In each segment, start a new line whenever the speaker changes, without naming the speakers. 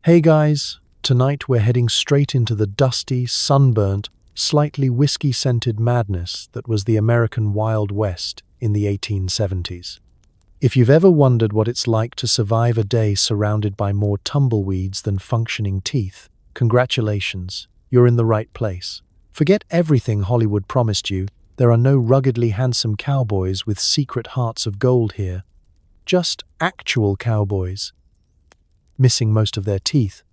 Hey guys, tonight we're heading straight into the dusty, sunburnt, slightly whiskey-scented madness that was the American Wild West in the 1870s. If you've ever wondered what it's like to survive a day surrounded by more tumbleweeds than functioning teeth, congratulations, you're in the right place. Forget everything Hollywood promised you. There are no ruggedly handsome cowboys with secret hearts of gold here. Just actual cowboys, missing most of their teeth,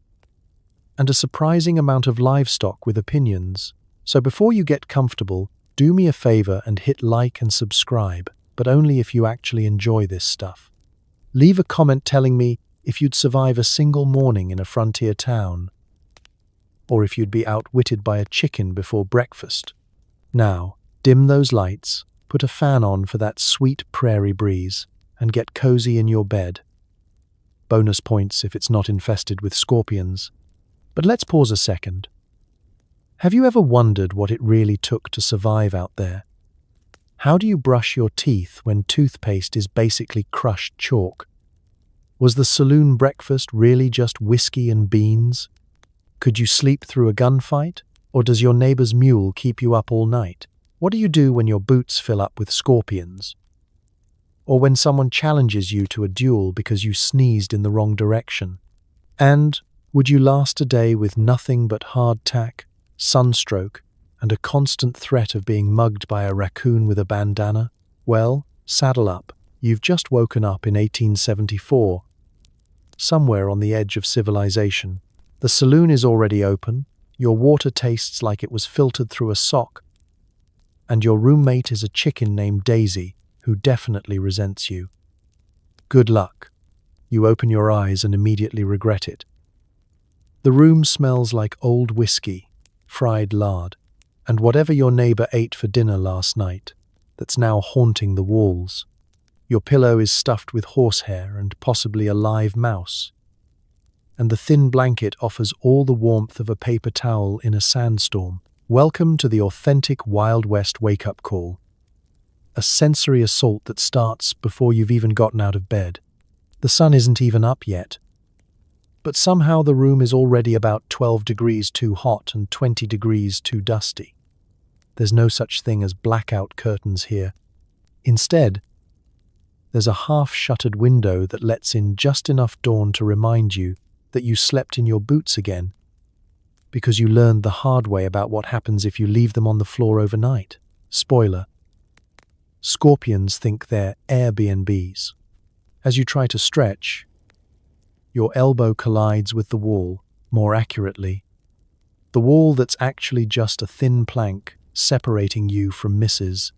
and a surprising amount of livestock with opinions. So before you get comfortable, do me a favor and hit like and subscribe, but only if you actually enjoy this stuff. Leave a comment telling me if you'd survive a single morning in a frontier town, or if you'd be outwitted by a chicken before breakfast. Now, dim those lights, put a fan on for that sweet prairie breeze, and get cozy in your bed. Bonus points if it's not infested with scorpions. But let's pause a second. Have you ever wondered what it really took to survive out there? How do you brush your teeth when toothpaste is basically crushed chalk? Was the saloon breakfast really just whiskey and beans? Could you sleep through a gunfight? Or does your neighbor's mule keep you up all night? What do you do when your boots fill up with scorpions? Or when someone challenges you to a duel because you sneezed in the wrong direction? And would you last a day with nothing but hardtack, sunstroke, and a constant threat of being mugged by a raccoon with a bandana? Well, saddle up. You've just woken up in 1874, somewhere on the edge of civilization. The saloon is already open, your water tastes like it was filtered through a sock, and your roommate is a chicken named Daisy, who definitely resents you. Good luck. You open your eyes and immediately regret it. The room smells like old whiskey, fried lard, and whatever your neighbor ate for dinner last night that's now haunting the walls. Your pillow is stuffed with horsehair and possibly a live mouse, and the thin blanket offers all the warmth of a paper towel in a sandstorm. Welcome to the authentic Wild West wake-up call. A sensory assault that starts before you've even gotten out of bed. The sun isn't even up yet, but somehow the room is already about 12 degrees too hot and 20 degrees too dusty. There's no such thing as blackout curtains here. Instead, there's a half-shuttered window that lets in just enough dawn to remind you that you slept in your boots again, because you learned the hard way about what happens if you leave them on the floor overnight. Spoiler: scorpions think they're Airbnbs. As you try to stretch, your elbow collides with the wall, more accurately, the wall that's actually just a thin plank separating you from Mrs.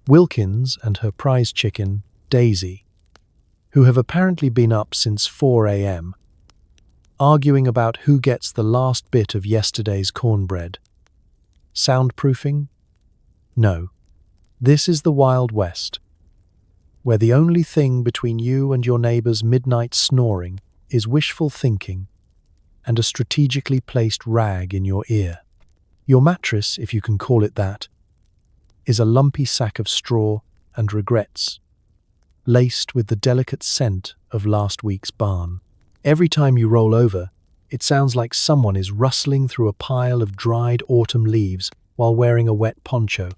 Wilkins and her prize chicken, Daisy, who have apparently been up since 4 a.m., arguing about who gets the last bit of yesterday's cornbread. Soundproofing? No. This is the Wild West, where the only thing between you and your neighbor's midnight snoring is wishful thinking and a strategically placed rag in your ear. Your mattress, if you can call it that, is a lumpy sack of straw and regrets, laced with the delicate scent of last week's barn. Every time you roll over, it sounds like someone is rustling through a pile of dried autumn leaves while wearing a wet poncho.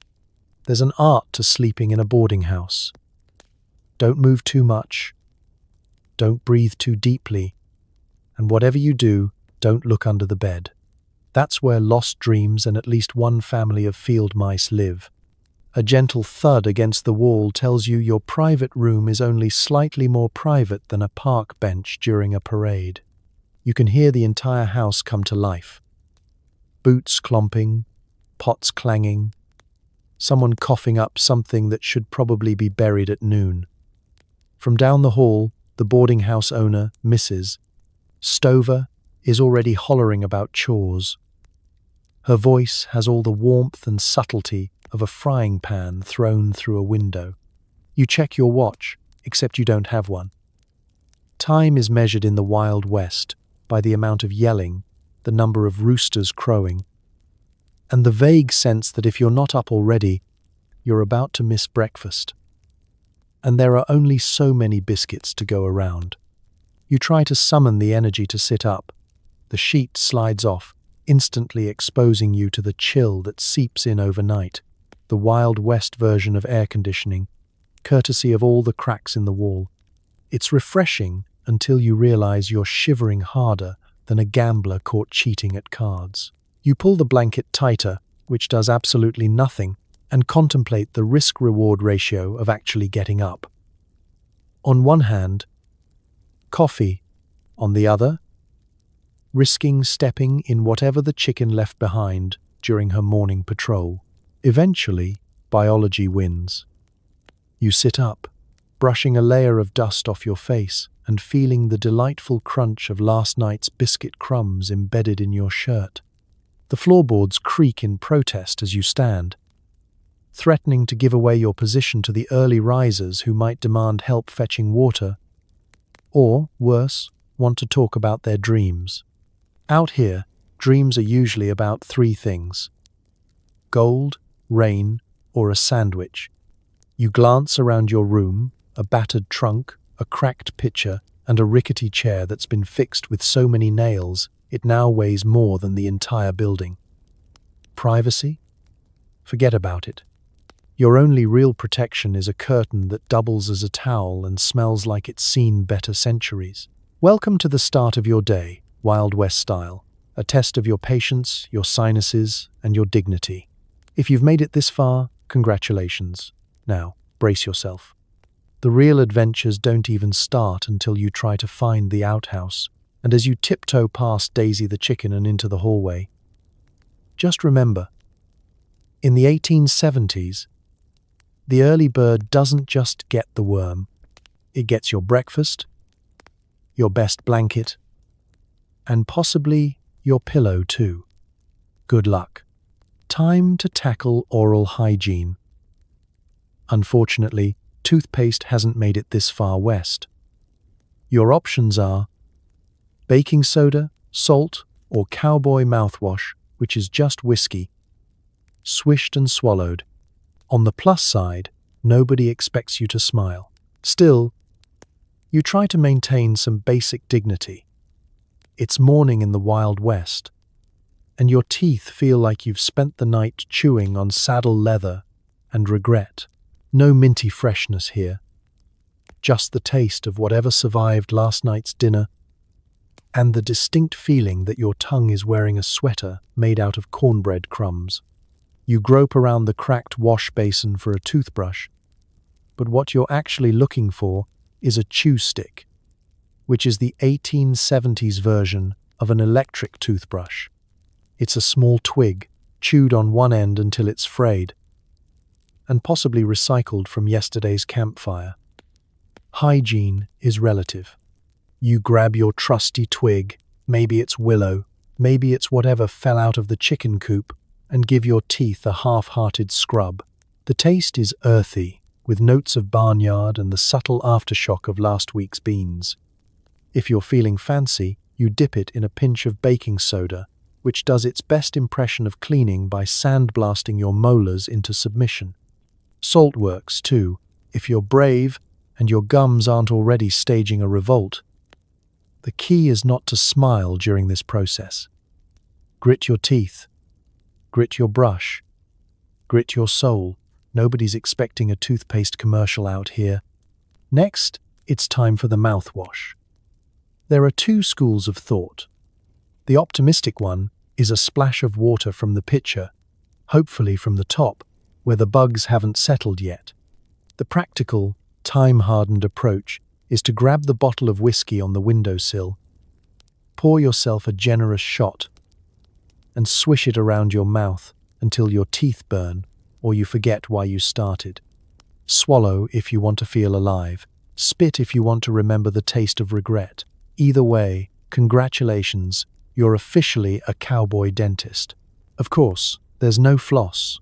There's an art to sleeping in a boarding house. Don't move too much. Don't breathe too deeply. And whatever you do, don't look under the bed. That's where lost dreams and at least one family of field mice live. A gentle thud against the wall tells you your private room is only slightly more private than a park bench during a parade. You can hear the entire house come to life. Boots clomping, pots clanging, someone coughing up something that should probably be buried at noon. From down the hall, the boarding house owner, Mrs. Stover, is already hollering about chores. Her voice has all the warmth and subtlety of a frying pan thrown through a window. You check your watch, except you don't have one. Time is measured in the Wild West by the amount of yelling, the number of roosters crowing, and the vague sense that if you're not up already, you're about to miss breakfast. And there are only so many biscuits to go around. You try to summon the energy to sit up, The sheet slides off, instantly exposing you to the chill that seeps in overnight. The Wild West version of air conditioning, courtesy of all the cracks in the wall. It's refreshing until you realize you're shivering harder than a gambler caught cheating at cards. You pull the blanket tighter, which does absolutely nothing, and contemplate the risk-reward ratio of actually getting up. On one hand, coffee. On the other, risking stepping in whatever the chicken left behind during her morning patrol. Eventually, biology wins. You sit up, brushing a layer of dust off your face and feeling the delightful crunch of last night's biscuit crumbs embedded in your shirt. The floorboards creak in protest as you stand, threatening to give away your position to the early risers who might demand help fetching water, or, worse, want to talk about their dreams. Out here, dreams are usually about three things: gold, rain, or a sandwich. You glance around your room, a battered trunk, a cracked pitcher, and a rickety chair that's been fixed with so many nails it now weighs more than the entire building. Privacy? Forget about it. Your only real protection is a curtain that doubles as a towel and smells like it's seen better centuries. Welcome to the start of your day, Wild West style, a test of your patience, your sinuses, and your dignity. If you've made it this far, congratulations. Now, brace yourself. The real adventures don't even start until you try to find the outhouse, and as you tiptoe past Daisy the chicken and into the hallway. Just remember, in the 1870s, the early bird doesn't just get the worm. It gets your breakfast, your best blanket, and possibly your pillow too. Good luck. Time to tackle oral hygiene. Unfortunately, toothpaste hasn't made it this far west. Your options are baking soda, salt, or cowboy mouthwash, which is just whiskey, swished and swallowed. On the plus side, nobody expects you to smile. Still, you try to maintain some basic dignity. It's morning in the Wild West, and your teeth feel like you've spent the night chewing on saddle leather and regret. No minty freshness here, just the taste of whatever survived last night's dinner and the distinct feeling that your tongue is wearing a sweater made out of cornbread crumbs. You grope around the cracked wash basin for a toothbrush, but what you're actually looking for is a chew stick, which is the 1870s version of an electric toothbrush. It's a small twig, chewed on one end until it's frayed, and possibly recycled from yesterday's campfire. Hygiene is relative. You grab your trusty twig, maybe it's willow, maybe it's whatever fell out of the chicken coop, and give your teeth a half-hearted scrub. The taste is earthy, with notes of barnyard and the subtle aftershock of last week's beans. If you're feeling fancy, you dip it in a pinch of baking soda, which does its best impression of cleaning by sandblasting your molars into submission. Salt works too, if you're brave and your gums aren't already staging a revolt. The key is not to smile during this process. Grit your teeth. Grit your brush. Grit your soul. Nobody's expecting a toothpaste commercial out here. Next, it's time for the mouthwash. There are two schools of thought. The optimistic one is a splash of water from the pitcher, hopefully from the top, where the bugs haven't settled yet. The practical, time-hardened approach is to grab the bottle of whiskey on the windowsill, pour yourself a generous shot, and swish it around your mouth until your teeth burn or you forget why you started. Swallow if you want to feel alive. Spit if you want to remember the taste of regret. Either way, congratulations, you're officially a cowboy dentist. Of course, there's no floss.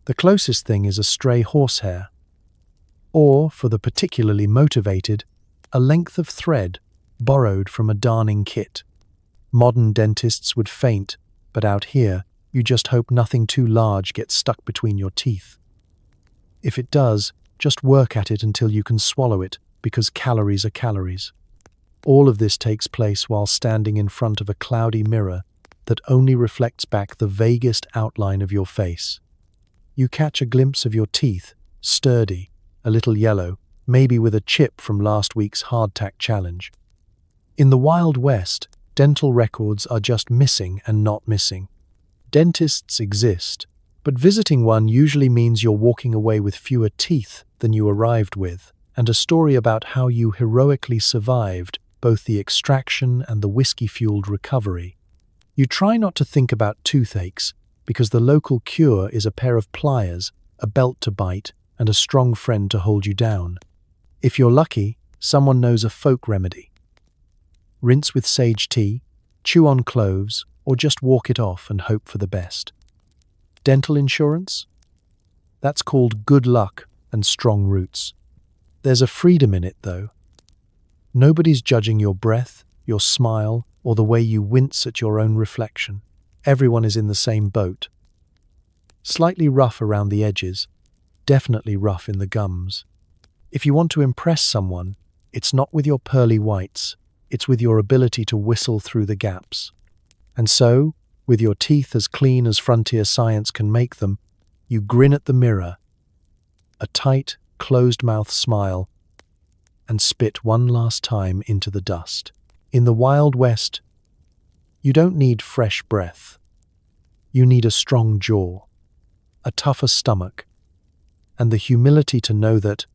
The closest thing is a stray horsehair, or, for the particularly motivated, a length of thread borrowed from a darning kit. Modern dentists would faint, but out here, you just hope nothing too large gets stuck between your teeth. If it does, just work at it until you can swallow it, because calories are calories. All of this takes place while standing in front of a cloudy mirror that only reflects back the vaguest outline of your face. You catch a glimpse of your teeth, sturdy, a little yellow, maybe with a chip from last week's hardtack challenge. In the Wild West, dental records are just missing and not missing. Dentists exist, but visiting one usually means you're walking away with fewer teeth than you arrived with, and a story about how you heroically survived both the extraction and the whiskey-fueled recovery. You try not to think about toothaches, because the local cure is a pair of pliers, a belt to bite, and a strong friend to hold you down. If you're lucky, someone knows a folk remedy. Rinse with sage tea, chew on cloves, or just walk it off and hope for the best. Dental insurance? That's called good luck and strong roots. There's a freedom in it, though. Nobody's judging your breath, your smile, or the way you wince at your own reflection. Everyone is in the same boat. Slightly rough around the edges, definitely rough in the gums. If you want to impress someone, it's not with your pearly whites, it's with your ability to whistle through the gaps. And so, with your teeth as clean as frontier science can make them, you grin at the mirror, a tight, closed-mouth smile, and spit one last time into the dust. In the Wild West, you don't need fresh breath. You need a strong jaw, a tougher stomach, and the humility to know that,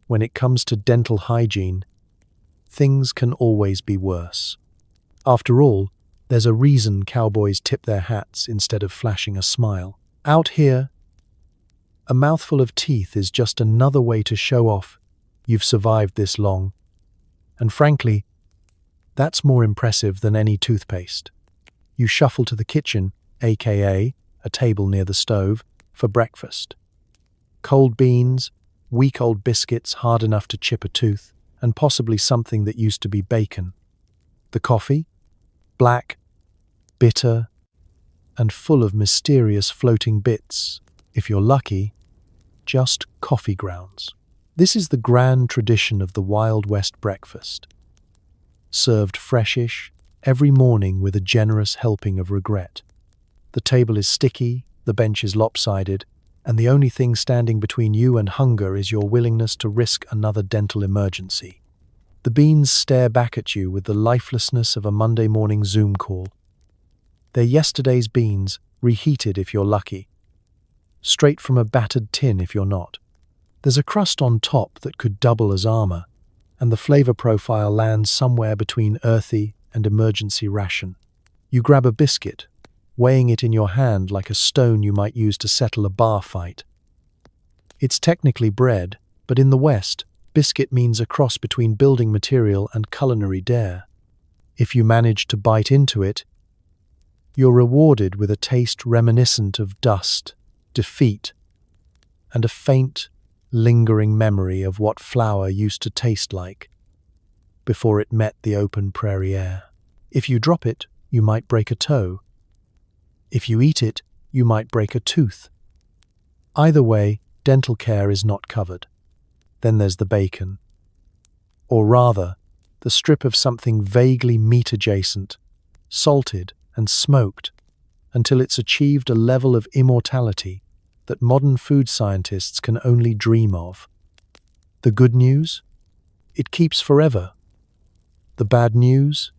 when it comes to dental hygiene, things can always be worse. After all, there's a reason cowboys tip their hats instead of flashing a smile. Out here, a mouthful of teeth is just another way to show off you've survived this long. And frankly, that's more impressive than any toothpaste. You shuffle to the kitchen, aka a table near the stove, for breakfast. Cold beans, week-old biscuits hard enough to chip a tooth, and possibly something that used to be bacon. The coffee? Black, bitter, and full of mysterious floating bits, if you're lucky, just coffee grounds. This is the grand tradition of the Wild West breakfast. Served freshish, every morning with a generous helping of regret. The table is sticky, the bench is lopsided, and the only thing standing between you and hunger is your willingness to risk another dental emergency. The beans stare back at you with the lifelessness of a Monday morning Zoom call. They're yesterday's beans, reheated if you're lucky. Straight from a battered tin if you're not. There's a crust on top that could double as armor, and the flavor profile lands somewhere between earthy and emergency ration. You grab a biscuit, weighing it in your hand like a stone you might use to settle a bar fight. It's technically bread, but in the West, biscuit means a cross between building material and culinary dare. If you manage to bite into it, you're rewarded with a taste reminiscent of dust, defeat, and a faint, lingering memory of what flour used to taste like before it met the open prairie air. If you drop it, you might break a toe. If you eat it, you might break a tooth. Either way, dental care is not covered. Then there's the bacon. Or rather, the strip of something vaguely meat-adjacent, salted and smoked until it's achieved a level of immortality that modern food scientists can only dream of. The good news? It keeps forever. The bad news?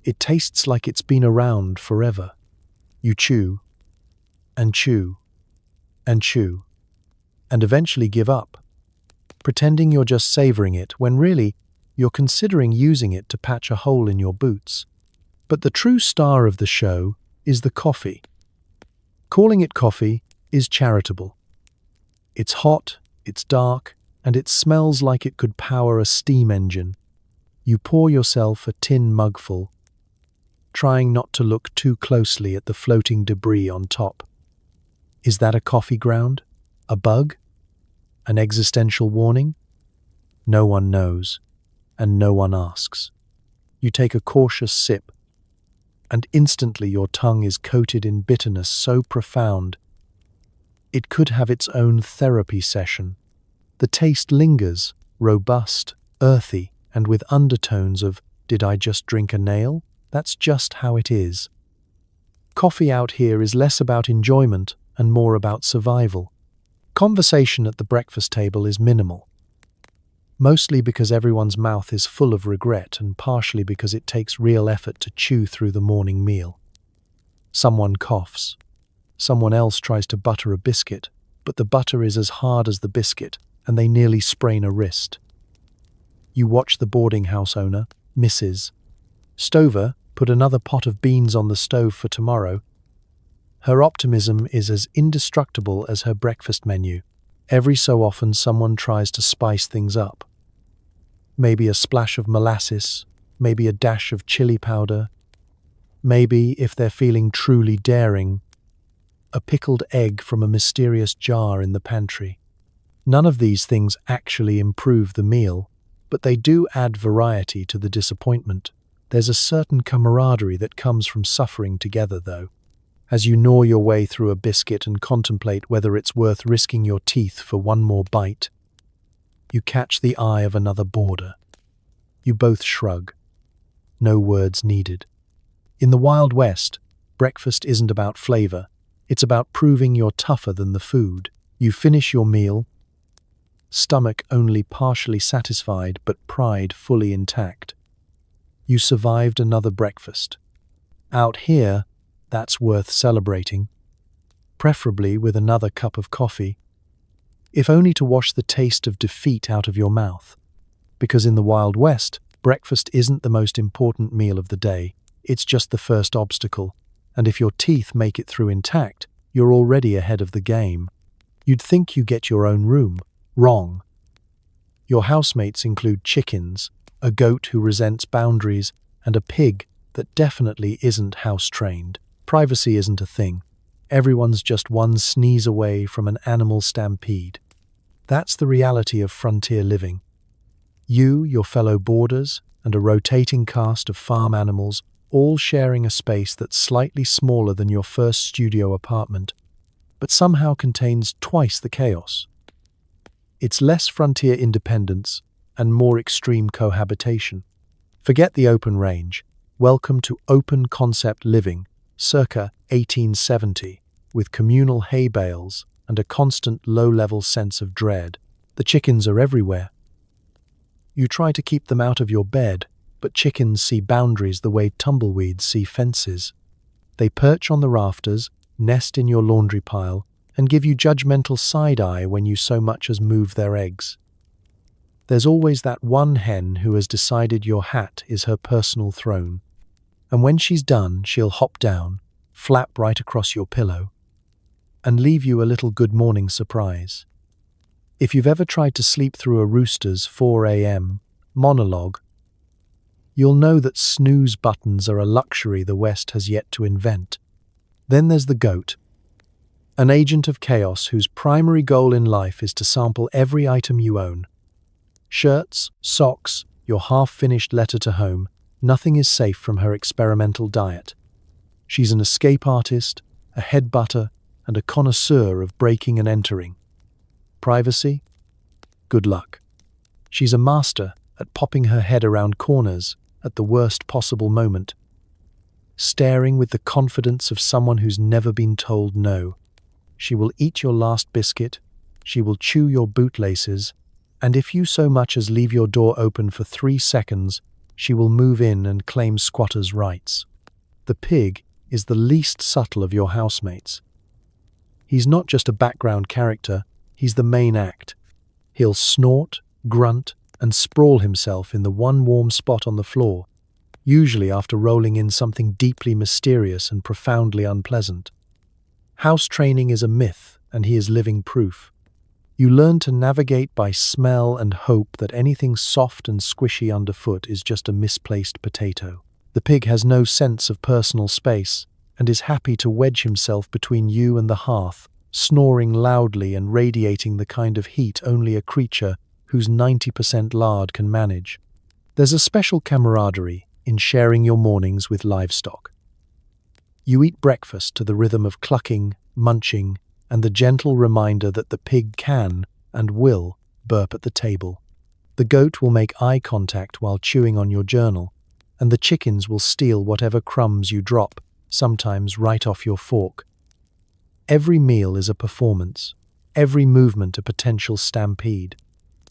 It tastes like it's been around forever. You chew, and chew, and chew, and eventually give up, pretending you're just savoring it when really you're considering using it to patch a hole in your boots. But the true star of the show is the coffee. Calling it coffee is charitable. It's hot, it's dark, and it smells like it could power a steam engine. You pour yourself a tin mugful, trying not to look too closely at the floating debris on top. Is that a coffee ground? A bug? An existential warning? No one knows, and no one asks. You take a cautious sip, and instantly your tongue is coated in bitterness so profound it could have its own therapy session. The taste lingers, robust, earthy, and with undertones of, "Did I just drink a nail? That's just how it is." Coffee out here is less about enjoyment and more about survival. Conversation at the breakfast table is minimal, mostly because everyone's mouth is full of regret and partially because it takes real effort to chew through the morning meal. Someone coughs. Someone else tries to butter a biscuit, but the butter is as hard as the biscuit, and they nearly sprain a wrist. You watch the boarding house owner, Mrs. Stover, put another pot of beans on the stove for tomorrow. Her optimism is as indestructible as her breakfast menu. Every so often someone tries to spice things up. Maybe a splash of molasses, maybe a dash of chili powder, maybe, if they're feeling truly daring, a pickled egg from a mysterious jar in the pantry. None of these things actually improve the meal, but they do add variety to the disappointment. There's a certain camaraderie that comes from suffering together, though. As you gnaw your way through a biscuit and contemplate whether it's worth risking your teeth for one more bite, you catch the eye of another boarder. You both shrug. No words needed. In the Wild West, breakfast isn't about flavor. It's about proving you're tougher than the food. You finish your meal, stomach only partially satisfied but pride fully intact. You survived another breakfast. Out here, that's worth celebrating, preferably with another cup of coffee, if only to wash the taste of defeat out of your mouth. Because in the Wild West, breakfast isn't the most important meal of the day, it's just the first obstacle, and if your teeth make it through intact, you're already ahead of the game. You'd think you get your own room. Wrong. Your housemates include chickens, a goat who resents boundaries, and a pig that definitely isn't house-trained. Privacy isn't a thing. Everyone's just one sneeze away from an animal stampede. That's the reality of frontier living. You, your fellow boarders, and a rotating cast of farm animals, all sharing a space that's slightly smaller than your first studio apartment, but somehow contains twice the chaos. It's less frontier independence and more extreme cohabitation. Forget the open range. Welcome to open concept living, circa 1870, with communal hay bales and a constant low-level sense of dread. The chickens are everywhere. You try to keep them out of your bed, but chickens see boundaries the way tumbleweeds see fences. They perch on the rafters, nest in your laundry pile, and give you judgmental side-eye when you so much as move their eggs. There's always that one hen who has decided your hat is her personal throne, and when she's done, she'll hop down, flap right across your pillow, and leave you a little good morning surprise. If you've ever tried to sleep through a rooster's 4 a.m. monologue, you'll know that snooze buttons are a luxury the West has yet to invent. Then there's the goat, an agent of chaos whose primary goal in life is to sample every item you own. Shirts, socks, your half-finished letter to home, nothing is safe from her experimental diet. She's an escape artist, a headbutter, and a connoisseur of breaking and entering. Privacy? Good luck. She's a master at popping her head around corners at the worst possible moment, staring with the confidence of someone who's never been told no. She will eat your last biscuit, she will chew your bootlaces, and if you so much as leave your door open for 3 seconds, she will move in and claim squatters' rights. The pig is the least subtle of your housemates. He's not just a background character, he's the main act. He'll snort, grunt, and sprawl himself in the one warm spot on the floor, usually after rolling in something deeply mysterious and profoundly unpleasant. House training is a myth, and he is living proof. You learn to navigate by smell and hope that anything soft and squishy underfoot is just a misplaced potato. The pig has no sense of personal space and is happy to wedge himself between you and the hearth, snoring loudly and radiating the kind of heat only a creature whose 90% lard can manage. There's a special camaraderie in sharing your mornings with livestock. You eat breakfast to the rhythm of clucking, munching, and the gentle reminder that the pig can and will burp at the table. The goat will make eye contact while chewing on your journal, and the chickens will steal whatever crumbs you drop, sometimes right off your fork. Every meal is a performance, every movement a potential stampede.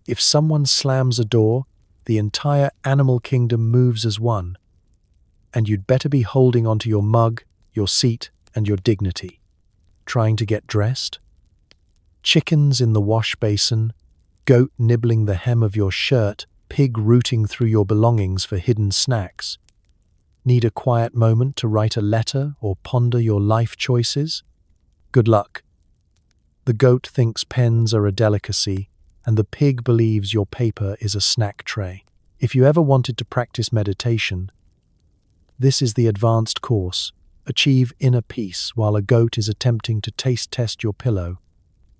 If someone slams a door, the entire animal kingdom moves as one, and you'd better be holding onto your mug, your seat, and your dignity. Trying to get dressed? Chickens in the wash basin, goat nibbling the hem of your shirt, pig rooting through your belongings for hidden snacks. Need a quiet moment to write a letter or ponder your life choices? Good luck. The goat thinks pens are a delicacy, and the pig believes your paper is a snack tray. If you ever wanted to practice meditation, this is the advanced course. Achieve inner peace while a goat is attempting to taste test your pillow.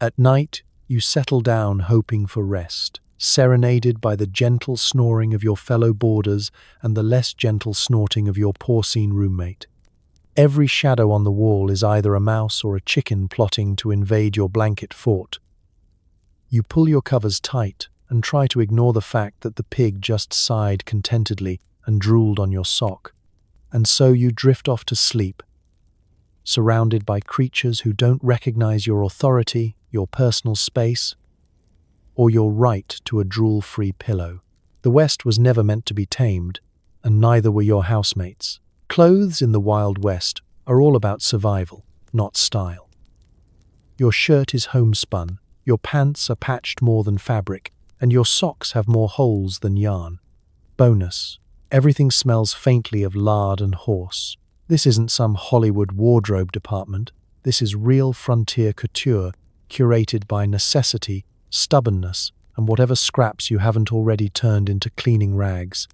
At night, you settle down hoping for rest, serenaded by the gentle snoring of your fellow boarders and the less gentle snorting of your porcine roommate. Every shadow on the wall is either a mouse or a chicken plotting to invade your blanket fort. You pull your covers tight and try to ignore the fact that the pig just sighed contentedly and drooled on your sock. And so you drift off to sleep, surrounded by creatures who don't recognize your authority, your personal space, or your right to a drool-free pillow. The West was never meant to be tamed, and neither were your housemates. Clothes in the Wild West are all about survival, not style. Your shirt is homespun, your pants are patched more than fabric, and your socks have more holes than yarn. Bonus: everything smells faintly of lard and horse. This isn't some Hollywood wardrobe department. This is real frontier couture, curated by necessity, stubbornness, and whatever scraps you haven't already turned into cleaning rags.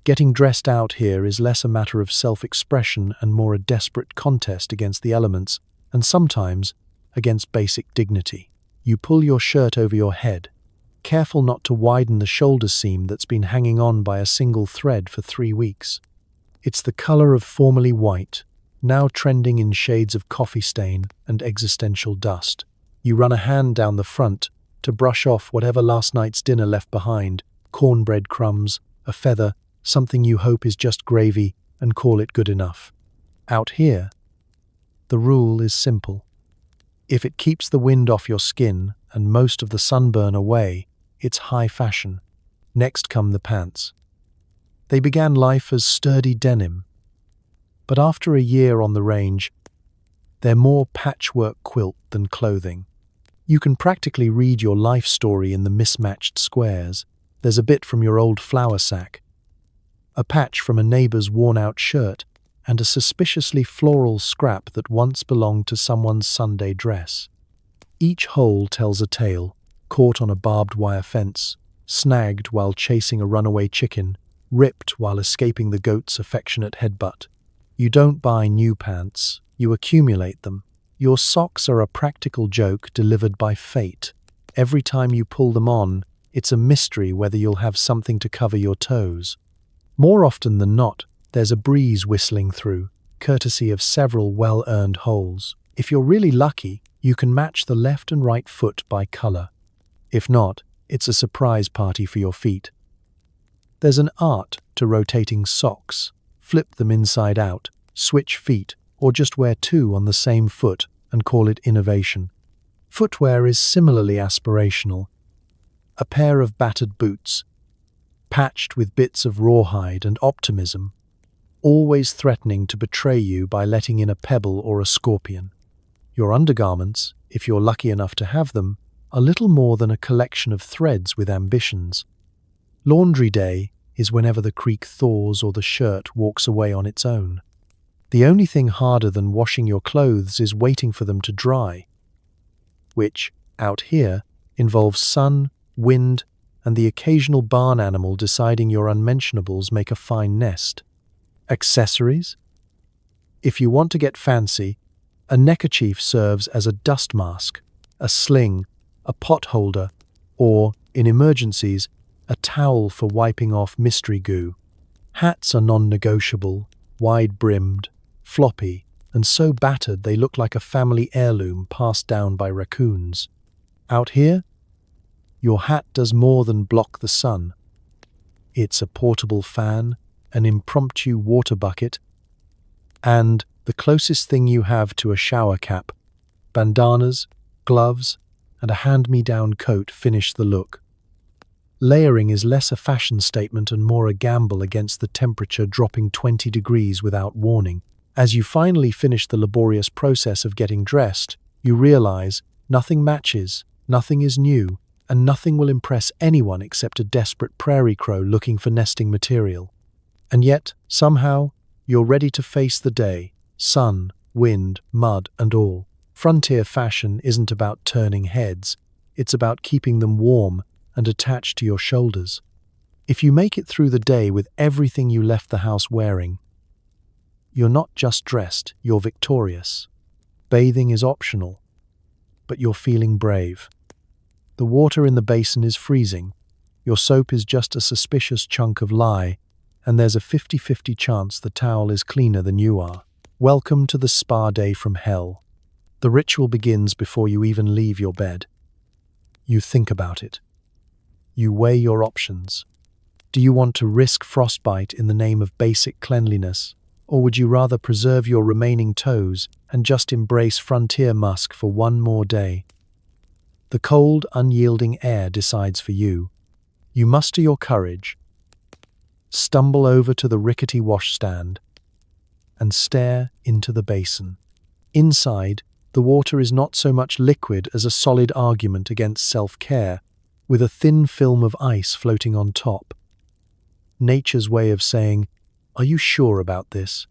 Getting dressed out here is less a matter of self-expression and more a desperate contest against the elements, and sometimes against basic dignity. You pull your shirt over your head, careful not to widen the shoulder seam that's been hanging on by a single thread for 3 weeks. It's the color of formerly white, now trending in shades of coffee stain and existential dust. You run a hand down the front to brush off whatever last night's dinner left behind, cornbread crumbs, a feather, something you hope is just gravy, and call it good enough. Out here, the rule is simple. If it keeps the wind off your skin and most of the sunburn away, it's high fashion. Next come the pants. They began life as sturdy denim, but after a year on the range, they're more patchwork quilt than clothing. You can practically read your life story in the mismatched squares. There's a bit from your old flour sack, a patch from a neighbor's worn-out shirt, and a suspiciously floral scrap that once belonged to someone's Sunday dress. Each hole tells a tale: caught on a barbed wire fence, snagged while chasing a runaway chicken, ripped while escaping the goat's affectionate headbutt. You don't buy new pants, you accumulate them. Your socks are a practical joke delivered by fate. Every time you pull them on, it's a mystery whether you'll have something to cover your toes. More often than not, there's a breeze whistling through, courtesy of several well-earned holes. If you're really lucky, you can match the left and right foot by color. If not, it's a surprise party for your feet. There's an art to rotating socks. Flip them inside out, switch feet, or just wear 2 on the same foot and call it innovation. Footwear is similarly aspirational. A pair of battered boots, patched with bits of rawhide and optimism, always threatening to betray you by letting in a pebble or a scorpion. Your undergarments, if you're lucky enough to have them, are little more than a collection of threads with ambitions. Laundry day is whenever the creek thaws or the shirt walks away on its own. The only thing harder than washing your clothes is waiting for them to dry, which, out here, involves sun, wind, and the occasional barn animal deciding your unmentionables make a fine nest. Accessories? If you want to get fancy, a neckerchief serves as a dust mask, a sling, a pot holder, or, in emergencies, a towel for wiping off mystery goo. Hats are non-negotiable, wide-brimmed, floppy, and so battered they look like a family heirloom passed down by raccoons. Out here, Your hat does more than block the sun. It's a portable fan, an impromptu water bucket, and the closest thing you have to a shower cap. Bandanas, gloves, and a hand-me-down coat finish the look. Layering is less a fashion statement and more a gamble against the temperature dropping 20 degrees without warning. As you finally finish the laborious process of getting dressed, you realize nothing matches, nothing is new, and nothing will impress anyone except a desperate prairie crow looking for nesting material. And yet, somehow, you're ready to face the day, sun, wind, mud, and all. Frontier fashion isn't about turning heads, it's about keeping them warm and attached to your shoulders. If you make it through the day with everything you left the house wearing, you're not just dressed, you're victorious. Bathing is optional, but you're feeling brave. The water in the basin is freezing, your soap is just a suspicious chunk of lye, and there's a 50-50 chance the towel is cleaner than you are. Welcome to the spa day from hell. The ritual begins before you even leave your bed. You think about it. You weigh your options. Do you want to risk frostbite in the name of basic cleanliness, or would you rather preserve your remaining toes and just embrace frontier musk for one more day? The cold, unyielding air decides for you. You muster your courage, stumble over to the rickety washstand, and stare into the basin. Inside, the water is not so much liquid as a solid argument against self-care, with a thin film of ice floating on top. Nature's way of saying, "Are you sure about this?"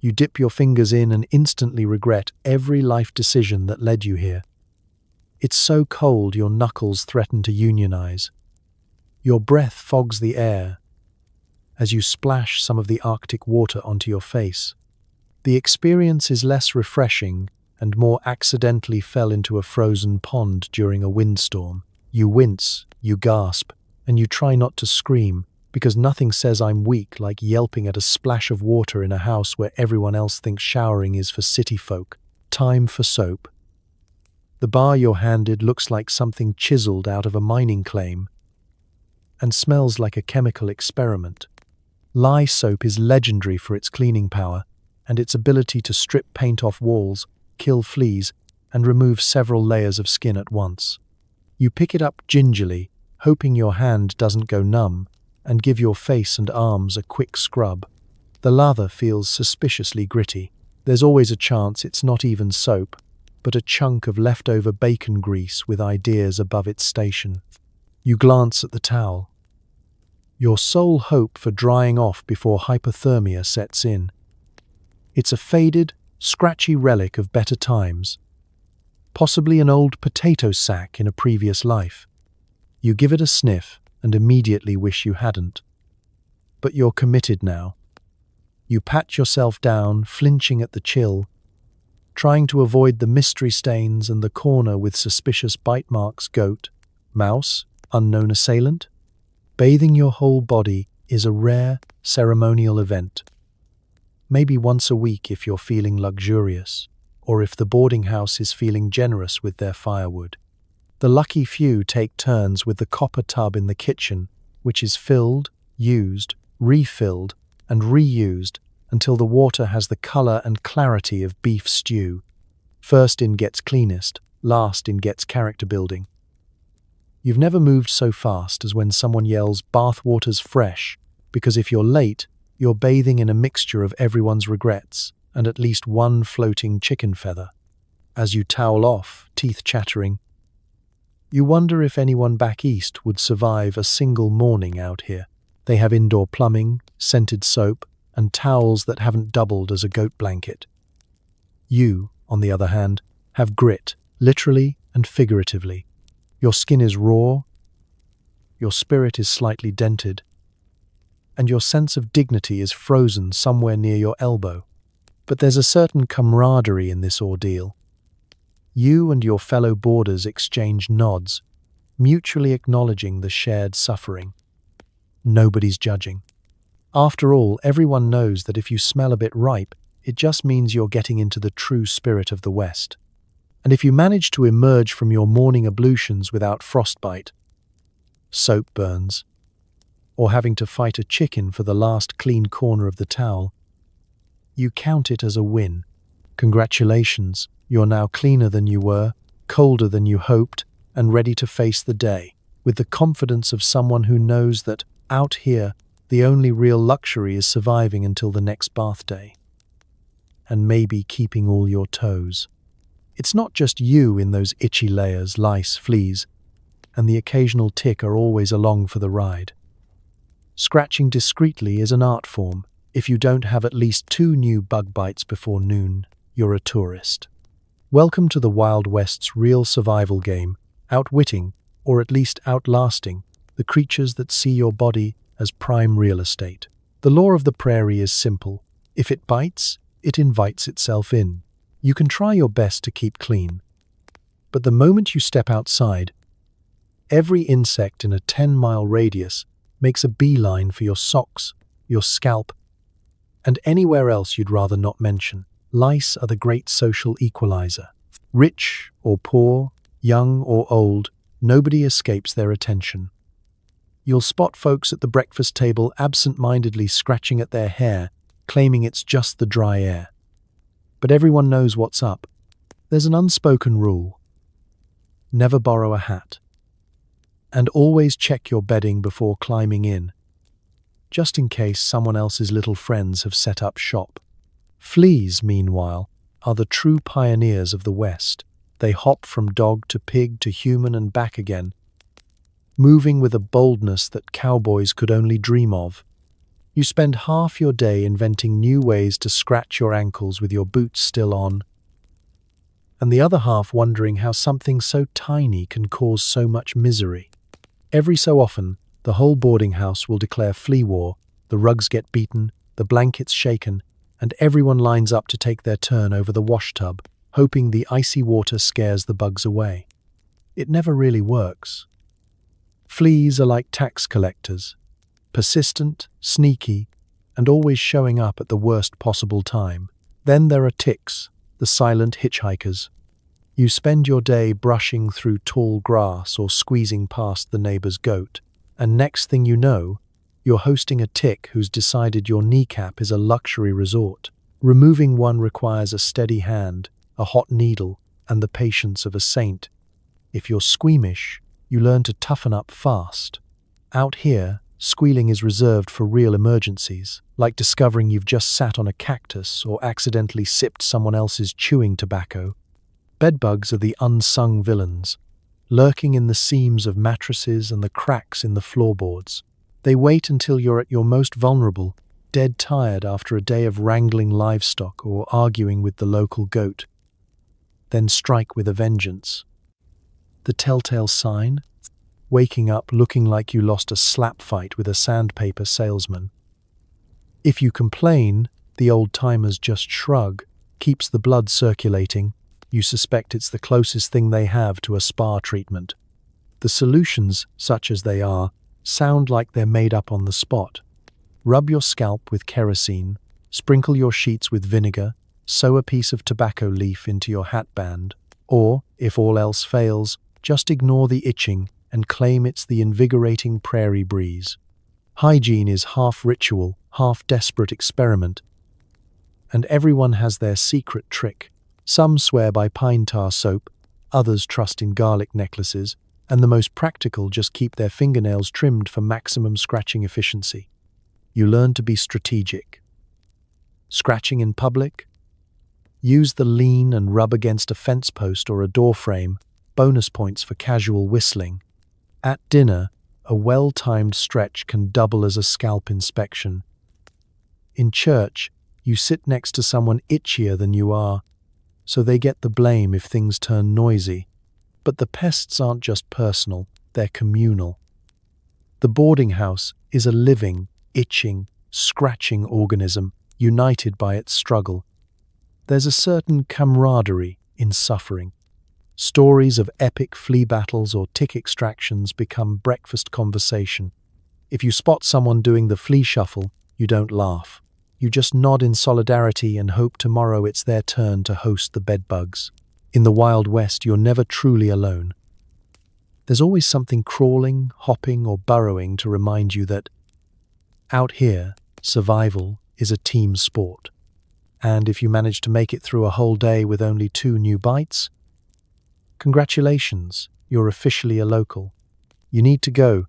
You dip your fingers in and instantly regret every life decision that led you here. It's so cold your knuckles threaten to unionize. Your breath fogs the air as you splash some of the Arctic water onto your face. The experience is less refreshing and more accidentally fell into a frozen pond during a windstorm. You wince, you gasp, and you try not to scream, because nothing says I'm weak like yelping at a splash of water in a house where everyone else thinks showering is for city folk. Time for soap. The bar you're handed looks like something chiseled out of a mining claim and smells like a chemical experiment. Lye soap is legendary for its cleaning power and its ability to strip paint off walls, kill fleas, and remove several layers of skin at once. You pick it up gingerly, hoping your hand doesn't go numb, and give your face and arms a quick scrub. The lather feels suspiciously gritty. There's always a chance it's not even soap, but a chunk of leftover bacon grease with ideas above its station. You glance at the towel. Your sole hope for drying off before hypothermia sets in. It's a faded, scratchy relic of better times, possibly an old potato sack in a previous life. You give it a sniff and immediately wish you hadn't. But you're committed now. You pat yourself down, flinching at the chill, trying to avoid the mystery stains and the corner with suspicious bite marks. Goat, mouse, unknown assailant. Bathing your whole body is a rare, ceremonial event. Maybe once a week if you're feeling luxurious, or if the boarding house is feeling generous with their firewood. The lucky few take turns with the copper tub in the kitchen, which is filled, used, refilled, and reused until the water has the color and clarity of beef stew. First in gets cleanest, last in gets character building. You've never moved so fast as when someone yells, "Bath water's fresh," because if you're late, you're bathing in a mixture of everyone's regrets and at least one floating chicken feather. As you towel off, teeth chattering, you wonder if anyone back east would survive a single morning out here. They have indoor plumbing, scented soap, and towels that haven't doubled as a goat blanket. You, on the other hand, have grit, literally and figuratively. Your skin is raw, your spirit is slightly dented, and your sense of dignity is frozen somewhere near your elbow. But there's a certain camaraderie in this ordeal. You and your fellow boarders exchange nods, mutually acknowledging the shared suffering. Nobody's judging. After all, everyone knows that if you smell a bit ripe, it just means you're getting into the true spirit of the West. And if you manage to emerge from your morning ablutions without frostbite, soap burns, or having to fight a chicken for the last clean corner of the towel, you count it as a win. Congratulations, you're now cleaner than you were, colder than you hoped, and ready to face the day, with the confidence of someone who knows that, out here, the only real luxury is surviving until the next bath day. And maybe keeping all your toes. It's not just you in those itchy layers, lice, fleas, and the occasional tick are always along for the ride. Scratching discreetly is an art form. If you don't have at least 2 new bug bites before noon, you're a tourist. Welcome to the Wild West's real survival game, outwitting, or at least outlasting, the creatures that see your body as prime real estate. The law of the prairie is simple. If it bites, it invites itself in. You can try your best to keep clean, but the moment you step outside, every insect in a 10-mile radius makes a beeline for your socks, your scalp, and anywhere else you'd rather not mention. Lice are the great social equalizer. Rich or poor, young or old, nobody escapes their attention. You'll spot folks at the breakfast table absent-mindedly scratching at their hair, claiming it's just the dry air. But everyone knows what's up. There's an unspoken rule. Never borrow a hat. And always check your bedding before climbing in, just in case someone else's little friends have set up shop. Fleas, meanwhile, are the true pioneers of the West. They hop from dog to pig to human and back again, moving with a boldness that cowboys could only dream of. You spend half your day inventing new ways to scratch your ankles with your boots still on, and the other half wondering how something so tiny can cause so much misery. Every so often, the whole boarding house will declare flea war, the rugs get beaten, the blankets shaken, and everyone lines up to take their turn over the wash tub, hoping the icy water scares the bugs away. It never really works. Fleas are like tax collectors, persistent, sneaky, and always showing up at the worst possible time. Then there are ticks, the silent hitchhikers. You spend your day brushing through tall grass or squeezing past the neighbor's goat, and next thing you know, you're hosting a tick who's decided your kneecap is a luxury resort. Removing one requires a steady hand, a hot needle, and the patience of a saint. If you're squeamish, you learn to toughen up fast. Out here, squealing is reserved for real emergencies, like discovering you've just sat on a cactus or accidentally sipped someone else's chewing tobacco. Bedbugs are the unsung villains, lurking in the seams of mattresses and the cracks in the floorboards. They wait until you're at your most vulnerable, dead tired after a day of wrangling livestock or arguing with the local goat, then strike with a vengeance. The telltale sign? Waking up looking like you lost a slap fight with a sandpaper salesman. If you complain, the old-timers just shrug, keeps the blood circulating. You suspect it's the closest thing they have to a spa treatment. The solutions, such as they are, sound like they're made up on the spot. Rub your scalp with kerosene, sprinkle your sheets with vinegar, sew a piece of tobacco leaf into your hatband, or, if all else fails, just ignore the itching and claim it's the invigorating prairie breeze. Hygiene is half ritual, half desperate experiment, and everyone has their secret trick. Some swear by pine tar soap, others trust in garlic necklaces, and the most practical just keep their fingernails trimmed for maximum scratching efficiency. You learn to be strategic. Scratching in public? Use the lean and rub against a fence post or a door frame, bonus points for casual whistling. At dinner, a well-timed stretch can double as a scalp inspection. In church, you sit next to someone itchier than you are, so they get the blame if things turn noisy. But the pests aren't just personal, they're communal. The boarding house is a living, itching, scratching organism, united by its struggle. There's a certain camaraderie in suffering. Stories of epic flea battles or tick extractions become breakfast conversation. If you spot someone doing the flea shuffle, you don't laugh. You just nod in solidarity and hope tomorrow it's their turn to host the bedbugs. In the Wild West, you're never truly alone. There's always something crawling, hopping, or burrowing to remind you that out here, survival is a team sport. And if you manage to make it through a whole day with only 2 new bites, congratulations, you're officially a local. You need to go.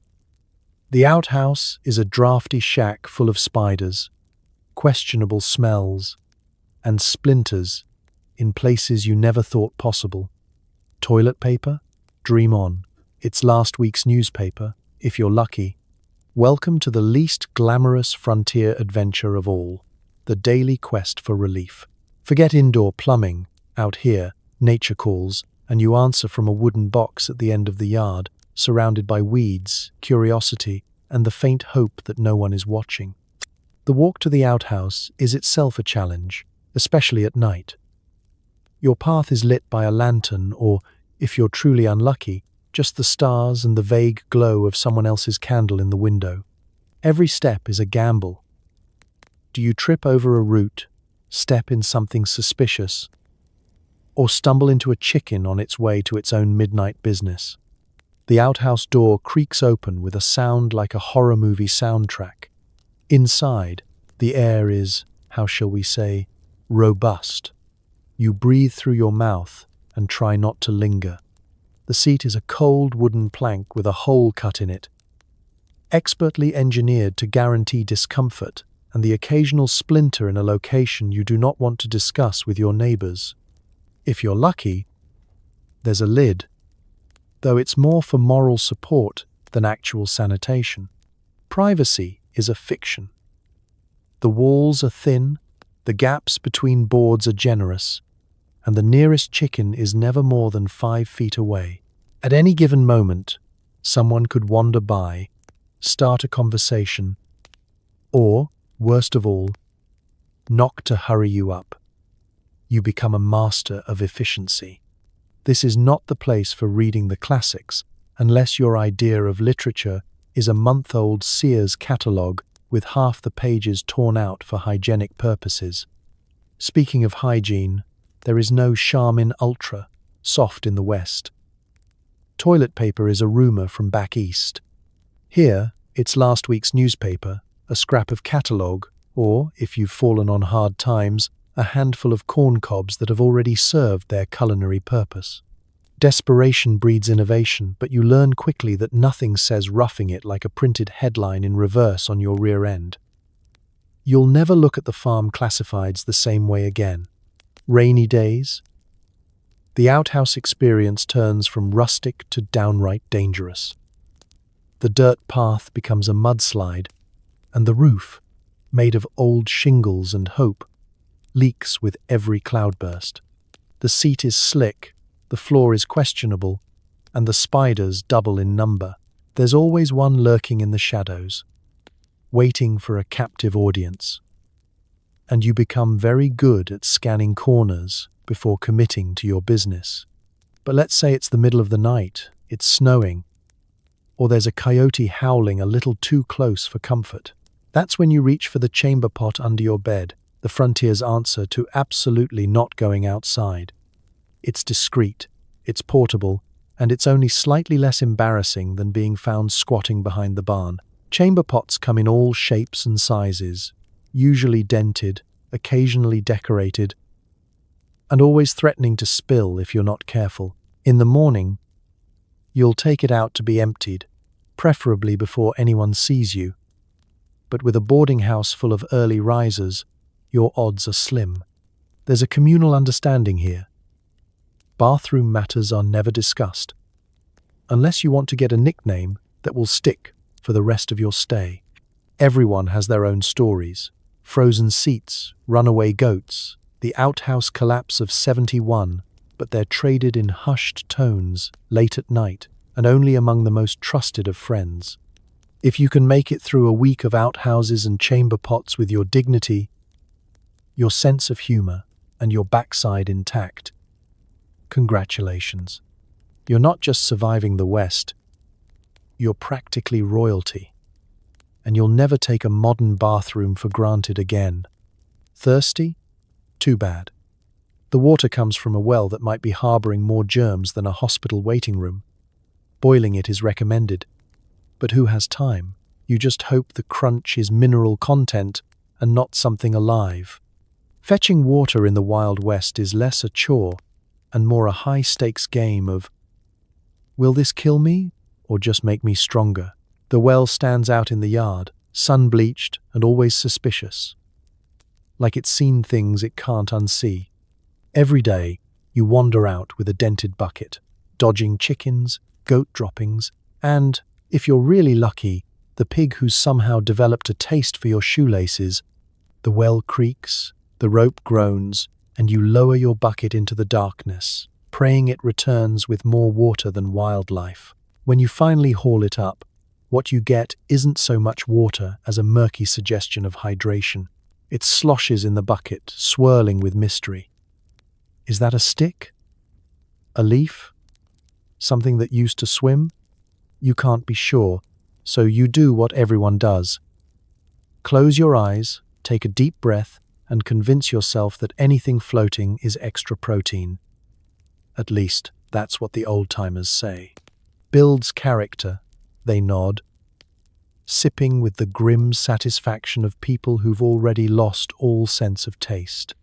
The outhouse is a drafty shack full of spiders, questionable smells, and splinters in places you never thought possible. Toilet paper? Dream on. It's last week's newspaper, if you're lucky. Welcome to the least glamorous frontier adventure of all, the daily quest for relief. Forget indoor plumbing. Out here, nature calls, and you answer from a wooden box at the end of the yard, surrounded by weeds, curiosity, and the faint hope that no one is watching. The walk to the outhouse is itself a challenge, especially at night. Your path is lit by a lantern or, if you're truly unlucky, just the stars and the vague glow of someone else's candle in the window. Every step is a gamble. Do you trip over a root, step in something suspicious, or stumble into a chicken on its way to its own midnight business? The outhouse door creaks open with a sound like a horror movie soundtrack. Inside, the air is, how shall we say, robust. You breathe through your mouth and try not to linger. The seat is a cold wooden plank with a hole cut in it, expertly engineered to guarantee discomfort and the occasional splinter in a location you do not want to discuss with your neighbors. If you're lucky, there's a lid, though it's more for moral support than actual sanitation. Privacy is a fiction. The walls are thin, the gaps between boards are generous, and the nearest chicken is never more than 5 feet away. At any given moment, someone could wander by, start a conversation, or, worst of all, knock to hurry you up. You become a master of efficiency. This is not the place for reading the classics, unless your idea of literature is a month-old Sears catalogue with half the pages torn out for hygienic purposes. Speaking of hygiene, there is no Charmin Ultra, soft in the West. Toilet paper is a rumor from back east. Here, it's last week's newspaper, a scrap of catalogue, or, if you've fallen on hard times, a handful of corn cobs that have already served their culinary purpose. Desperation breeds innovation, but you learn quickly that nothing says roughing it like a printed headline in reverse on your rear end. You'll never look at the farm classifieds the same way again. Rainy days? The outhouse experience turns from rustic to downright dangerous. The dirt path becomes a mudslide, and the roof, made of old shingles and hope, leaks with every cloudburst. The seat is slick, the floor is questionable, and the spiders double in number. There's always one lurking in the shadows, waiting for a captive audience. And you become very good at scanning corners before committing to your business. But let's say it's the middle of the night, it's snowing, or there's a coyote howling a little too close for comfort. That's when you reach for the chamber pot under your bed, the frontier's answer to absolutely not going outside. It's discreet, it's portable, and it's only slightly less embarrassing than being found squatting behind the barn. Chamber pots come in all shapes and sizes, usually dented, occasionally decorated, and always threatening to spill if you're not careful. In the morning, you'll take it out to be emptied, preferably before anyone sees you. But with a boarding house full of early risers, your odds are slim. There's a communal understanding here. Bathroom matters are never discussed, unless you want to get a nickname that will stick for the rest of your stay. Everyone has their own stories. Frozen seats, runaway goats, the outhouse collapse of 71, but they're traded in hushed tones, late at night, and only among the most trusted of friends. If you can make it through a week of outhouses and chamber pots with your dignity, your sense of humor, and your backside intact, congratulations. You're not just surviving the West, you're practically royalty. And you'll never take a modern bathroom for granted again. Thirsty? Too bad. The water comes from a well that might be harboring more germs than a hospital waiting room. Boiling it is recommended. But who has time? You just hope the crunch is mineral content and not something alive. Fetching water in the Wild West is less a chore and more a high-stakes game of, will this kill me or just make me stronger? The well stands out in the yard, sun-bleached and always suspicious, like it's seen things it can't unsee. Every day, you wander out with a dented bucket, dodging chickens, goat droppings, and, if you're really lucky, the pig who's somehow developed a taste for your shoelaces. The well creaks, the rope groans, and you lower your bucket into the darkness, praying it returns with more water than wildlife. When you finally haul it up, what you get isn't so much water as a murky suggestion of hydration. It sloshes in the bucket, swirling with mystery. Is that a stick? A leaf? Something that used to swim? You can't be sure, so you do what everyone does. Close your eyes, take a deep breath, and convince yourself that anything floating is extra protein. At least, that's what the old-timers say. Builds character, they nod, sipping with the grim satisfaction of people who've already lost all sense of taste.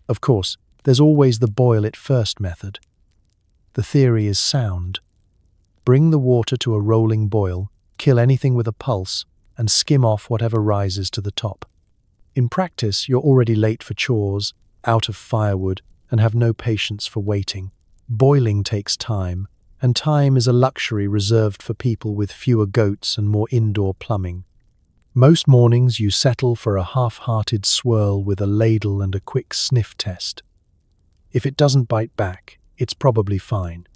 Of course, there's always the boil it first method. The theory is sound. Bring the water to a rolling boil, kill anything with a pulse, and skim off whatever rises to the top. In practice, you're already late for chores, out of firewood, and have no patience for waiting. Boiling takes time, and time is a luxury reserved for people with fewer goats and more indoor plumbing. Most mornings you settle for a half-hearted swirl with a ladle and a quick sniff test. If it doesn't bite back, it's probably fine.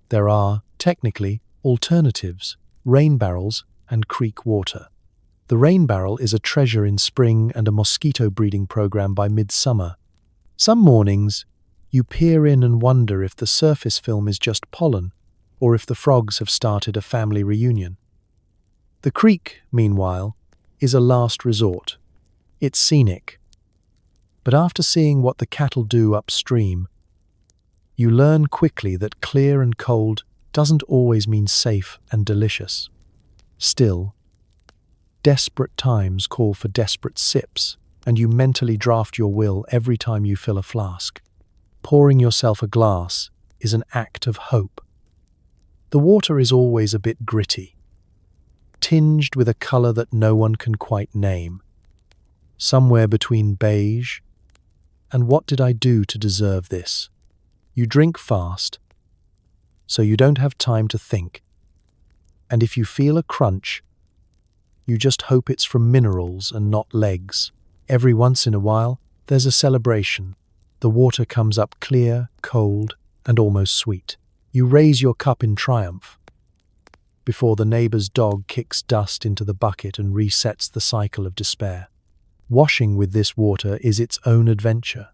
There are, technically, alternatives: rain barrels and creek water. The rain barrel is a treasure in spring and a mosquito breeding program by midsummer. Some mornings, you peer in and wonder if the surface film is just pollen, or if the frogs have started a family reunion. The creek, meanwhile, is a last resort. It's scenic. But after seeing what the cattle do upstream, you learn quickly that clear and cold doesn't always mean safe and delicious. Still, desperate times call for desperate sips, and you mentally draft your will every time you fill a flask. Pouring yourself a glass is an act of hope. The water is always a bit gritty, tinged with a color that no one can quite name, somewhere between beige and what did I do to deserve this? You drink fast, so you don't have time to think, and if you feel a crunch, you just hope it's from minerals and not legs. Every once in a while, there's a celebration. The water comes up clear, cold, and almost sweet. You raise your cup in triumph before the neighbor's dog kicks dust into the bucket and resets the cycle of despair. Washing with this water is its own adventure.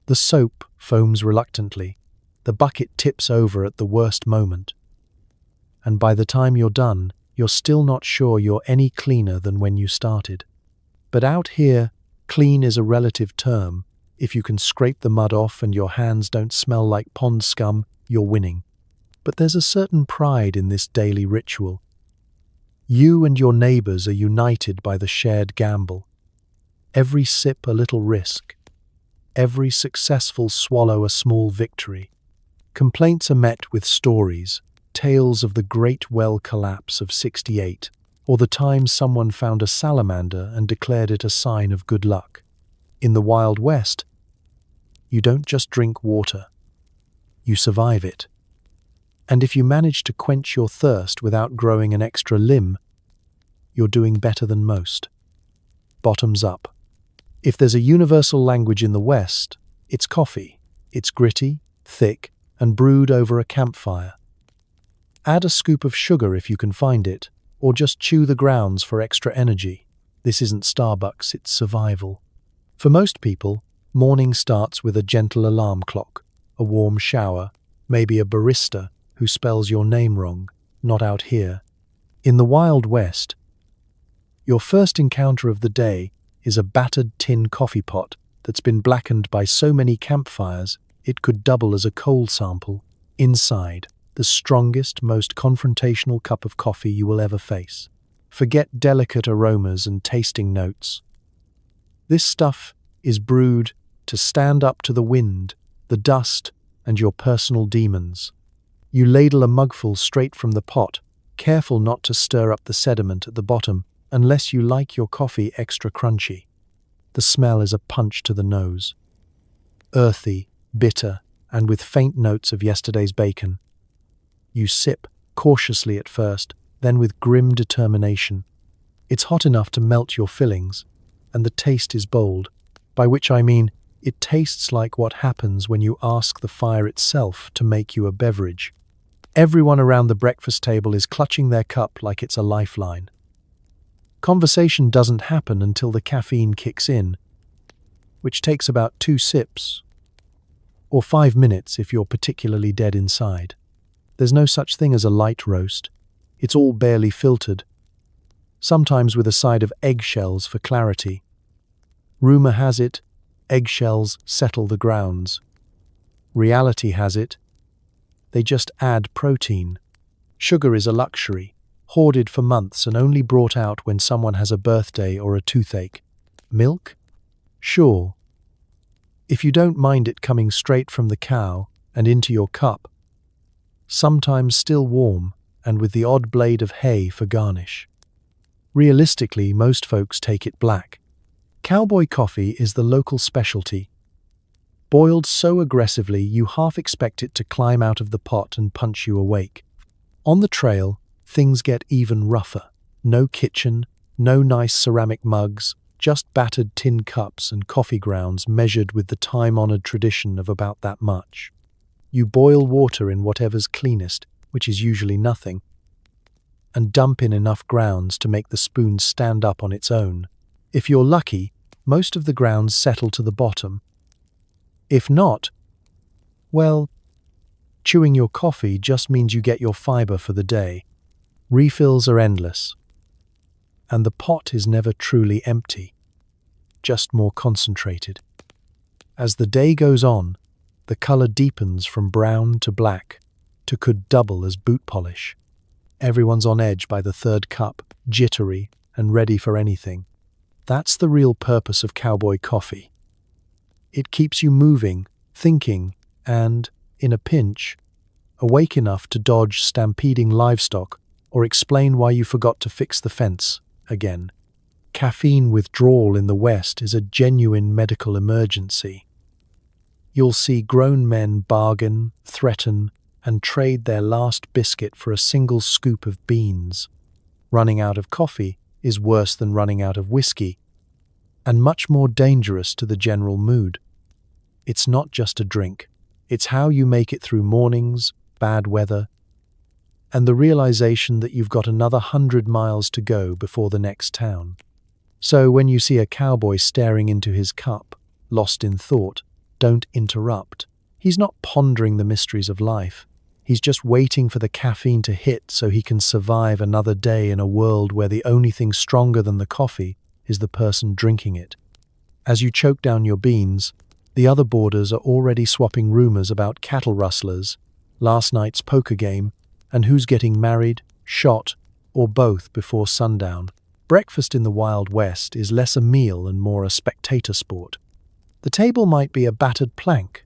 The soap foams reluctantly. The bucket tips over at the worst moment. And by the time you're done, you're still not sure you're any cleaner than when you started. But out here, clean is a relative term. If you can scrape the mud off and your hands don't smell like pond scum, you're winning. But there's a certain pride in this daily ritual. You and your neighbors are united by the shared gamble. Every sip a little risk. Every successful swallow a small victory. Complaints are met with stories, tales of the Great Well Collapse of '68, or the time someone found a salamander and declared it a sign of good luck. In the Wild West, you don't just drink water, you survive it. And if you manage to quench your thirst without growing an extra limb, you're doing better than most. Bottoms up. If there's a universal language in the West, it's coffee. It's gritty, thick, and brewed over a campfire. Add a scoop of sugar if you can find it, or just chew the grounds for extra energy. This isn't Starbucks, it's survival. For most people, morning starts with a gentle alarm clock, a warm shower, maybe a barista who spells your name wrong. Not out here. In the Wild West, your first encounter of the day is a battered tin coffee pot that's been blackened by so many campfires it could double as a coal sample. Inside, the strongest, most confrontational cup of coffee you will ever face. Forget delicate aromas and tasting notes. This stuff is brewed to stand up to the wind, the dust, and your personal demons. You ladle a mugful straight from the pot, careful not to stir up the sediment at the bottom unless you like your coffee extra crunchy. The smell is a punch to the nose. Earthy, bitter, and with faint notes of yesterday's bacon. You sip, cautiously at first, then with grim determination. It's hot enough to melt your fillings, and the taste is bold, by which I mean it tastes like what happens when you ask the fire itself to make you a beverage. Everyone around the breakfast table is clutching their cup like it's a lifeline. Conversation doesn't happen until the caffeine kicks in, which takes about 2 sips, or 5 minutes if you're particularly dead inside. There's no such thing as a light roast. It's all barely filtered, sometimes with a side of eggshells for clarity. Rumor has it, eggshells settle the grounds. Reality has it, they just add protein. Sugar is a luxury, hoarded for months and only brought out when someone has a birthday or a toothache. Milk? Sure. If you don't mind it coming straight from the cow and into your cup, sometimes still warm and with the odd blade of hay for garnish. Realistically, most folks take it black. Cowboy coffee is the local specialty. Boiled so aggressively you half expect it to climb out of the pot and punch you awake. On the trail, things get even rougher. No kitchen, no nice ceramic mugs, just battered tin cups and coffee grounds measured with the time-honored tradition of about that much. You boil water in whatever's cleanest, which is usually nothing, and dump in enough grounds to make the spoon stand up on its own. If you're lucky, most of the grounds settle to the bottom. If not, well, chewing your coffee just means you get your fiber for the day. Refills are endless, and the pot is never truly empty, just more concentrated. As the day goes on, the color deepens from brown to black, to could double as boot polish. Everyone's on edge by the third cup, jittery and ready for anything. That's the real purpose of cowboy coffee. It keeps you moving, thinking, and, in a pinch, awake enough to dodge stampeding livestock or explain why you forgot to fix the fence again. Caffeine withdrawal in the West is a genuine medical emergency. You'll see grown men bargain, threaten, and trade their last biscuit for a single scoop of beans. Running out of coffee is worse than running out of whiskey, and much more dangerous to the general mood. It's not just a drink, it's how you make it through mornings, bad weather, and the realization that you've got another 100 miles to go before the next town. So when you see a cowboy staring into his cup, lost in thought, don't interrupt. He's not pondering the mysteries of life. He's just waiting for the caffeine to hit so he can survive another day in a world where the only thing stronger than the coffee is the person drinking it. As you choke down your beans, the other boarders are already swapping rumors about cattle rustlers, last night's poker game, and who's getting married, shot, or both before sundown. Breakfast in the Wild West is less a meal and more a spectator sport. The table might be a battered plank,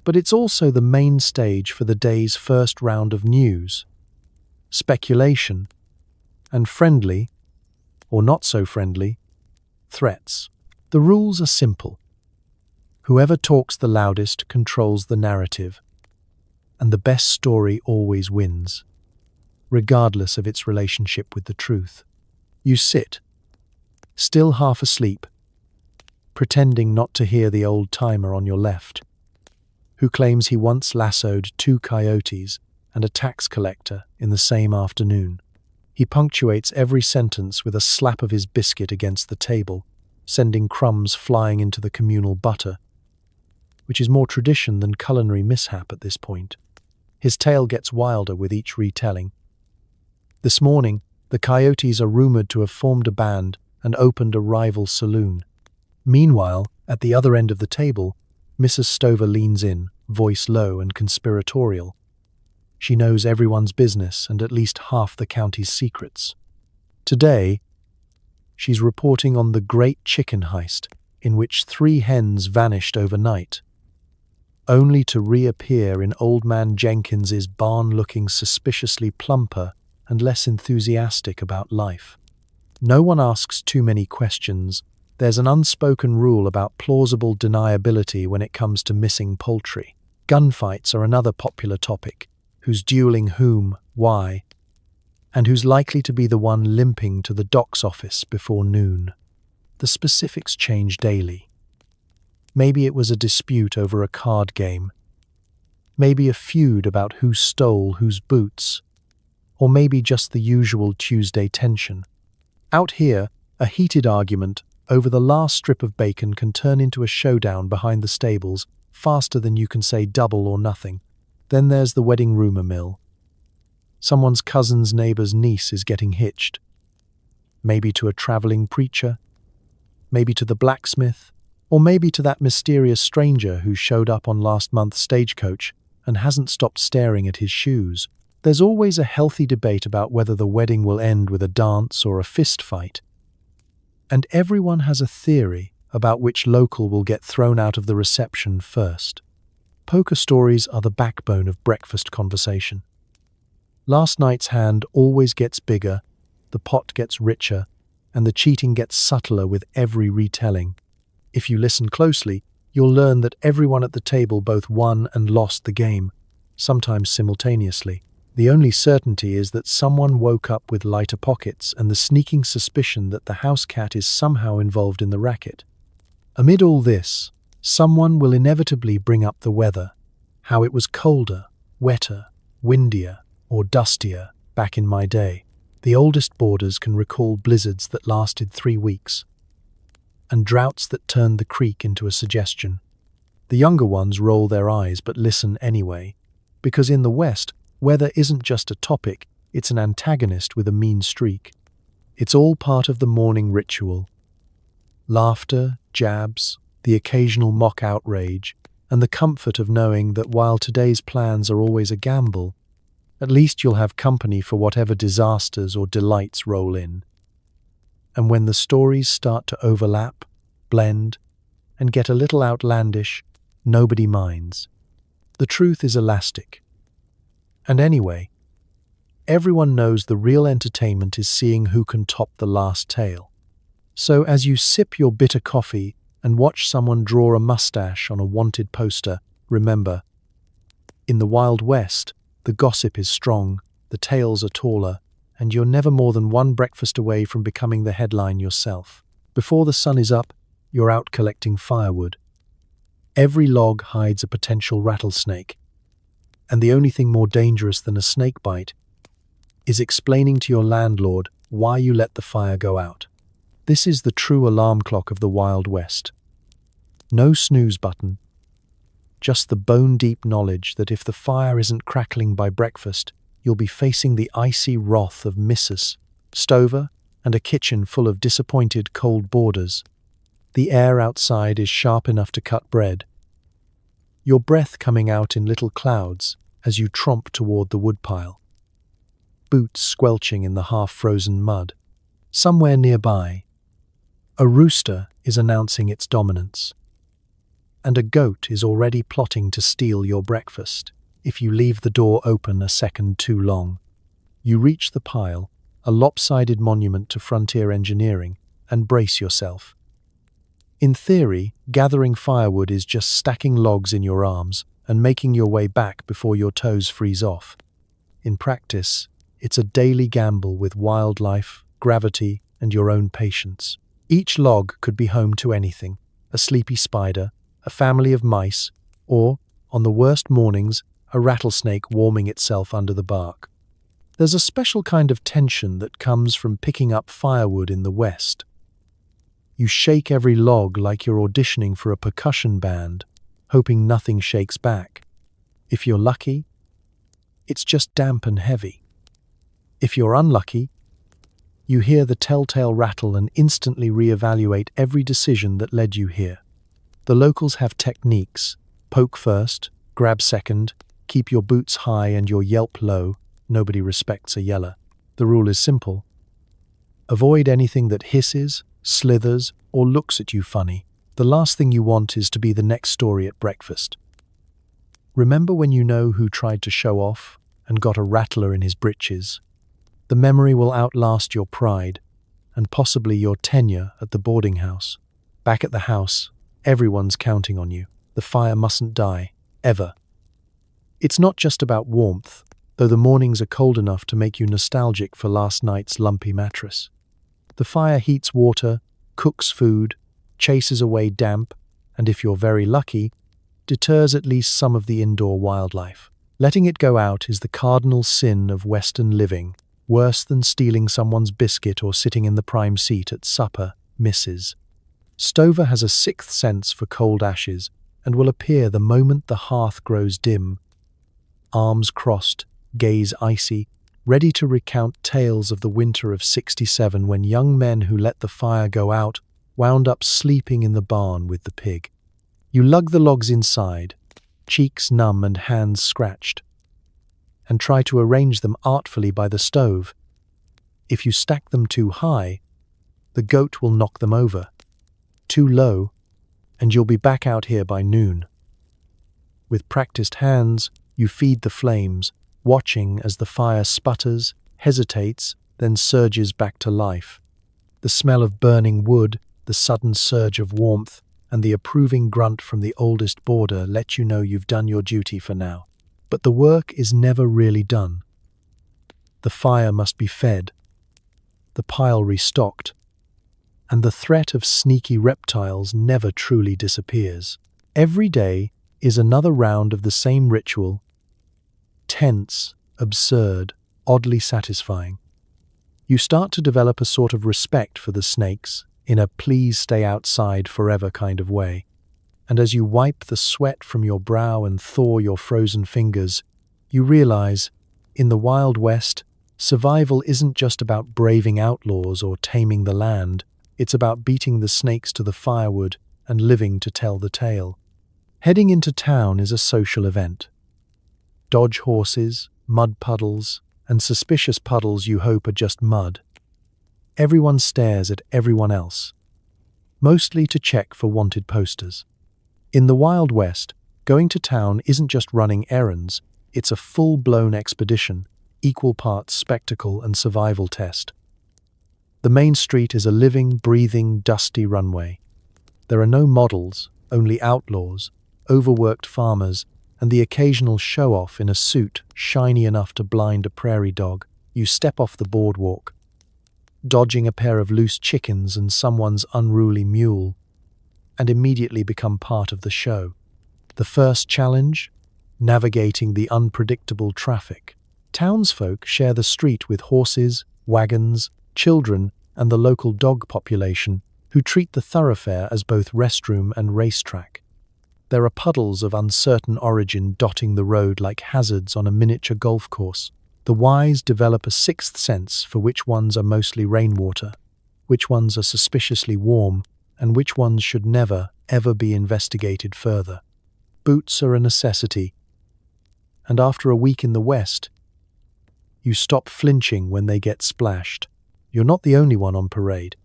but it's also the main stage for the day's first round of news, speculation, and friendly, or not so friendly, threats. The rules are simple. Whoever talks the loudest controls the narrative, and the best story always wins, regardless of its relationship with the truth. You sit, still half asleep, pretending not to hear the old-timer on your left, who claims he once lassoed 2 coyotes and a tax collector in the same afternoon. He punctuates every sentence with a slap of his biscuit against the table, sending crumbs flying into the communal butter, which is more tradition than culinary mishap at this point. His tale gets wilder with each retelling. This morning, the coyotes are rumored to have formed a band and opened a rival saloon. Meanwhile, at the other end of the table, Mrs. Stover leans in, voice low and conspiratorial. She knows everyone's business and at least half the county's secrets. Today, she's reporting on the great chicken heist in which 3 hens vanished overnight, only to reappear in Old Man Jenkins's barn looking suspiciously plumper and less enthusiastic about life. No one asks too many questions. There's an unspoken rule about plausible deniability when it comes to missing poultry. Gunfights are another popular topic. Who's dueling whom, why, and who's likely to be the one limping to the doc's office before noon. The specifics change daily. Maybe it was a dispute over a card game. Maybe a feud about who stole whose boots. Or maybe just the usual Tuesday tension. Out here, a heated argument over the last strip of bacon can turn into a showdown behind the stables faster than you can say double or nothing. Then there's the wedding rumor mill. Someone's cousin's neighbor's niece is getting hitched. Maybe to a traveling preacher, maybe to the blacksmith, or maybe to that mysterious stranger who showed up on last month's stagecoach and hasn't stopped staring at his shoes. There's always a healthy debate about whether the wedding will end with a dance or a fist fight. And everyone has a theory about which local will get thrown out of the reception first. Poker stories are the backbone of breakfast conversation. Last night's hand always gets bigger, the pot gets richer, and the cheating gets subtler with every retelling. If you listen closely, you'll learn that everyone at the table both won and lost the game, sometimes simultaneously. The only certainty is that someone woke up with lighter pockets and the sneaking suspicion that the house cat is somehow involved in the racket. Amid all this, someone will inevitably bring up the weather, how it was colder, wetter, windier, or dustier back in my day. The oldest boarders can recall blizzards that lasted 3 weeks, and droughts that turned the creek into a suggestion. The younger ones roll their eyes but listen anyway, because in the West, weather isn't just a topic, it's an antagonist with a mean streak. It's all part of the morning ritual. Laughter, jabs, the occasional mock outrage, and the comfort of knowing that while today's plans are always a gamble, at least you'll have company for whatever disasters or delights roll in. And when the stories start to overlap, blend, and get a little outlandish, nobody minds. The truth is elastic. And anyway, everyone knows the real entertainment is seeing who can top the last tale. So as you sip your bitter coffee and watch someone draw a mustache on a wanted poster, remember, in the Wild West, the gossip is strong, the tales are taller, and you're never more than one breakfast away from becoming the headline yourself. Before the sun is up, you're out collecting firewood. Every log hides a potential rattlesnake, and the only thing more dangerous than a snake bite is explaining to your landlord why you let the fire go out. This is the true alarm clock of the Wild West. No snooze button, just the bone-deep knowledge that if the fire isn't crackling by breakfast, you'll be facing the icy wrath of Mrs. Stover and a kitchen full of disappointed cold boarders. The air outside is sharp enough to cut bread, your breath coming out in little clouds as you tromp toward the woodpile. Boots squelching in the half-frozen mud. Somewhere nearby, a rooster is announcing its dominance, and a goat is already plotting to steal your breakfast if you leave the door open a second too long. You reach the pile, a lopsided monument to frontier engineering, and brace yourself. In theory, gathering firewood is just stacking logs in your arms and making your way back before your toes freeze off. In practice, it's a daily gamble with wildlife, gravity, and your own patience. Each log could be home to anything: a sleepy spider, a family of mice, or, on the worst mornings, a rattlesnake warming itself under the bark. There's a special kind of tension that comes from picking up firewood in the West. You shake every log like you're auditioning for a percussion band, hoping nothing shakes back. If you're lucky, it's just damp and heavy. If you're unlucky, you hear the telltale rattle and instantly reevaluate every decision that led you here. The locals have techniques: poke first, grab second, Keep your boots high and your yelp low. Nobody respects a yeller. The rule is simple. Avoid anything that hisses, slithers, or looks at you funny. The last thing you want is to be the next story at breakfast. Remember when you know who tried to show off and got a rattler in his britches? The memory will outlast your pride and possibly your tenure at the boarding house. Back at the house, everyone's counting on you. The fire mustn't die, ever. It's not just about warmth, though the mornings are cold enough to make you nostalgic for last night's lumpy mattress. The fire heats water, cooks food, chases away damp, and if you're very lucky, deters at least some of the indoor wildlife. Letting it go out is the cardinal sin of Western living, worse than stealing someone's biscuit or sitting in the prime seat at supper, Mrs. Stover has a sixth sense for cold ashes and will appear the moment the hearth grows dim. Arms crossed, gaze icy, ready to recount tales of the winter of '67 when young men who let the fire go out wound up sleeping in the barn with the pig. You lug the logs inside, cheeks numb and hands scratched, and try to arrange them artfully by the stove. If you stack them too high, the goat will knock them over. Too low, and you'll be back out here by noon. With practiced hands, you feed the flames, watching as the fire sputters, hesitates, then surges back to life. The smell of burning wood, the sudden surge of warmth, and the approving grunt from the oldest boarder let you know you've done your duty for now. But the work is never really done. The fire must be fed, the pile restocked, and the threat of sneaky reptiles never truly disappears. Every day is another round of the same ritual, tense, absurd, oddly satisfying. You start to develop a sort of respect for the snakes, in a please stay outside forever kind of way. And as you wipe the sweat from your brow and thaw your frozen fingers, you realize, in the Wild West, survival isn't just about braving outlaws or taming the land, it's about beating the snakes to the firewood and living to tell the tale. Heading into town is a social event. Dodge horses, mud puddles, and suspicious puddles you hope are just mud. Everyone stares at everyone else, mostly to check for wanted posters. In the Wild West, going to town isn't just running errands, it's a full-blown expedition, equal parts spectacle and survival test. The main street is a living, breathing, dusty runway. There are no models, only outlaws, overworked farmers, and the occasional show-off in a suit shiny enough to blind a prairie dog. You step off the boardwalk, dodging a pair of loose chickens and someone's unruly mule, and immediately become part of the show. The first challenge? Navigating the unpredictable traffic. Townsfolk share the street with horses, wagons, children, and the local dog population, who treat the thoroughfare as both restroom and racetrack. There are puddles of uncertain origin dotting the road like hazards on a miniature golf course. The wise develop a sixth sense for which ones are mostly rainwater, which ones are suspiciously warm, and which ones should never, ever be investigated further. Boots are a necessity, and after a week in the West, you stop flinching when they get splashed. You're not the only one on parade.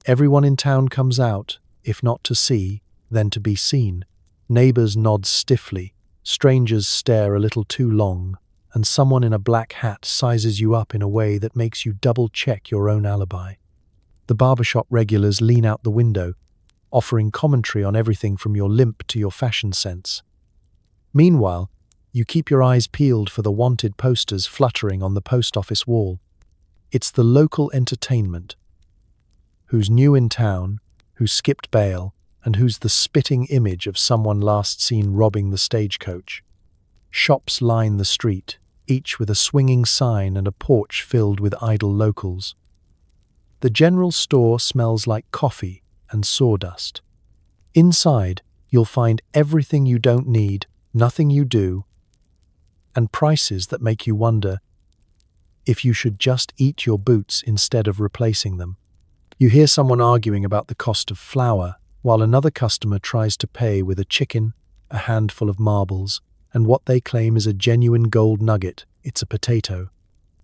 Everyone in town comes out, if not to see, then to be seen. Neighbors nod stiffly, strangers stare a little too long, and someone in a black hat sizes you up in a way that makes you double-check your own alibi. The barbershop regulars lean out the window, offering commentary on everything from your limp to your fashion sense. Meanwhile, you keep your eyes peeled for the wanted posters fluttering on the post office wall. It's the local entertainment. Who's new in town, who skipped bail, and who's the spitting image of someone last seen robbing the stagecoach. Shops line the street, each with a swinging sign and a porch filled with idle locals. The general store smells like coffee and sawdust. Inside, you'll find everything you don't need, nothing you do, and prices that make you wonder if you should just eat your boots instead of replacing them. You hear someone arguing about the cost of flour, while another customer tries to pay with a chicken, a handful of marbles, and what they claim is a genuine gold nugget. It's a potato.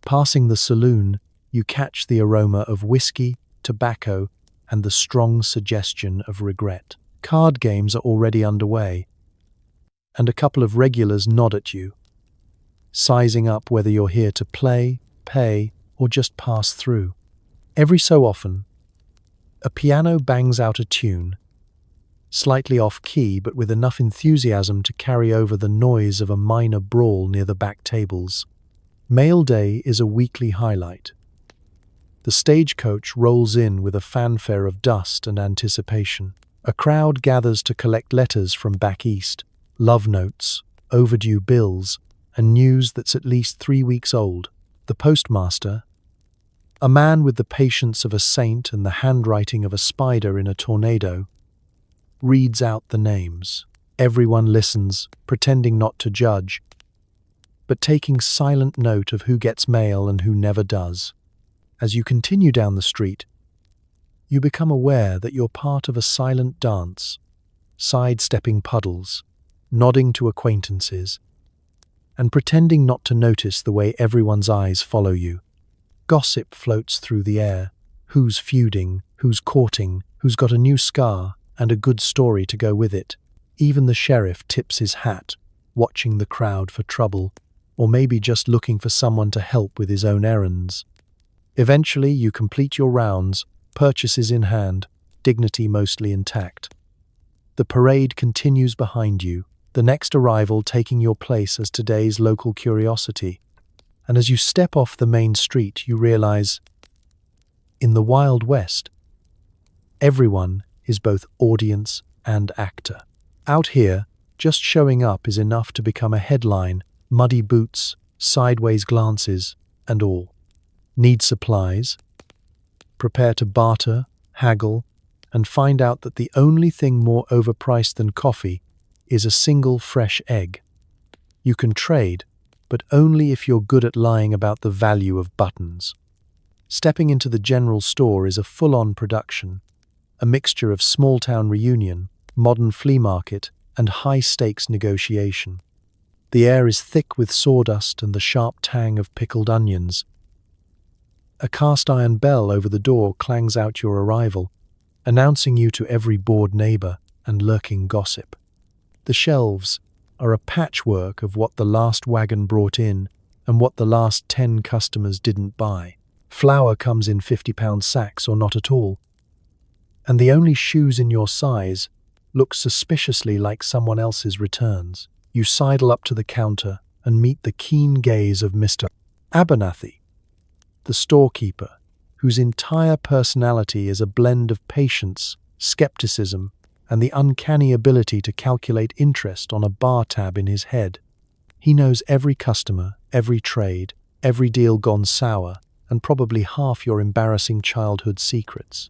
Passing the saloon, you catch the aroma of whiskey, tobacco, and the strong suggestion of regret. Card games are already underway, and a couple of regulars nod at you, sizing up whether you're here to play, pay, or just pass through. Every so often, a piano bangs out a tune, slightly off-key but with enough enthusiasm to carry over the noise of a minor brawl near the back tables. Mail day is a weekly highlight. The stagecoach rolls in with a fanfare of dust and anticipation. A crowd gathers to collect letters from back east, love notes, overdue bills, and news that's at least 3 weeks old. The postmaster, a man with the patience of a saint and the handwriting of a spider in a tornado, reads out the names. Everyone listens, pretending not to judge, but taking silent note of who gets mail and who never does. As you continue down the street, you become aware that you're part of a silent dance, sidestepping puddles, nodding to acquaintances, and pretending not to notice the way everyone's eyes follow you. Gossip floats through the air. Who's feuding, who's courting, who's got a new scar, and a good story to go with it. Even the sheriff tips his hat, watching the crowd for trouble, or maybe just looking for someone to help with his own errands. Eventually, you complete your rounds, purchases in hand, dignity mostly intact. The parade continues behind you, the next arrival taking your place as today's local curiosity. And as you step off the main street, you realize, in the Wild West, everyone is both audience and actor. Out here, just showing up is enough to become a headline, muddy boots, sideways glances, and all. Need supplies? Prepare to barter, haggle, and find out that the only thing more overpriced than coffee is a single fresh egg. You can trade, but only if you're good at lying about the value of buttons. Stepping into the general store is a full-on production, a mixture of small-town reunion, modern flea market, and high-stakes negotiation. The air is thick with sawdust and the sharp tang of pickled onions. A cast-iron bell over the door clangs out your arrival, announcing you to every bored neighbor and lurking gossip. The shelves are a patchwork of what the last wagon brought in and what the last 10 customers didn't buy. Flour comes in 50-pound sacks or not at all, and the only shoes in your size look suspiciously like someone else's returns. You sidle up to the counter and meet the keen gaze of Mr. Abernathy, the storekeeper, whose entire personality is a blend of patience, skepticism, and the uncanny ability to calculate interest on a bar tab in his head. He knows every customer, every trade, every deal gone sour, and probably half your embarrassing childhood secrets.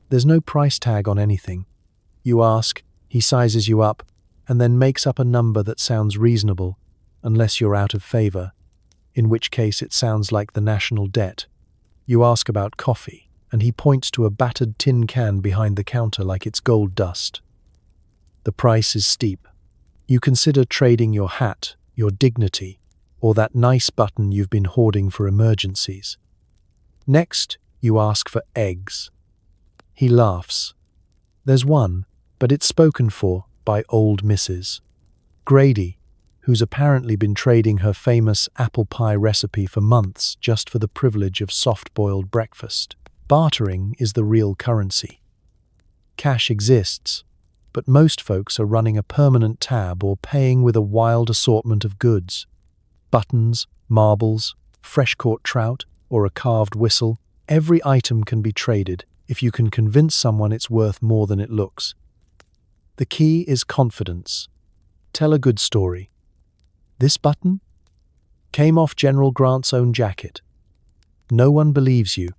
There's no price tag on anything. You ask, he sizes you up, and then makes up a number that sounds reasonable, unless you're out of favor, in which case it sounds like the national debt. You ask about coffee, and he points to a battered tin can behind the counter like it's gold dust. The price is steep. You consider trading your hat, your dignity, or that nice button you've been hoarding for emergencies. Next, you ask for eggs. He laughs. There's one, but it's spoken for by old Mrs. Grady, who's apparently been trading her famous apple pie recipe for months just for the privilege of soft-boiled breakfast. Bartering is the real currency. Cash exists, but most folks are running a permanent tab or paying with a wild assortment of goods. Buttons, marbles, fresh-caught trout, or a carved whistle, every item can be traded if you can convince someone it's worth more than it looks. The key is confidence. Tell a good story. This button came off General Grant's own jacket. No one believes you,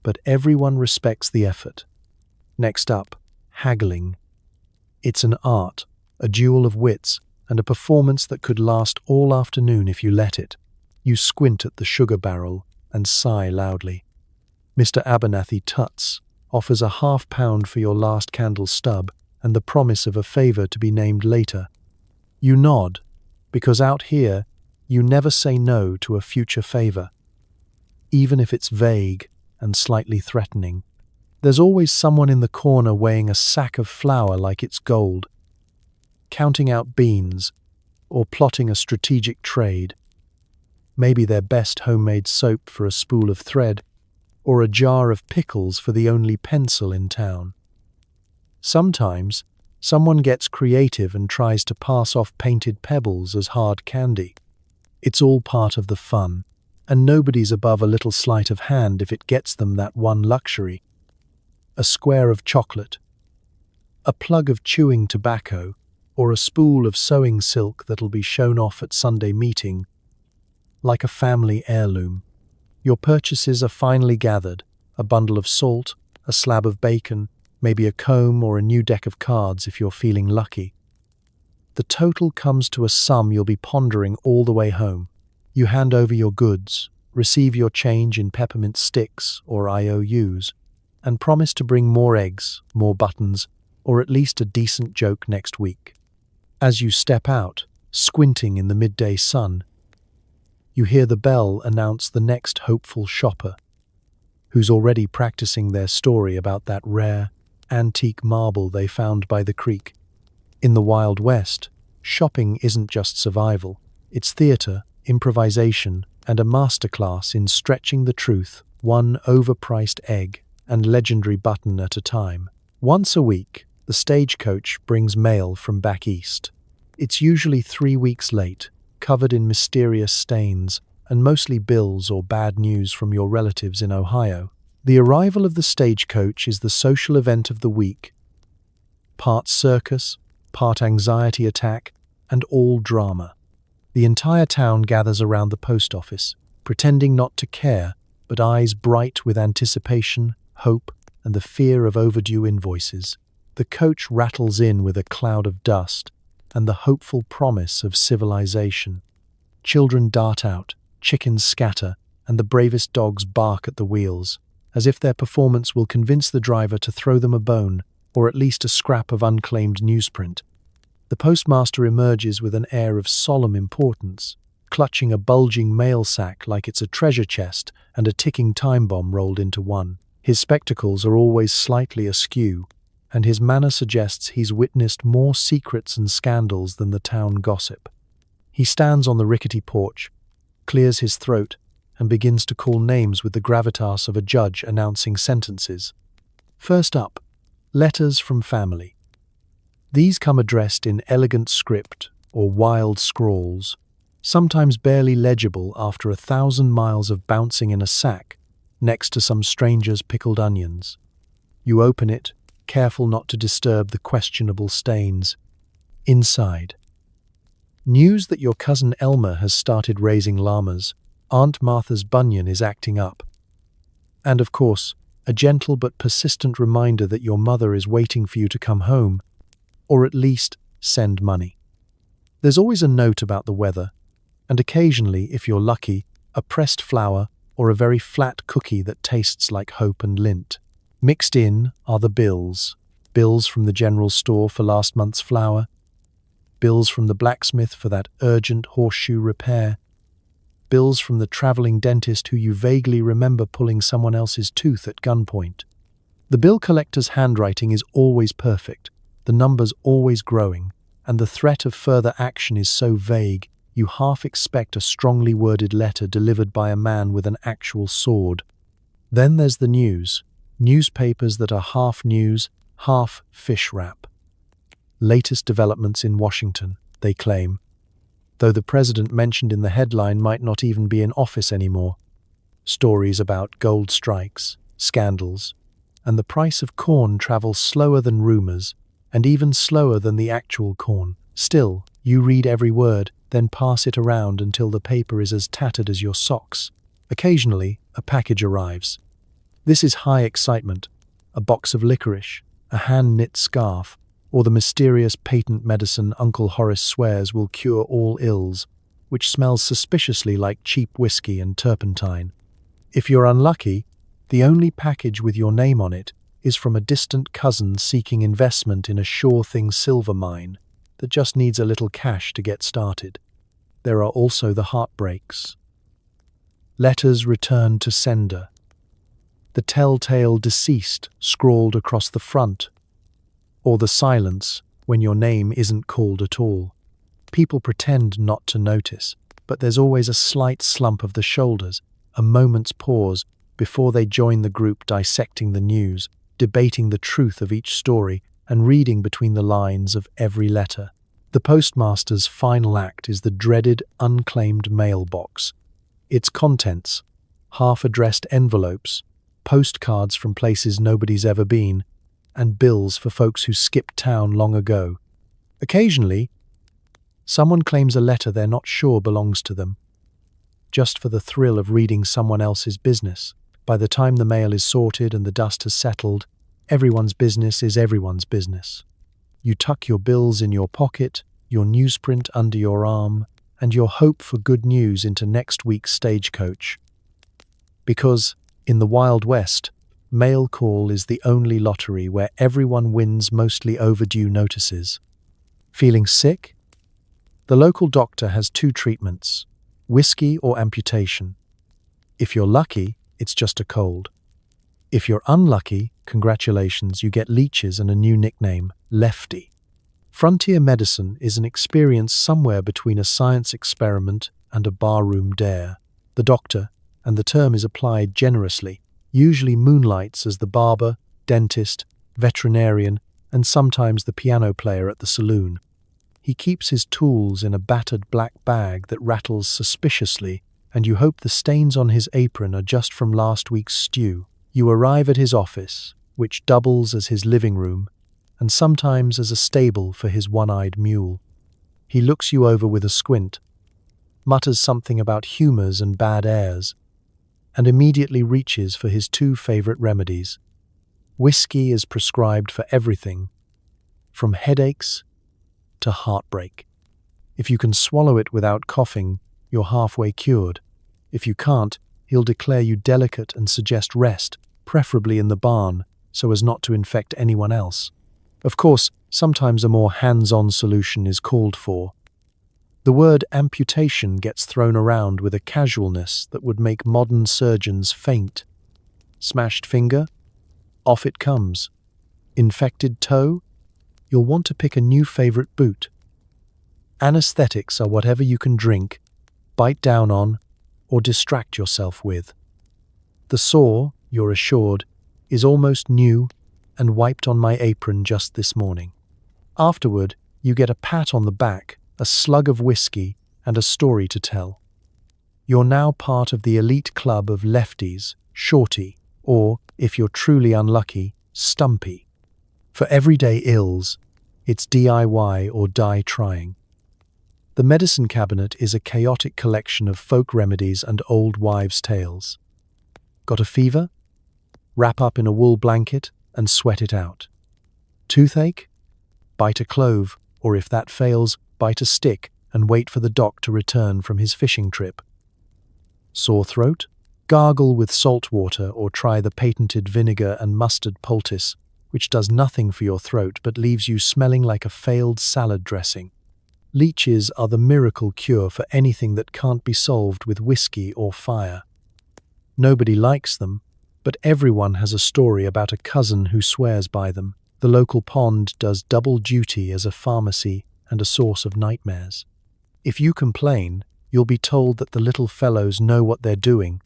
but everyone respects the effort. Next up, haggling. It's an art, a duel of wits, and a performance that could last all afternoon if you let it. You squint at the sugar barrel and sigh loudly. Mr. Abernathy tuts, offers a £1/2 for your last candle stub and the promise of a favor to be named later. You nod, Because out here, you never say no to a future favor, even if it's vague and slightly threatening. There's always someone in the corner weighing a sack of flour like it's gold, counting out beans, or plotting a strategic trade. Maybe their best homemade soap for a spool of thread, or a jar of pickles for the only pencil in town. Sometimes, someone gets creative and tries to pass off painted pebbles as hard candy. It's all part of the fun, and nobody's above a little sleight of hand if it gets them that one luxury. A square of chocolate, a plug of chewing tobacco, or a spool of sewing silk that'll be shown off at Sunday meeting, like a family heirloom. Your purchases are finally gathered, a bundle of salt, a slab of bacon, maybe a comb or a new deck of cards if you're feeling lucky. The total comes to a sum you'll be pondering all the way home. You hand over your goods, receive your change in peppermint sticks or IOUs, and promise to bring more eggs, more buttons, or at least a decent joke next week. As you step out, squinting in the midday sun, you hear the bell announce the next hopeful shopper, who's already practicing their story about that rare, antique marble they found by the creek. In the Wild West, shopping isn't just survival. It's theater, improvisation, and a masterclass in stretching the truth, one overpriced egg and legendary button at a time. Once a week, the stagecoach brings mail from back east. It's usually 3 weeks late, covered in mysterious stains, and mostly bills or bad news from your relatives in Ohio. The arrival of the stagecoach is the social event of the week. Part circus, part anxiety attack, and all drama. The entire town gathers around the post office, pretending not to care, but eyes bright with anticipation, hope, and the fear of overdue invoices. The coach rattles in with a cloud of dust and the hopeful promise of civilization. Children dart out, chickens scatter, and the bravest dogs bark at the wheels, as if their performance will convince the driver to throw them a bone, or at least a scrap of unclaimed newsprint. The postmaster emerges with an air of solemn importance, clutching a bulging mail sack like it's a treasure chest and a ticking time bomb rolled into one. His spectacles are always slightly askew, and his manner suggests he's witnessed more secrets and scandals than the town gossip. He stands on the rickety porch, clears his throat, and begins to call names with the gravitas of a judge announcing sentences. First up, letters from family. These come addressed in elegant script or wild scrawls, sometimes barely legible after 1,000 miles of bouncing in a sack next to some stranger's pickled onions. You open it, careful not to disturb the questionable stains. Inside, news that your cousin Elmer has started raising llamas, Aunt Martha's bunion is acting up, and of course, a gentle but persistent reminder that your mother is waiting for you to come home, or at least send money. There's always a note about the weather, and occasionally, if you're lucky, a pressed flower or a very flat cookie that tastes like hope and lint. Mixed in are the bills. Bills from the general store for last month's flour, bills from the blacksmith for that urgent horseshoe repair, bills from the traveling dentist who you vaguely remember pulling someone else's tooth at gunpoint. The bill collector's handwriting is always perfect, the numbers always growing, and the threat of further action is so vague you half expect a strongly worded letter delivered by a man with an actual sword. Then there's the news. Newspapers that are half news, half fish wrap. Latest developments in Washington, they claim, though the president mentioned in the headline might not even be in office anymore. Stories about gold strikes, scandals, and the price of corn travels slower than rumors, and even slower than the actual corn. Still, you read every word, then pass it around until the paper is as tattered as your socks. Occasionally, a package arrives. This is high excitement, a box of licorice, a hand-knit scarf, or the mysterious patent medicine Uncle Horace swears will cure all ills, which smells suspiciously like cheap whiskey and turpentine. If you're unlucky, the only package with your name on it is from a distant cousin seeking investment in a sure thing silver mine that just needs a little cash to get started. there are also the heartbreaks. Letters returned to sender. The telltale deceased scrawled across the front, or the silence when your name isn't called at all. People pretend not to notice, but there's always a slight slump of the shoulders, a moment's pause before they join the group dissecting the news, debating the truth of each story, and reading between the lines of every letter. The postmaster's final act is the dreaded unclaimed mailbox. Its contents: half-addressed envelopes, postcards from places nobody's ever been, and bills for folks who skipped town long ago. Occasionally, someone claims a letter they're not sure belongs to them, just for the thrill of reading someone else's business. By the time the mail is sorted and the dust has settled, everyone's business is everyone's business. You tuck your bills in your pocket, your newsprint under your arm, and your hope for good news into next week's stagecoach. Because, in the Wild West, mail call is the only lottery where everyone wins mostly overdue notices. Feeling sick? The local doctor has 2 treatments: whiskey or amputation. If you're lucky, it's just a cold. If you're unlucky, congratulations, you get leeches and a new nickname, Lefty. Frontier medicine is an experience somewhere between a science experiment and a barroom dare. The doctor, and the term is applied generously, usually moonlights as the barber, dentist, veterinarian, and sometimes the piano player at the saloon. He keeps his tools in a battered black bag that rattles suspiciously, and you hope the stains on his apron are just from last week's stew. You arrive at his office, which doubles as his living room, and sometimes as a stable for his one-eyed mule. He looks you over with a squint, mutters something about humours and bad airs, and immediately reaches for his 2 favourite remedies. Whiskey is prescribed for everything, from headaches to heartbreak. If you can swallow it without coughing, you're halfway cured. If you can't, he'll declare you delicate and suggest rest, preferably in the barn, so as not to infect anyone else. Of course, sometimes a more hands-on solution is called for. The word amputation gets thrown around with a casualness that would make modern surgeons faint. Smashed finger? Off it comes. Infected toe? You'll want to pick a new favorite boot. Anesthetics are whatever you can drink, bite down on, or distract yourself with. The sore, you're assured, is almost new and wiped on my apron just this morning. Afterward, you get a pat on the back, a slug of whiskey, and a story to tell. You're now part of the elite club of lefties, shorty, or, if you're truly unlucky, stumpy. For everyday ills, it's DIY or die trying. The medicine cabinet is a chaotic collection of folk remedies and old wives' tales. Got a fever? Wrap up in a wool blanket and sweat it out. Toothache? Bite a clove, or if that fails, bite a stick and wait for the doc to return from his fishing trip. Sore throat? Gargle with salt water or try the patented vinegar and mustard poultice, which does nothing for your throat but leaves you smelling like a failed salad dressing. Leeches are the miracle cure for anything that can't be solved with whiskey or fire. Nobody likes them, but everyone has a story about a cousin who swears by them. The local pond does double duty as a pharmacy and a source of nightmares. If you complain, you'll be told that the little fellows know what they're doing,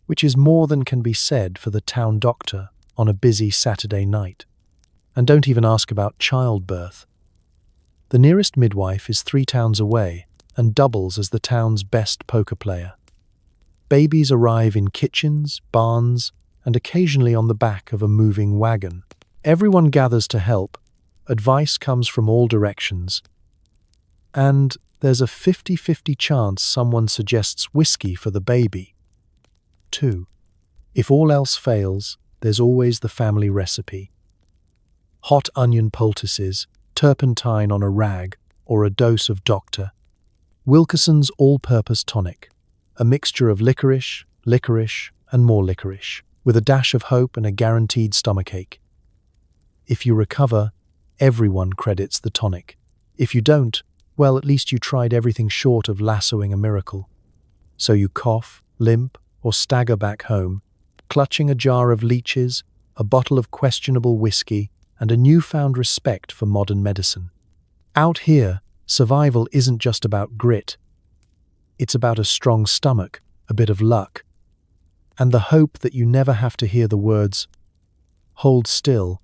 which is more than can be said for the town doctor on a busy Saturday night. And don't even ask about childbirth. The nearest midwife is 3 towns away and doubles as the town's best poker player. Babies arrive in kitchens, barns, and occasionally on the back of a moving wagon. Everyone gathers to help, advice comes from all directions, and there's a 50-50 chance someone suggests whiskey for the baby. 2. If all else fails, there's always the family recipe. Hot onion poultices, turpentine on a rag, or a dose of Dr. Wilkerson's all-purpose tonic, a mixture of licorice, and more licorice, with a dash of hope and a guaranteed stomachache. If you recover, everyone credits the tonic. If you don't, well, at least you tried everything short of lassoing a miracle. So you cough, limp, or stagger back home, clutching a jar of leeches, a bottle of questionable whiskey, and a newfound respect for modern medicine. Out here, survival isn't just about grit. It's about a strong stomach, a bit of luck, and the hope that you never have to hear the words, "Hold still.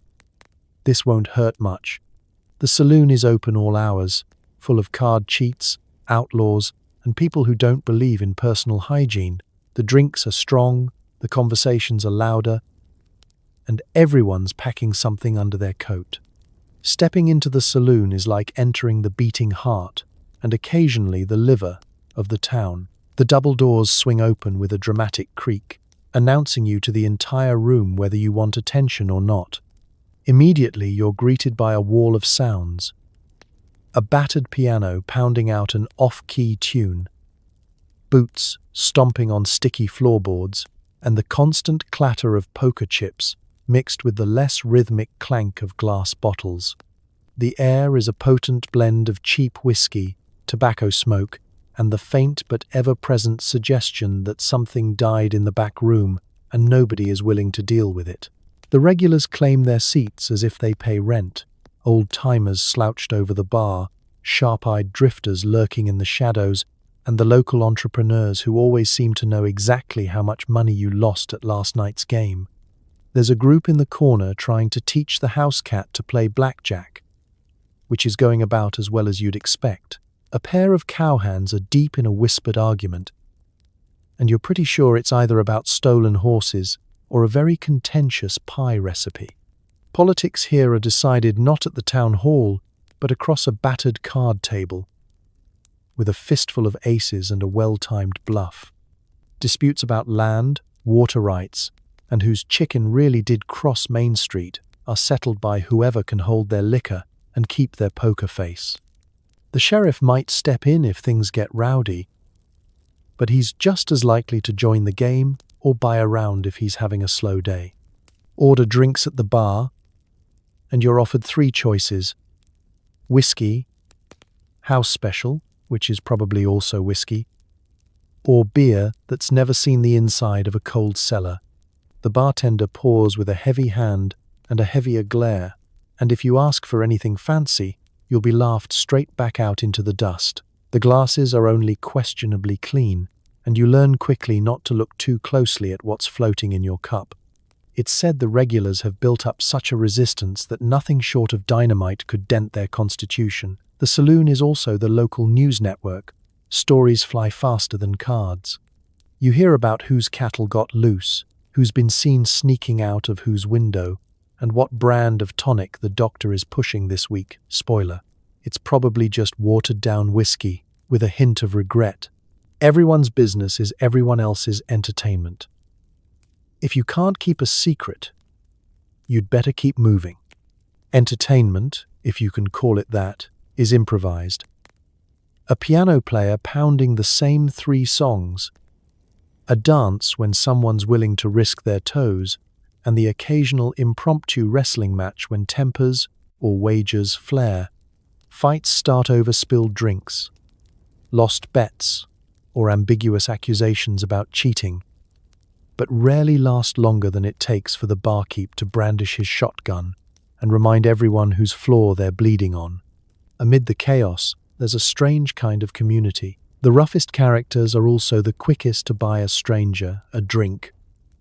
This won't hurt much." The saloon is open all hours, full of card cheats, outlaws, and people who don't believe in personal hygiene. The drinks are strong, the conversations are louder, and everyone's packing something under their coat. Stepping into the saloon is like entering the beating heart, and occasionally the liver, of the town. The double doors swing open with a dramatic creak, announcing you to the entire room whether you want attention or not. Immediately you're greeted by a wall of sounds. A battered piano pounding out an off-key tune, boots stomping on sticky floorboards, and the constant clatter of poker chips mixed with the less rhythmic clank of glass bottles. The air is a potent blend of cheap whiskey, tobacco smoke, and the faint but ever-present suggestion that something died in the back room and nobody is willing to deal with it. The regulars claim their seats as if they pay rent, old-timers slouched over the bar, sharp-eyed drifters lurking in the shadows, and the local entrepreneurs who always seem to know exactly how much money you lost at last night's game. There's a group in the corner trying to teach the house cat to play blackjack, which is going about as well as you'd expect. A pair of cowhands are deep in a whispered argument, and you're pretty sure it's either about stolen horses or a very contentious pie recipe. Politics here are decided not at the town hall, but across a battered card table, with a fistful of aces and a well-timed bluff. Disputes about land, water rights, and whose chicken really did cross Main Street are settled by whoever can hold their liquor and keep their poker face. The sheriff might step in if things get rowdy, but he's just as likely to join the game or buy a round if he's having a slow day. Order drinks at the bar, and you're offered 3 choices: whiskey, house special, which is probably also whiskey, or beer that's never seen the inside of a cold cellar. The bartender pours with a heavy hand and a heavier glare, and if you ask for anything fancy, you'll be laughed straight back out into the dust. The glasses are only questionably clean, and you learn quickly not to look too closely at what's floating in your cup. It's said the regulars have built up such a resistance that nothing short of dynamite could dent their constitution. The saloon is also the local news network. Stories fly faster than cards. You hear about whose cattle got loose, who's been seen sneaking out of whose window, and what brand of tonic the doctor is pushing this week. Spoiler, it's probably just watered-down whiskey with a hint of regret. Everyone's business is everyone else's entertainment. If you can't keep a secret, you'd better keep moving. Entertainment, if you can call it that, is improvised. A piano player pounding the same 3 songs, a dance when someone's willing to risk their toes, and the occasional impromptu wrestling match when tempers or wagers flare. Fights start over spilled drinks, lost bets, or ambiguous accusations about cheating, but rarely last longer than it takes for the barkeep to brandish his shotgun and remind everyone whose floor they're bleeding on. Amid the chaos, there's a strange kind of community. The roughest characters are also the quickest to buy a stranger a drink,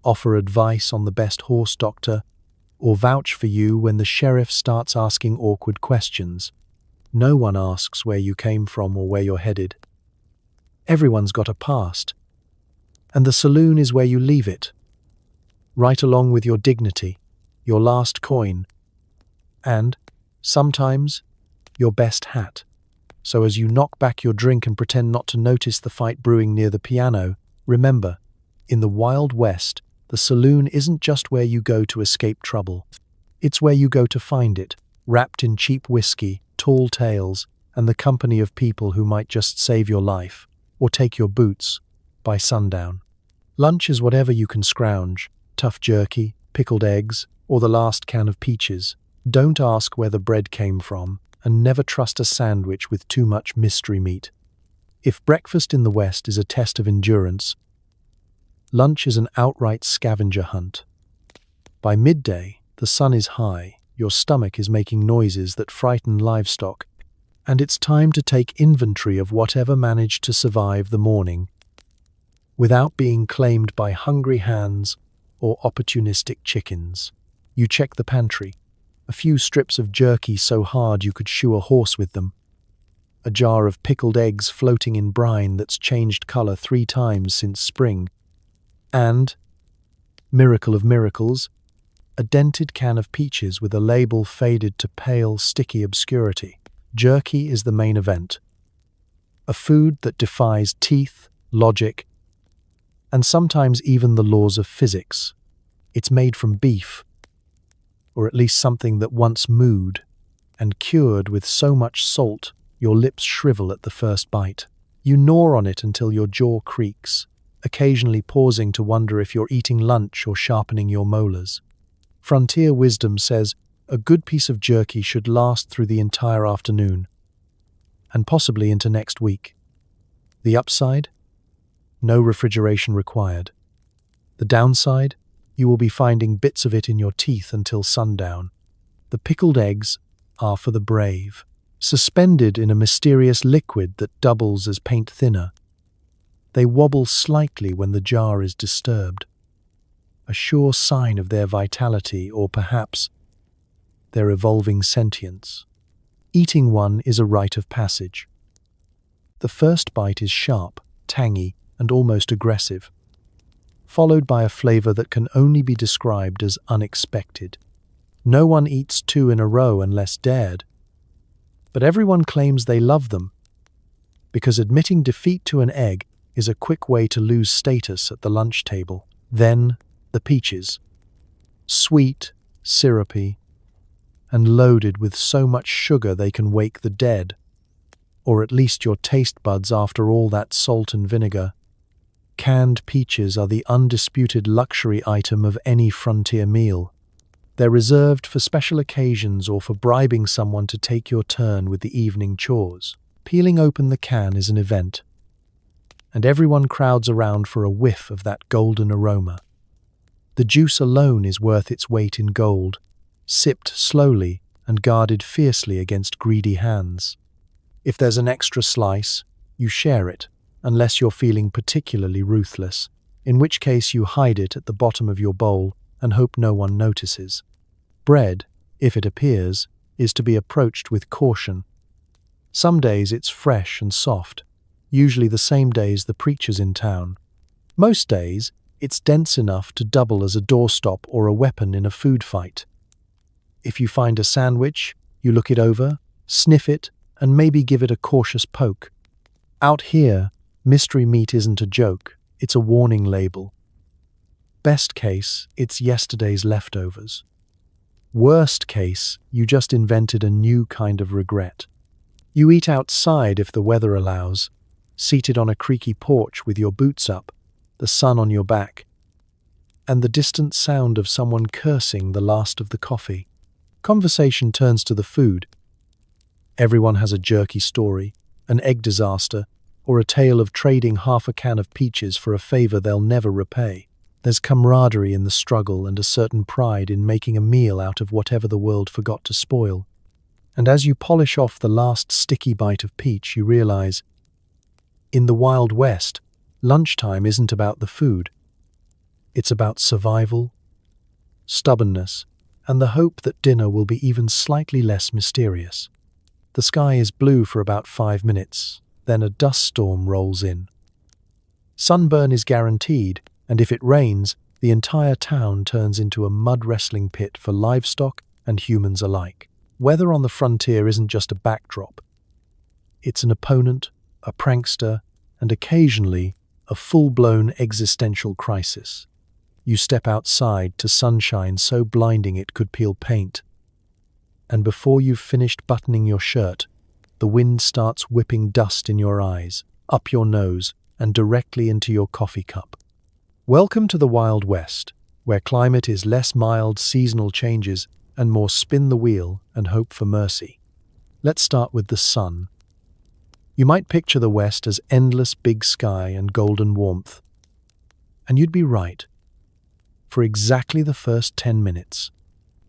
offer advice on the best horse doctor, or vouch for you when the sheriff starts asking awkward questions. No one asks where you came from or where you're headed. Everyone's got a past, and the saloon is where you leave it, right along with your dignity, your last coin, and, sometimes, your best hat. So as you knock back your drink and pretend not to notice the fight brewing near the piano, remember, in the Wild West, the saloon isn't just where you go to escape trouble. It's where you go to find it, wrapped in cheap whiskey, tall tales, and the company of people who might just save your life, or take your boots, by sundown. Lunch is whatever you can scrounge: tough jerky, pickled eggs, or the last can of peaches. Don't ask where the bread came from, and never trust a sandwich with too much mystery meat. If breakfast in the West is a test of endurance, lunch is an outright scavenger hunt. By midday, the sun is high, your stomach is making noises that frighten livestock, and it's time to take inventory of whatever managed to survive the morning without being claimed by hungry hands or opportunistic chickens. You check the pantry. A few strips of jerky so hard you could shoe a horse with them. A jar of pickled eggs floating in brine that's changed color 3 times since spring. And, miracle of miracles, a dented can of peaches with a label faded to pale, sticky obscurity. Jerky is the main event. A food that defies teeth, logic, and sometimes even the laws of physics. It's made from beef, or at least something that once mooed, and cured with so much salt your lips shrivel at the first bite. You gnaw on it until your jaw creaks, occasionally pausing to wonder if you're eating lunch or sharpening your molars. Frontier wisdom says a good piece of jerky should last through the entire afternoon, and possibly into next week. The upside? No refrigeration required. The downside? You will be finding bits of it in your teeth until sundown. The pickled eggs are for the brave, suspended in a mysterious liquid that doubles as paint thinner. They wobble slightly when the jar is disturbed, a sure sign of their vitality or perhaps their evolving sentience. Eating one is a rite of passage. The first bite is sharp, tangy, and almost aggressive, followed by a flavor that can only be described as unexpected. No one eats 2 in a row unless dared, but everyone claims they love them, because admitting defeat to an egg is a quick way to lose status at the lunch table. Then, the peaches. Sweet, syrupy, and loaded with so much sugar they can wake the dead, or at least your taste buds after all that salt and vinegar. Canned peaches are the undisputed luxury item of any frontier meal. They're reserved for special occasions or for bribing someone to take your turn with the evening chores. Peeling open the can is an event, and everyone crowds around for a whiff of that golden aroma. The juice alone is worth its weight in gold, sipped slowly and guarded fiercely against greedy hands. If there's an extra slice, you share it, unless you're feeling particularly ruthless, in which case you hide it at the bottom of your bowl and hope no one notices. Bread, if it appears, is to be approached with caution. Some days it's fresh and soft, usually the same days the preacher's in town. Most days, it's dense enough to double as a doorstop or a weapon in a food fight. If you find a sandwich, you look it over, sniff it, and maybe give it a cautious poke. Out here, mystery meat isn't a joke, it's a warning label. Best case, it's yesterday's leftovers. Worst case, you just invented a new kind of regret. You eat outside if the weather allows, seated on a creaky porch with your boots up, the sun on your back, and the distant sound of someone cursing the last of the coffee. Conversation turns to the food. Everyone has a jerky story, an egg disaster, or a tale of trading half a can of peaches for a favor they'll never repay. There's camaraderie in the struggle and a certain pride in making a meal out of whatever the world forgot to spoil. And as you polish off the last sticky bite of peach, you realize, in the Wild West, lunchtime isn't about the food. It's about survival, stubbornness, and the hope that dinner will be even slightly less mysterious. The sky is blue for about 5 minutes, then a dust storm rolls in. Sunburn is guaranteed, and if it rains, the entire town turns into a mud wrestling pit for livestock and humans alike. Weather on the frontier isn't just a backdrop. It's an opponent, a prankster, and occasionally a full-blown existential crisis. You step outside to sunshine so blinding it could peel paint, and before you've finished buttoning your shirt, the wind starts whipping dust in your eyes, up your nose, and directly into your coffee cup. Welcome to the Wild West, where climate is less mild seasonal changes and more spin the wheel and hope for mercy. Let's start with the sun. You might picture the West as endless big sky and golden warmth. And you'd be right, for exactly the first 10 minutes.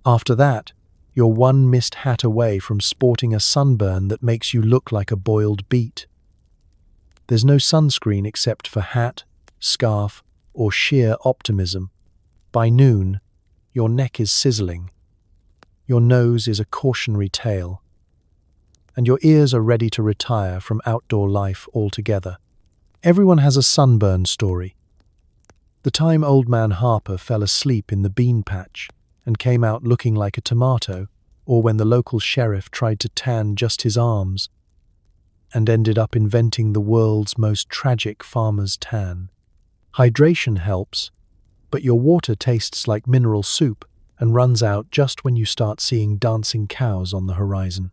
After that, you're one missed hat away from sporting a sunburn that makes you look like a boiled beet. There's no sunscreen except for hat, scarf, or sheer optimism. By noon, your neck is sizzling, your nose is a cautionary tale, and your ears are ready to retire from outdoor life altogether. Everyone has a sunburn story. The time old man Harper fell asleep in the bean patch and came out looking like a tomato, or when the local sheriff tried to tan just his arms and ended up inventing the world's most tragic farmer's tan. Hydration helps, but your water tastes like mineral soup and runs out just when you start seeing dancing cows on the horizon.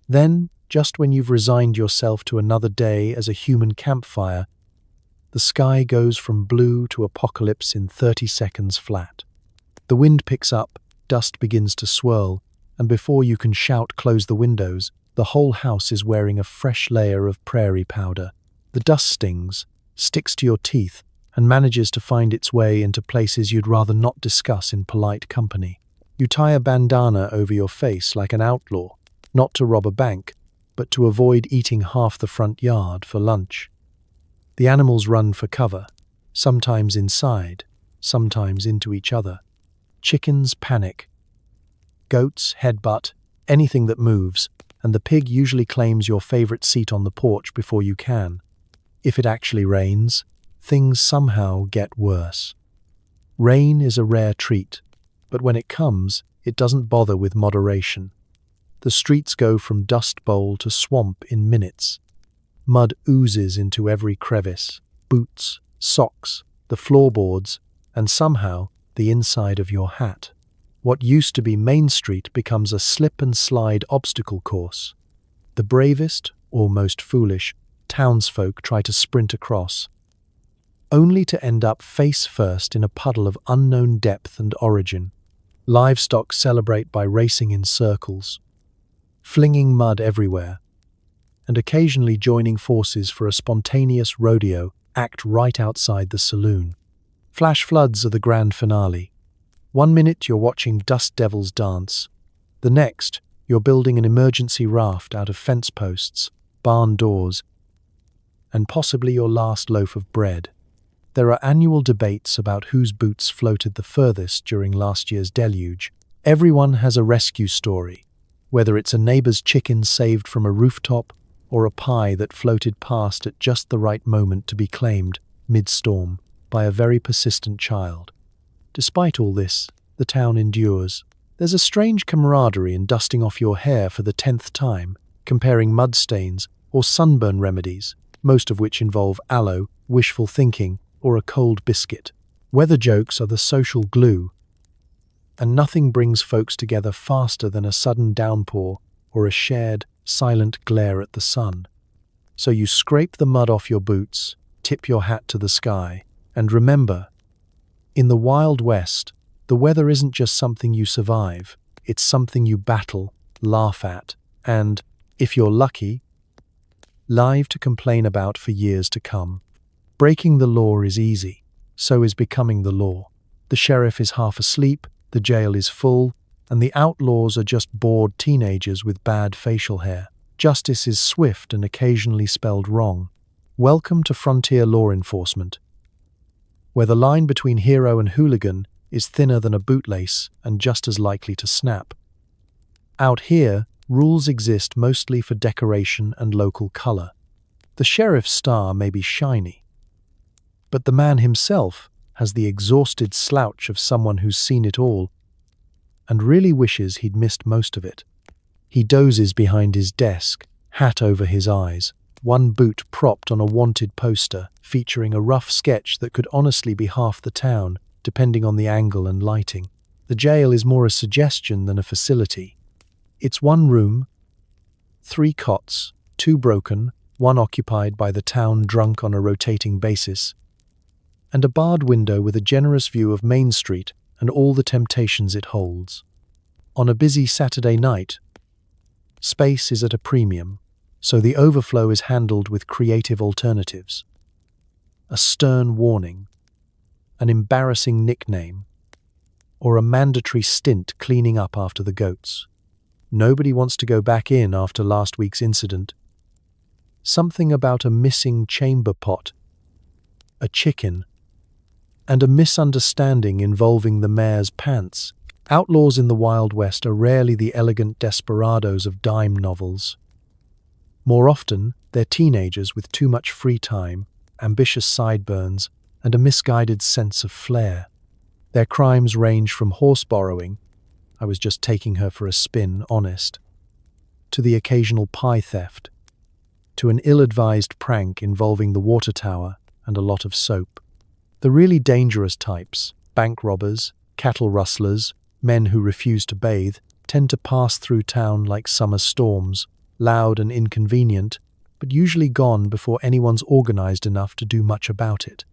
Then, just when you've resigned yourself to another day as a human campfire, the sky goes from blue to apocalypse in 30 seconds flat. The wind picks up, dust begins to swirl, and before you can shout "close the windows," the whole house is wearing a fresh layer of prairie powder. The dust stings, sticks to your teeth, and manages to find its way into places you'd rather not discuss in polite company. You tie a bandana over your face like an outlaw, not to rob a bank, but to avoid eating half the front yard for lunch. The animals run for cover, sometimes inside, sometimes into each other. Chickens panic. Goats headbutt anything that moves, and the pig usually claims your favorite seat on the porch before you can. If it actually rains, things somehow get worse. Rain is a rare treat, but when it comes, it doesn't bother with moderation. The streets go from dust bowl to swamp in minutes. Mud oozes into every crevice, boots, socks, the floorboards, and somehow the inside of your hat. What used to be Main Street becomes a slip-and-slide obstacle course. The bravest, or most foolish, townsfolk try to sprint across, only to end up face first in a puddle of unknown depth and origin. Livestock celebrate by racing in circles, flinging mud everywhere, and occasionally joining forces for a spontaneous rodeo act right outside the saloon. Flash floods are the grand finale. 1 minute you're watching dust devils dance. The next, you're building an emergency raft out of fence posts, barn doors, and possibly your last loaf of bread. There are annual debates about whose boots floated the furthest during last year's deluge. Everyone has a rescue story, whether it's a neighbor's chicken saved from a rooftop or a pie that floated past at just the right moment to be claimed, mid-storm, by a very persistent child. Despite all this, the town endures. There's a strange camaraderie in dusting off your hair for the 10th time, comparing mud stains or sunburn remedies, most of which involve aloe, wishful thinking, or a cold biscuit. Weather jokes are the social glue, and nothing brings folks together faster than a sudden downpour or a shared, silent glare at the sun. So you scrape the mud off your boots, tip your hat to the sky, and remember, in the Wild West, the weather isn't just something you survive, it's something you battle, laugh at, and, if you're lucky, live to complain about for years to come. Breaking the law is easy, so is becoming the law. The sheriff is half asleep, the jail is full, and the outlaws are just bored teenagers with bad facial hair. Justice is swift and occasionally spelled wrong. Welcome to frontier law enforcement, where the line between hero and hooligan is thinner than a bootlace and just as likely to snap. Out here, rules exist mostly for decoration and local color. The sheriff's star may be shiny, but the man himself has the exhausted slouch of someone who's seen it all and really wishes he'd missed most of it. He dozes behind his desk, hat over his eyes, one boot propped on a wanted poster featuring a rough sketch that could honestly be half the town, depending on the angle and lighting. The jail is more a suggestion than a facility. It's one room, 3 cots, 2 broken, 1 occupied by the town drunk on a rotating basis, and a barred window with a generous view of Main Street and all the temptations it holds. On a busy Saturday night, Space is at a premium, so the overflow is handled with creative alternatives. A stern warning, an embarrassing nickname, or a mandatory stint cleaning up after the goats. Nobody wants to go back in after last week's incident. Something about a missing chamber pot, a chicken, and a misunderstanding involving the mayor's pants. Outlaws in the Wild West are rarely the elegant desperados of dime novels. More often, they're teenagers with too much free time, ambitious sideburns, and a misguided sense of flair. Their crimes range from horse borrowing, I was just taking her for a spin, honest, to the occasional pie theft, to an ill-advised prank involving the water tower and a lot of soap. The really dangerous types, bank robbers, cattle rustlers, men who refuse to bathe, tend to pass through town like summer storms, loud and inconvenient, but usually gone before anyone's organized enough to do much about it.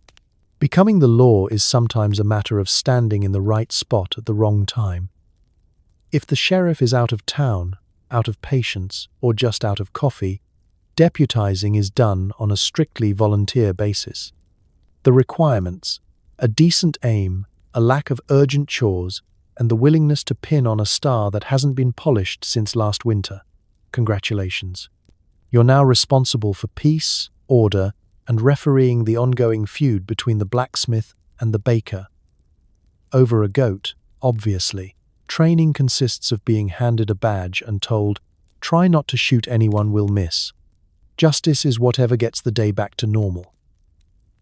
Becoming the law is sometimes a matter of standing in the right spot at the wrong time. If the sheriff is out of town, out of patience, or just out of coffee, deputizing is done on a strictly volunteer basis. The requirements, a decent aim, a lack of urgent chores, and the willingness to pin on a star that hasn't been polished since last winter. Congratulations. You're now responsible for peace, order, and refereeing the ongoing feud between the blacksmith and the baker. Over a goat, obviously. Training consists of being handed a badge and told, try not to shoot anyone we'll miss. Justice is whatever gets the day back to normal.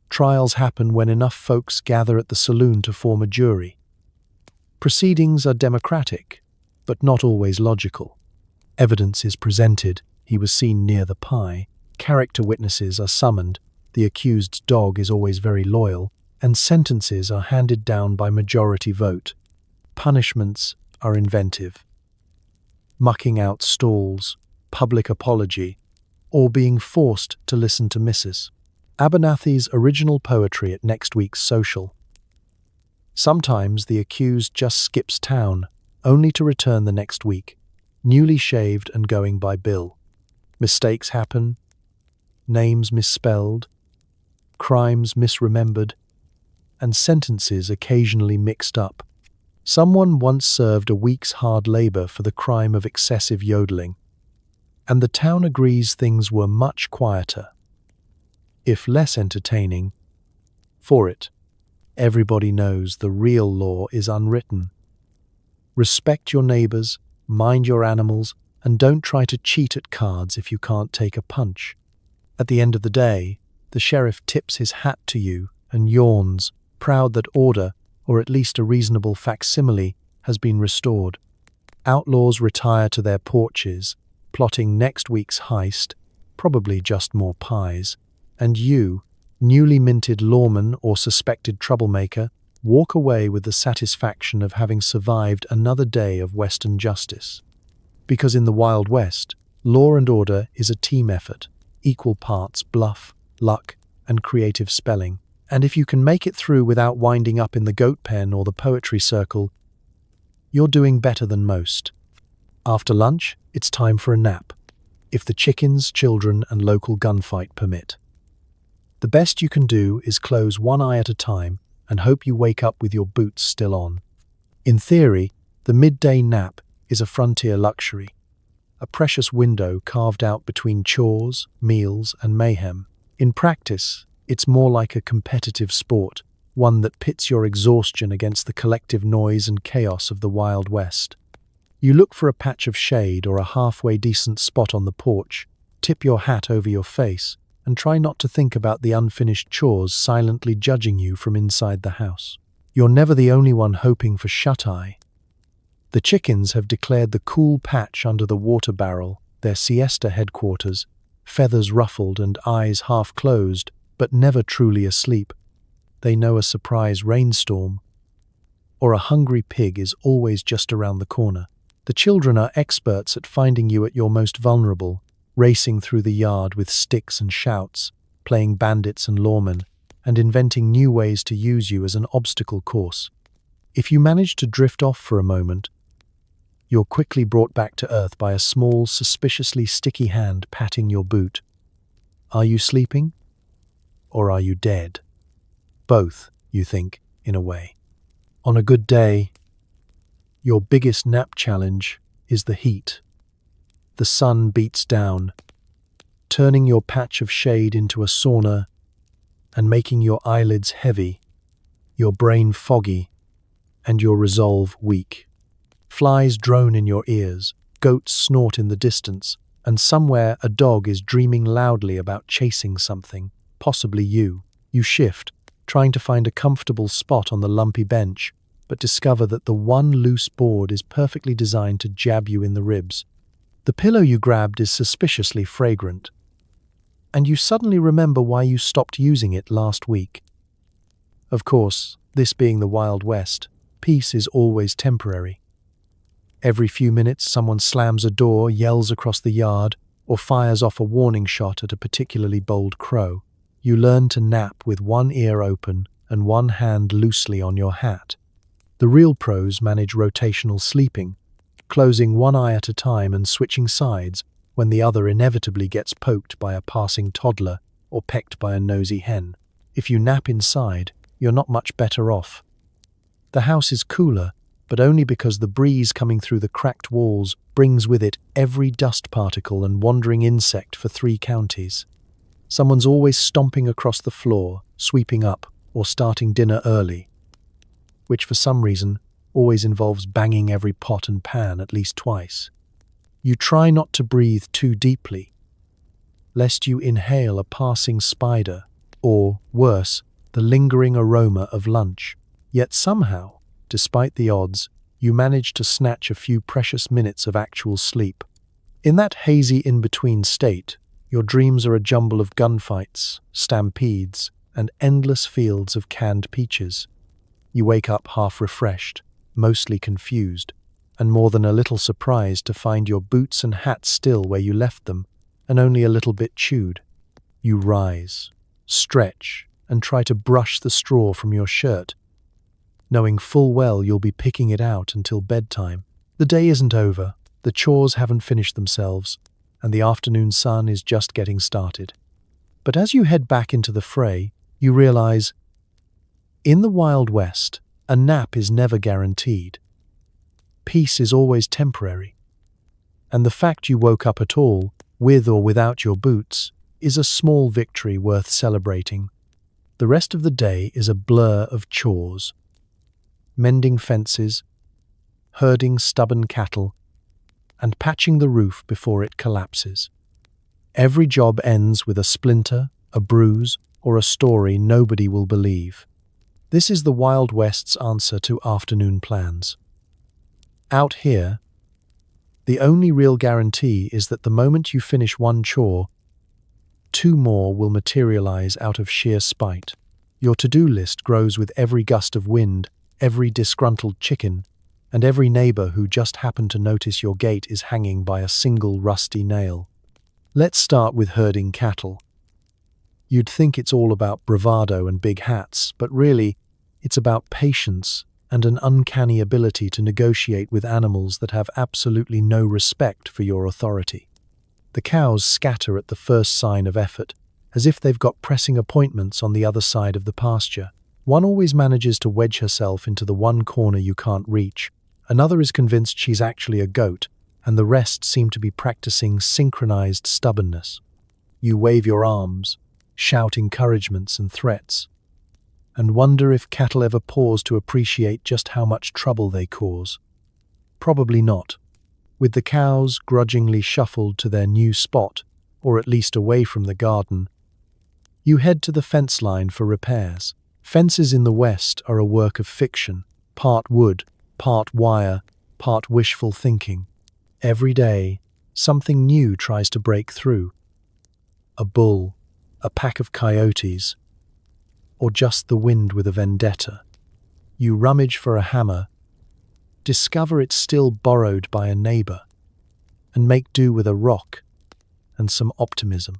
Trials happen when enough folks gather at the saloon to form a jury. Proceedings are democratic, but not always logical. Evidence is presented, he was seen near the pie, character witnesses are summoned, the accused's dog is always very loyal, and sentences are handed down by majority vote. Punishments are inventive. Mucking out stalls, public apology, or being forced to listen to Mrs. Abernathy's original poetry at next week's social. Sometimes the accused just skips town, only to return the next week, newly shaved and going by Bill. Mistakes happen, names misspelled, crimes misremembered, and sentences occasionally mixed up. Someone once served a week's hard labor for the crime of excessive yodeling, and the town agrees things were much quieter, if less entertaining, for it. Everybody knows the real law is unwritten. Respect your neighbors, mind your animals, and don't try to cheat at cards if you can't take a punch. At the end of the day, the sheriff tips his hat to you and yawns, proud that order, or at least a reasonable facsimile, has been restored. Outlaws retire to their porches, plotting next week's heist, probably just more pies, and you, newly minted lawman or suspected troublemaker, walk away with the satisfaction of having survived another day of Western justice. Because in the Wild West, law and order is a team effort, equal parts bluff, luck, and creative spelling. And if you can make it through without winding up in the goat pen or the poetry circle, you're doing better than most. After lunch, it's time for a nap, if the chickens, children, and local gunfight permit. The best you can do is close one eye at a time and hope you wake up with your boots still on. In theory, the midday nap is a frontier luxury, a precious window carved out between chores, meals, and mayhem. In practice, it's more like a competitive sport, one that pits your exhaustion against the collective noise and chaos of the Wild West. You look for a patch of shade or a halfway decent spot on the porch, tip your hat over your face, and try not to think about the unfinished chores silently judging you from inside the house. You're never the only one hoping for shut-eye. The chickens have declared the cool patch under the water barrel their siesta headquarters, feathers ruffled and eyes half closed, but never truly asleep. They know a surprise rainstorm, or a hungry pig is always just around the corner. The children are experts at finding you at your most vulnerable, racing through the yard with sticks and shouts, playing bandits and lawmen, and inventing new ways to use you as an obstacle course. If you manage to drift off for a moment, You're quickly brought back to earth by a small, suspiciously sticky hand patting your boot. Are you sleeping? Or are you dead? Both, you think, in a way. On a good day, your biggest nap challenge is the heat. The sun beats down, turning your patch of shade into a sauna and making your eyelids heavy, your brain foggy, and your resolve weak. Flies drone in your ears, goats snort in the distance, and somewhere a dog is dreaming loudly about chasing something, possibly you. You shift, trying to find a comfortable spot on the lumpy bench, but discover that the one loose board is perfectly designed to jab you in the ribs. The pillow you grabbed is suspiciously fragrant, and you suddenly remember why you stopped using it last week. Of course, this being the Wild West, peace is always temporary. Every few minutes, someone slams a door, yells across the yard, or fires off a warning shot at a particularly bold crow. You learn to nap with one ear open and one hand loosely on your hat. The real pros manage rotational sleeping, closing one eye at a time and switching sides when the other inevitably gets poked by a passing toddler or pecked by a nosy hen. If you nap inside, you're not much better off. The house is cooler, but only because the breeze coming through the cracked walls brings with it every dust particle and wandering insect for 3 counties. Someone's always stomping across the floor, sweeping up, or starting dinner early, which for some reason always involves banging every pot and pan at least twice. You try not to breathe too deeply, lest you inhale a passing spider, or, worse, the lingering aroma of lunch. Yet somehow, despite the odds, you manage to snatch a few precious minutes of actual sleep. In that hazy in-between state, your dreams are a jumble of gunfights, stampedes, and endless fields of canned peaches. You wake up half refreshed, mostly confused, and more than a little surprised to find your boots and hat still where you left them, and only a little bit chewed. You rise, stretch, and try to brush the straw from your shirt, knowing full well you'll be picking it out until bedtime. The day isn't over, the chores haven't finished themselves, and the afternoon sun is just getting started. But as you head back into the fray, you realize, in the Wild West, a nap is never guaranteed. Peace is always temporary. And the fact you woke up at all, with or without your boots, is a small victory worth celebrating. The rest of the day is a blur of chores. Mending fences, herding stubborn cattle, and patching the roof before it collapses. Every job ends with a splinter, a bruise, or a story nobody will believe. This is the Wild West's answer to afternoon plans. Out here, the only real guarantee is that the moment you finish one chore, 2 more will materialize out of sheer spite. Your to-do list grows with every gust of wind, every disgruntled chicken, and every neighbor who just happened to notice your gate is hanging by a single rusty nail. Let's start with herding cattle. You'd think it's all about bravado and big hats, but really, it's about patience and an uncanny ability to negotiate with animals that have absolutely no respect for your authority. The cows scatter at the first sign of effort, as if they've got pressing appointments on the other side of the pasture. One always manages to wedge herself into the one corner you can't reach. Another is convinced she's actually a goat, and the rest seem to be practicing synchronized stubbornness. You wave your arms, shout encouragements and threats, and wonder if cattle ever pause to appreciate just how much trouble they cause. Probably not. With the cows grudgingly shuffled to their new spot, or at least away from the garden, you head to the fence line for repairs. Fences in the West are a work of fiction, part wood, part wire, part wishful thinking. Every day, something new tries to break through. A bull, a pack of coyotes, or just the wind with a vendetta. You rummage for a hammer, discover it's still borrowed by a neighbor, and make do with a rock and some optimism.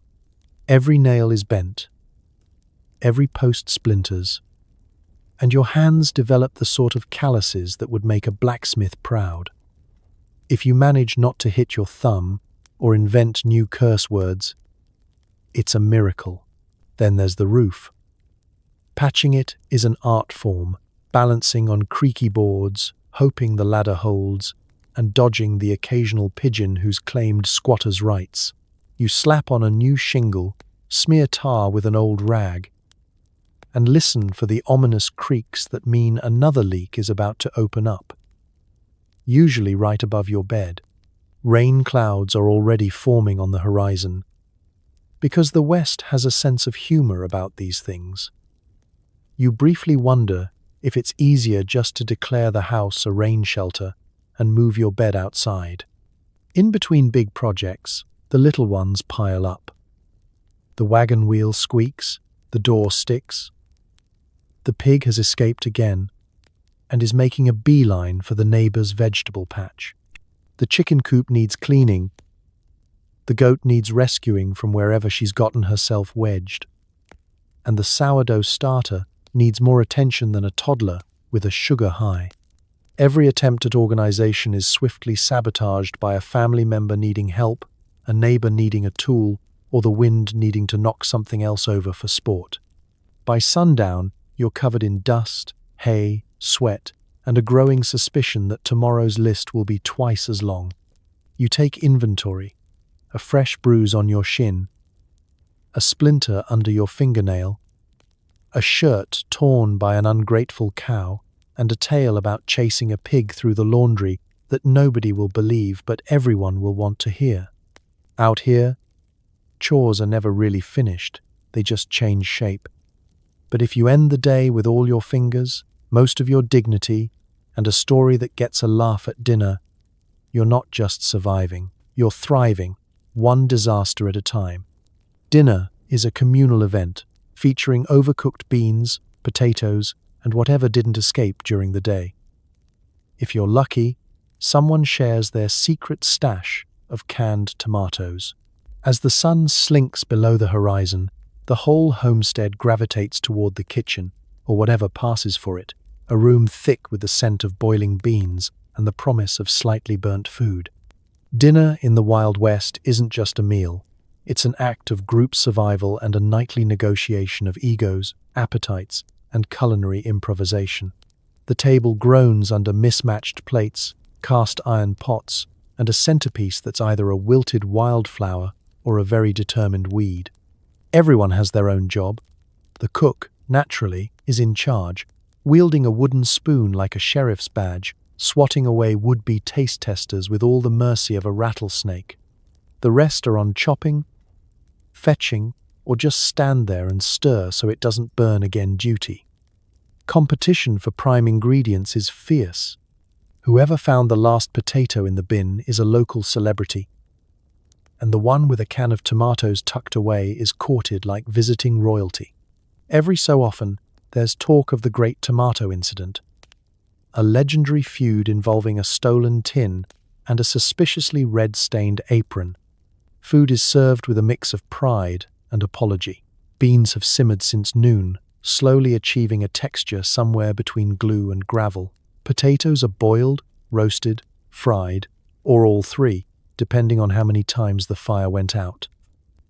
Every nail is bent, every post splinters, and your hands develop the sort of calluses that would make a blacksmith proud. If you manage not to hit your thumb or invent new curse words, it's a miracle. Then there's the roof. Patching it is an art form, balancing on creaky boards, hoping the ladder holds, and dodging the occasional pigeon who's claimed squatters' rights. You slap on a new shingle, smear tar with an old rag, and listen for the ominous creaks that mean another leak is about to open up. Usually right above your bed. Rain clouds are already forming on the horizon, because the West has a sense of humor about these things. You briefly wonder if it's easier just to declare the house a rain shelter and move your bed outside. In between big projects, the little ones pile up. The wagon wheel squeaks, the door sticks. The pig has escaped again and is making a beeline for the neighbor's vegetable patch. The chicken coop needs cleaning. The goat needs rescuing from wherever she's gotten herself wedged. And the sourdough starter needs more attention than a toddler with a sugar high. Every attempt at organization is swiftly sabotaged by a family member needing help, a neighbor needing a tool, or the wind needing to knock something else over for sport. By sundown, you're covered in dust, hay, sweat, and a growing suspicion that tomorrow's list will be twice as long. You take inventory, a fresh bruise on your shin, a splinter under your fingernail, a shirt torn by an ungrateful cow, and a tale about chasing a pig through the laundry that nobody will believe but everyone will want to hear. Out here, chores are never really finished, they just change shape. But if you end the day with all your fingers, most of your dignity, and a story that gets a laugh at dinner, you're not just surviving, you're thriving, one disaster at a time. Dinner is a communal event, featuring overcooked beans, potatoes, and whatever didn't escape during the day. If you're lucky, someone shares their secret stash of canned tomatoes. As the sun slinks below the horizon, the whole homestead gravitates toward the kitchen, or whatever passes for it, a room thick with the scent of boiling beans and the promise of slightly burnt food. Dinner in the Wild West isn't just a meal. It's an act of group survival and a nightly negotiation of egos, appetites, and culinary improvisation. The table groans under mismatched plates, cast iron pots, and a centerpiece that's either a wilted wildflower or a very determined weed. Everyone has their own job. The cook, naturally, is in charge, wielding a wooden spoon like a sheriff's badge, swatting away would-be taste testers with all the mercy of a rattlesnake. The rest are on chopping, fetching, or just stand there and stir so it doesn't burn again duty. Competition for prime ingredients is fierce. Whoever found the last potato in the bin is a local celebrity, and the one with a can of tomatoes tucked away is courted like visiting royalty. Every so often, there's talk of the Great Tomato Incident, a legendary feud involving a stolen tin and a suspiciously red-stained apron. Food is served with a mix of pride and apology. Beans have simmered since noon, slowly achieving a texture somewhere between glue and gravel. Potatoes are boiled, roasted, fried, or all three, depending on how many times the fire went out.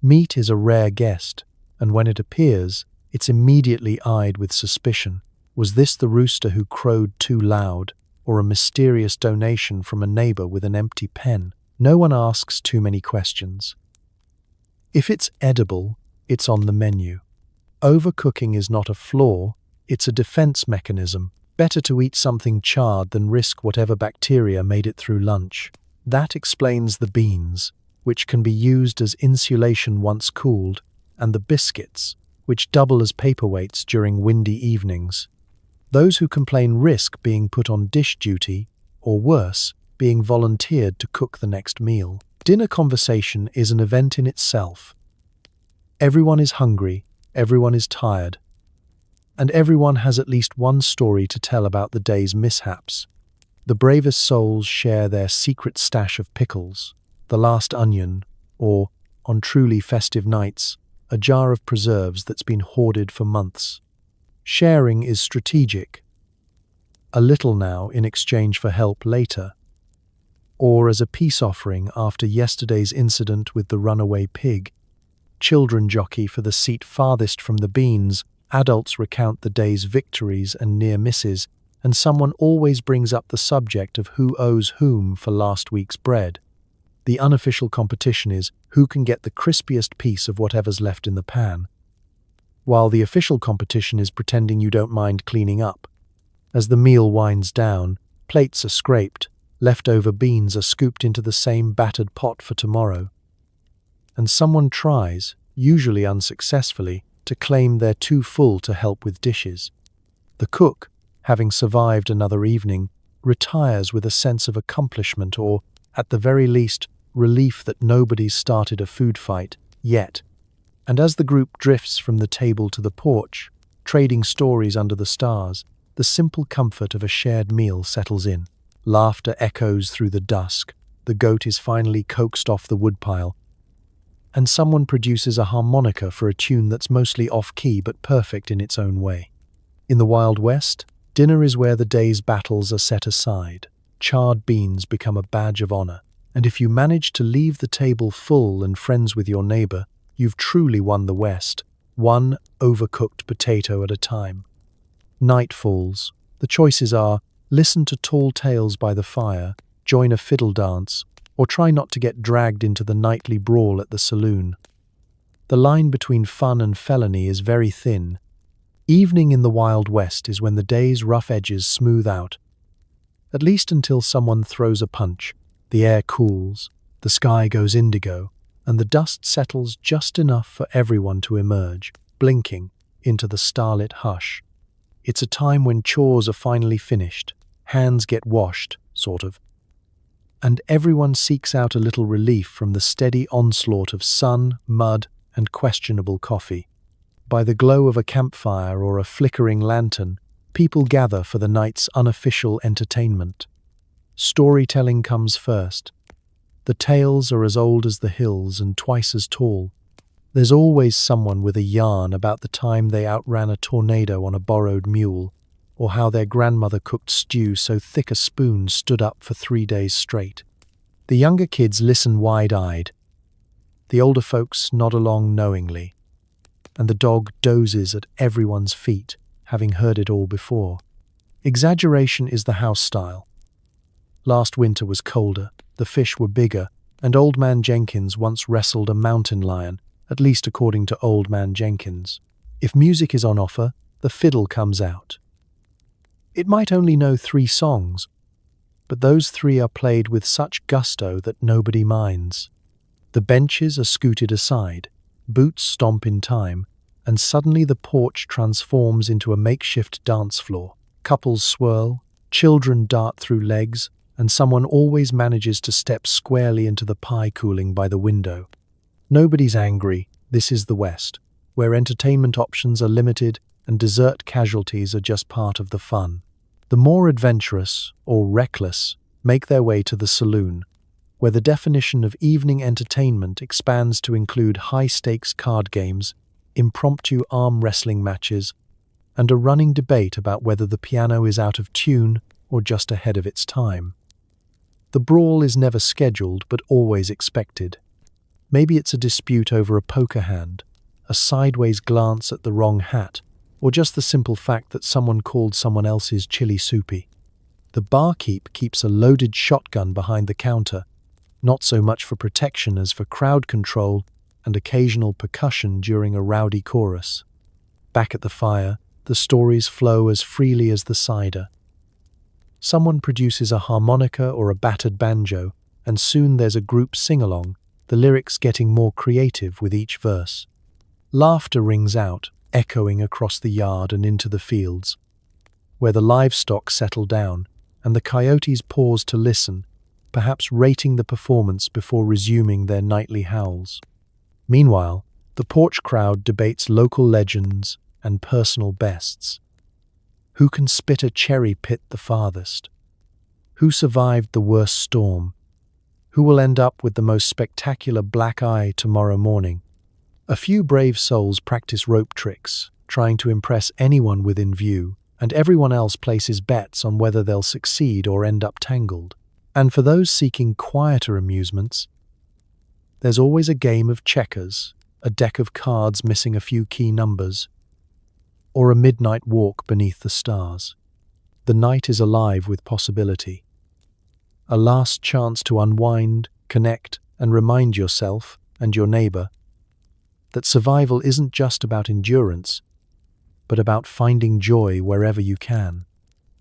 Meat is a rare guest, and when it appears, it's immediately eyed with suspicion. Was this the rooster who crowed too loud, or a mysterious donation from a neighbor with an empty pen? No one asks too many questions. If it's edible, it's on the menu. Overcooking is not a flaw, it's a defense mechanism. Better to eat something charred than risk whatever bacteria made it through lunch. That explains the beans, which can be used as insulation once cooled, and the biscuits, which double as paperweights during windy evenings. Those who complain risk being put on dish duty, or worse, being volunteered to cook the next meal. Dinner conversation is an event in itself. Everyone is hungry, everyone is tired, and everyone has at least one story to tell about the day's mishaps. The bravest souls share their secret stash of pickles, the last onion, or, on truly festive nights, a jar of preserves that's been hoarded for months. Sharing is strategic. A little now in exchange for help later. or as a peace offering after yesterday's incident with the runaway pig. Children jockey for the seat farthest from the beans, adults recount the day's victories and near misses, and someone always brings up the subject of who owes whom for last week's bread. The unofficial competition is who can get the crispiest piece of whatever's left in the pan, while the official competition is pretending you don't mind cleaning up. As the meal winds down, plates are scraped, leftover beans are scooped into the same battered pot for tomorrow, and someone tries, usually unsuccessfully, to claim they're too full to help with dishes. The cook, having survived another evening, retires with a sense of accomplishment or, at the very least, relief that nobody's started a food fight yet. And as the group drifts from the table to the porch, trading stories under the stars, the simple comfort of a shared meal settles in. Laughter echoes through the dusk, the goat is finally coaxed off the woodpile, and someone produces a harmonica for a tune that's mostly off-key but perfect in its own way. In the Wild West, dinner is where the day's battles are set aside. Charred beans become a badge of honor, and if you manage to leave the table full and friends with your neighbor, you've truly won the West, one overcooked potato at a time. Night falls. The choices are listen to tall tales by the fire, join a fiddle dance, or try not to get dragged into the nightly brawl at the saloon. The line between fun and felony is very thin. Evening in the Wild West is when the day's rough edges smooth out, at least until someone throws a punch. The air cools, the sky goes indigo, and the dust settles just enough for everyone to emerge, blinking, into the starlit hush. It's a time when chores are finally finished, hands get washed, sort of, and everyone seeks out a little relief from the steady onslaught of sun, mud, and questionable coffee. By the glow of a campfire or a flickering lantern, people gather for the night's unofficial entertainment. Storytelling comes first. The tales are as old as the hills and twice as tall. There's always someone with a yarn about the time they outran a tornado on a borrowed mule, or how their grandmother cooked stew so thick a spoon stood up for 3 days straight. The younger kids listen wide-eyed. The older folks nod along knowingly, and the dog dozes at everyone's feet, having heard it all before. Exaggeration is the house style. Last winter was colder, the fish were bigger, and Old Man Jenkins once wrestled a mountain lion, at least according to Old Man Jenkins. If music is on offer, the fiddle comes out. It might only know 3 songs, but those 3 are played with such gusto that nobody minds. The benches are scooted aside, boots stomp in time, and suddenly the porch transforms into a makeshift dance floor. Couples swirl, children dart through legs, and someone always manages to step squarely into the pie cooling by the window. Nobody's angry. This is the West, where entertainment options are limited and dessert casualties are just part of the fun. The more adventurous, or reckless, make their way to the saloon, where the definition of evening entertainment expands to include high-stakes card games, impromptu arm wrestling matches, and a running debate about whether the piano is out of tune or just ahead of its time. The brawl is never scheduled but always expected. Maybe it's a dispute over a poker hand, a sideways glance at the wrong hat, or just the simple fact that someone called someone else's chili soupy. The barkeep keeps a loaded shotgun behind the counter, not so much for protection as for crowd control and occasional percussion during a rowdy chorus. Back at the fire, the stories flow as freely as the cider. Someone produces a harmonica or a battered banjo, and soon there's a group sing-along, the lyrics getting more creative with each verse. Laughter rings out, echoing across the yard and into the fields, where the livestock settle down, and the coyotes pause to listen, perhaps rating the performance before resuming their nightly howls. Meanwhile, the porch crowd debates local legends and personal bests. Who can spit a cherry pit the farthest? Who survived the worst storm? Who will end up with the most spectacular black eye tomorrow morning? A few brave souls practice rope tricks, trying to impress anyone within view, and everyone else places bets on whether they'll succeed or end up tangled. And for those seeking quieter amusements, there's always a game of checkers, a deck of cards missing a few key numbers, or a midnight walk beneath the stars. The night is alive with possibility. A last chance to unwind, connect, and remind yourself and your neighbor that survival isn't just about endurance, but about finding joy wherever you can.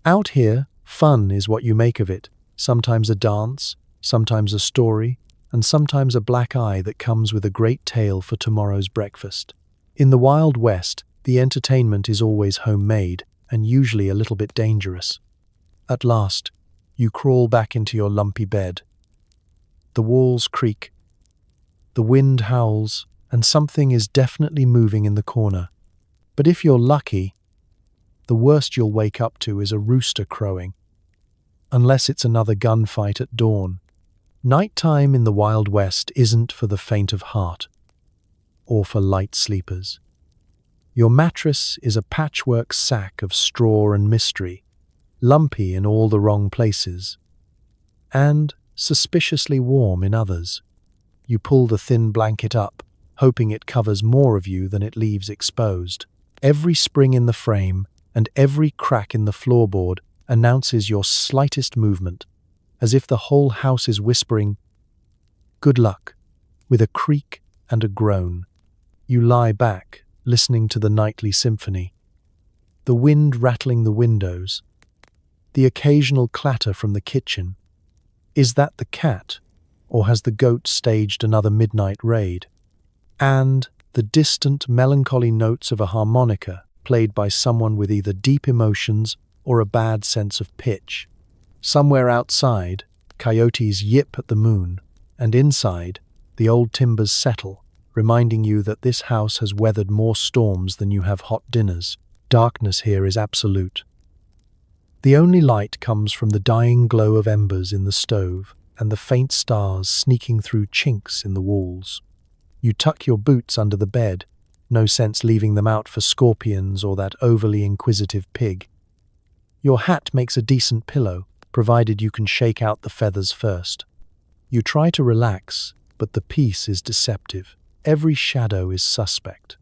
Out here, fun is what you make of it. Sometimes a dance, sometimes a story, and sometimes a black eye that comes with a great tale for tomorrow's breakfast. In the Wild West, the entertainment is always homemade and usually a little bit dangerous. At last, you crawl back into your lumpy bed. The walls creak, the wind howls, and something is definitely moving in the corner. But if you're lucky, the worst you'll wake up to is a rooster crowing, unless it's another gunfight at dawn. Nighttime in the Wild West isn't for the faint of heart, or for light sleepers. Your mattress is a patchwork sack of straw and mystery, lumpy in all the wrong places, and suspiciously warm in others. You pull the thin blanket up, hoping it covers more of you than it leaves exposed. Every spring in the frame and every crack in the floorboard announces your slightest movement, as if the whole house is whispering, "Good luck," with a creak and a groan. You lie back, listening to the nightly symphony, the wind rattling the windows, the occasional clatter from the kitchen. Is that the cat, or has the goat staged another midnight raid? And the distant, melancholy notes of a harmonica played by someone with either deep emotions or a bad sense of pitch. Somewhere outside, coyotes yip at the moon, and inside, the old timbers settle, reminding you that this house has weathered more storms than you have hot dinners. Darkness here is absolute. The only light comes from the dying glow of embers in the stove and the faint stars sneaking through chinks in the walls. You tuck your boots under the bed, no sense leaving them out for scorpions or that overly inquisitive pig. Your hat makes a decent pillow, provided you can shake out the feathers first. You try to relax, but the peace is deceptive. Every shadow is suspect.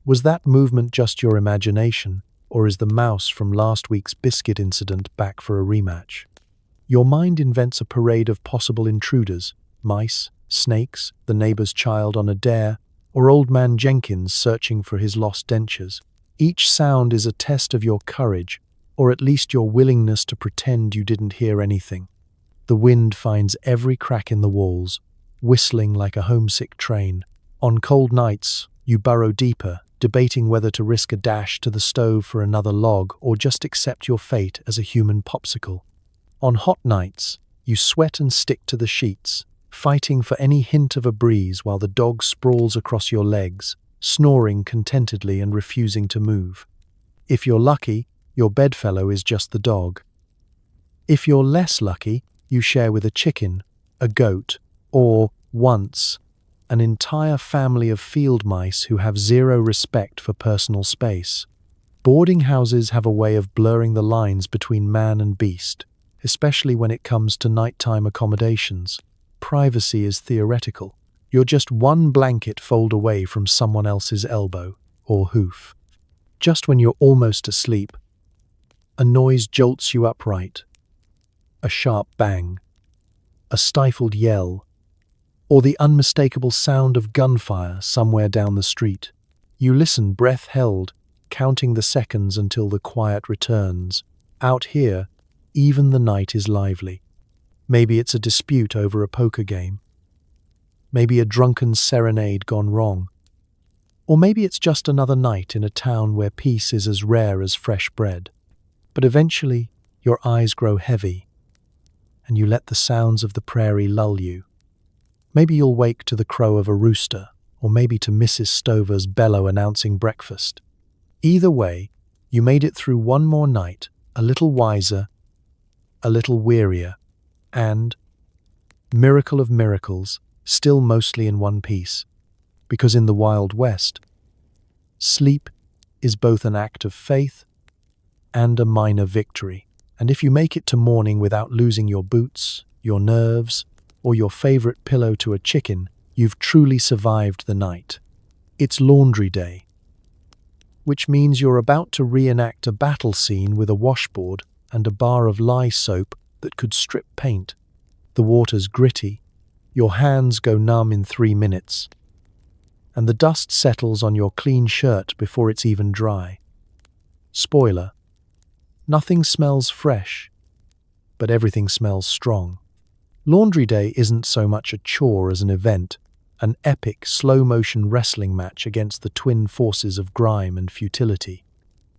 Was that movement just your imagination, or is the mouse from last week's biscuit incident back for a rematch? Your mind invents a parade of possible intruders: mice, snakes, the neighbor's child on a dare, or Old Man Jenkins searching for his lost dentures. Each sound is a test of your courage, or at least your willingness to pretend you didn't hear anything. The wind finds every crack in the walls, whistling like a homesick train. On cold nights, you burrow deeper, debating whether to risk a dash to the stove for another log or just accept your fate as a human popsicle. On hot nights, you sweat and stick to the sheets, fighting for any hint of a breeze while the dog sprawls across your legs, snoring contentedly and refusing to move. If you're lucky, your bedfellow is just the dog. If you're less lucky, you share with a chicken, a goat, or, once, an entire family of field mice who have zero respect for personal space. Boarding houses have a way of blurring the lines between man and beast, especially when it comes to nighttime accommodations. Privacy is theoretical. You're just one blanket fold away from someone else's elbow or hoof. Just when you're almost asleep, a noise jolts you upright. A sharp bang, a stifled yell, or the unmistakable sound of gunfire somewhere down the street. You listen, breath held, counting the seconds until the quiet returns. Out here, even the night is lively. Maybe it's a dispute over a poker game. Maybe a drunken serenade gone wrong. Or maybe it's just another night in a town where peace is as rare as fresh bread. But eventually, your eyes grow heavy, and you let the sounds of the prairie lull you. Maybe you'll wake to the crow of a rooster, or maybe to Mrs. Stover's bellow announcing breakfast. Either way, you made it through one more night, a little wiser, a little wearier, and, miracle of miracles, still mostly in one piece. Because in the Wild West, sleep is both an act of faith and a minor victory. And if you make it to morning without losing your boots, your nerves, or your favorite pillow to a chicken, you've truly survived the night. It's laundry day, which means you're about to reenact a battle scene with a washboard and a bar of lye soap that could strip paint. The water's gritty, your hands go numb in 3 minutes, and the dust settles on your clean shirt before it's even dry. Spoiler: nothing smells fresh, but everything smells strong. Laundry day isn't so much a chore as an event, an epic slow-motion wrestling match against the twin forces of grime and futility.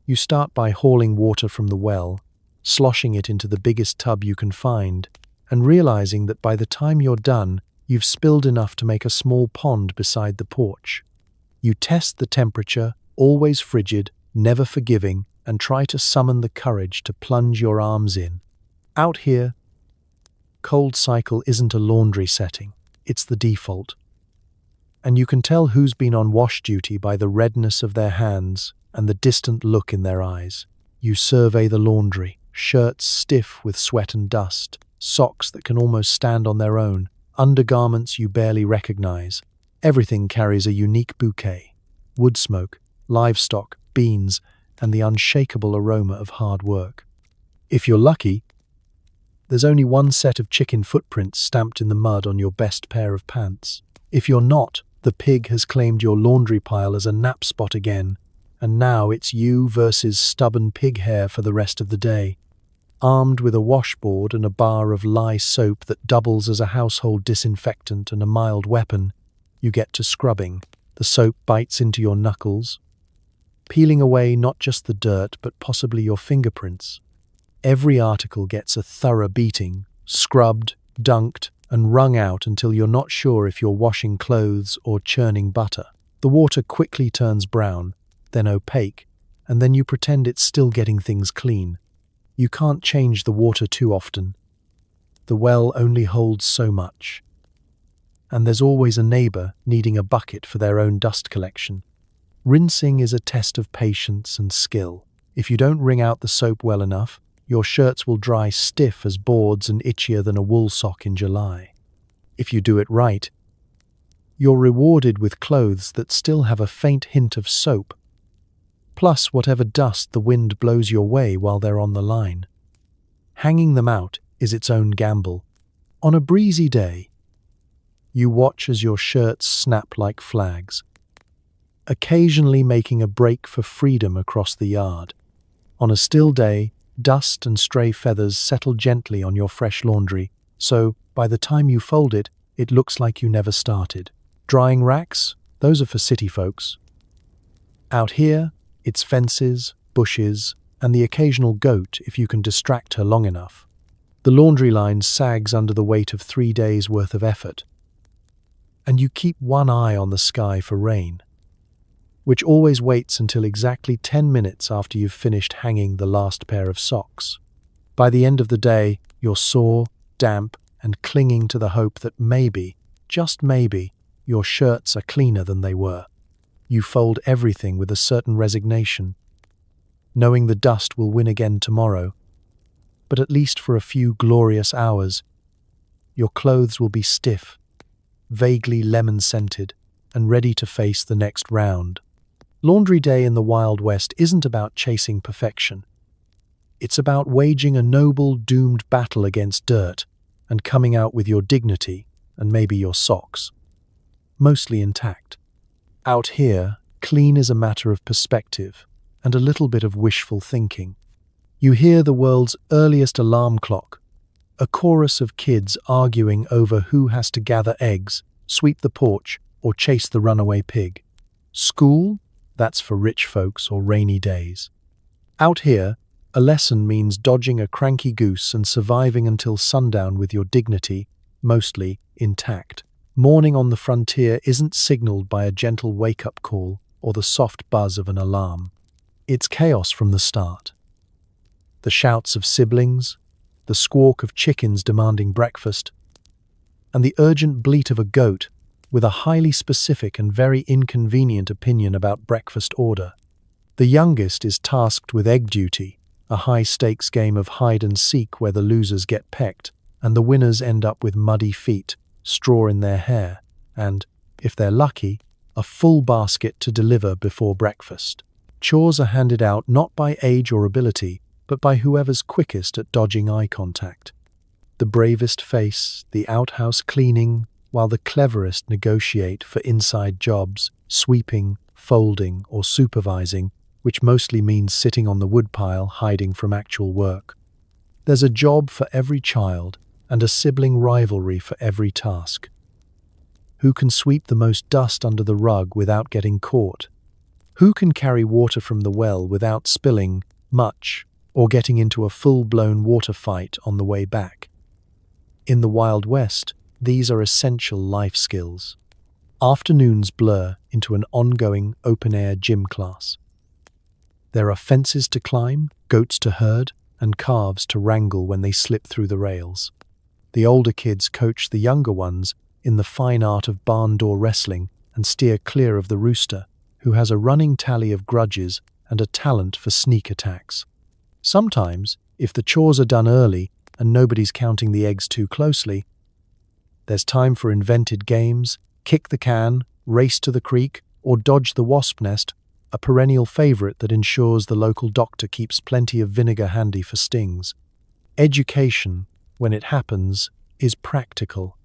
You start by hauling water from the well, sloshing it into the biggest tub you can find, and realizing that by the time you're done, you've spilled enough to make a small pond beside the porch. You test the temperature, always frigid, never forgiving, and try to summon the courage to plunge your arms in. Out here, cold cycle isn't a laundry setting, it's the default. And you can tell who's been on wash duty by the redness of their hands and the distant look in their eyes. You survey the laundry, shirts stiff with sweat and dust, socks that can almost stand on their own, undergarments you barely recognize. Everything carries a unique bouquet: wood smoke, livestock, beans, and the unshakable aroma of hard work. If you're lucky, there's only one set of chicken footprints stamped in the mud on your best pair of pants. If you're not, the pig has claimed your laundry pile as a nap spot again, and now it's you versus stubborn pig hair for the rest of the day. Armed with a washboard and a bar of lye soap that doubles as a household disinfectant and a mild weapon, you get to scrubbing. The soap bites into your knuckles, peeling away not just the dirt but possibly your fingerprints. Every article gets a thorough beating, scrubbed, dunked, and wrung out until you're not sure if you're washing clothes or churning butter. The water quickly turns brown, then opaque, and then you pretend it's still getting things clean. You can't change the water too often. The well only holds so much. And there's always a neighbor needing a bucket for their own dust collection. Rinsing is a test of patience and skill. If you don't wring out the soap well enough, your shirts will dry stiff as boards and itchier than a wool sock in July. If you do it right, you're rewarded with clothes that still have a faint hint of soap, plus whatever dust the wind blows your way while they're on the line. Hanging them out is its own gamble. On a breezy day, you watch as your shirts snap like flags, occasionally making a break for freedom across the yard. On a still day, dust and stray feathers settle gently on your fresh laundry, so by the time you fold it, it looks like you never started. Drying racks? Those are for city folks. Out here, it's fences, bushes, and the occasional goat if you can distract her long enough. The laundry line sags under the weight of 3 days' worth of effort, and you keep one eye on the sky for rain, which always waits until exactly 10 minutes after you've finished hanging the last pair of socks. By the end of the day, you're sore, damp, and clinging to the hope that maybe, just maybe, your shirts are cleaner than they were. You fold everything with a certain resignation, knowing the dust will win again tomorrow, but at least for a few glorious hours, your clothes will be stiff, vaguely lemon-scented, and ready to face the next round. Laundry day in the Wild West isn't about chasing perfection. It's about waging a noble, doomed battle against dirt and coming out with your dignity and maybe your socks mostly intact. Out here, clean is a matter of perspective and a little bit of wishful thinking. You hear the world's earliest alarm clock, a chorus of kids arguing over who has to gather eggs, sweep the porch, or chase the runaway pig. School? That's for rich folks or rainy days. Out here, a lesson means dodging a cranky goose and surviving until sundown with your dignity, mostly, intact. Morning on the frontier isn't signaled by a gentle wake-up call or the soft buzz of an alarm. It's chaos from the start. The shouts of siblings, the squawk of chickens demanding breakfast, and the urgent bleat of a goat with a highly specific and very inconvenient opinion about breakfast order. The youngest is tasked with egg duty, a high-stakes game of hide-and-seek where the losers get pecked, and the winners end up with muddy feet, straw in their hair, and, if they're lucky, a full basket to deliver before breakfast. Chores are handed out not by age or ability, but by whoever's quickest at dodging eye contact. The bravest face the outhouse cleaning, while the cleverest negotiate for inside jobs, sweeping, folding, or supervising, which mostly means sitting on the woodpile hiding from actual work. There's a job for every child and a sibling rivalry for every task. Who can sweep the most dust under the rug without getting caught? Who can carry water from the well without spilling much or getting into a full-blown water fight on the way back? In the Wild West, these are essential life skills. Afternoons blur into an ongoing open-air gym class. There are fences to climb, goats to herd, and calves to wrangle when they slip through the rails. The older kids coach the younger ones in the fine art of barn door wrestling and steer clear of the rooster, who has a running tally of grudges and a talent for sneak attacks. Sometimes, if the chores are done early and nobody's counting the eggs too closely, there's time for invented games, kick the can, race to the creek, or dodge the wasp nest, a perennial favorite that ensures the local doctor keeps plenty of vinegar handy for stings. Education, when it happens, is practical.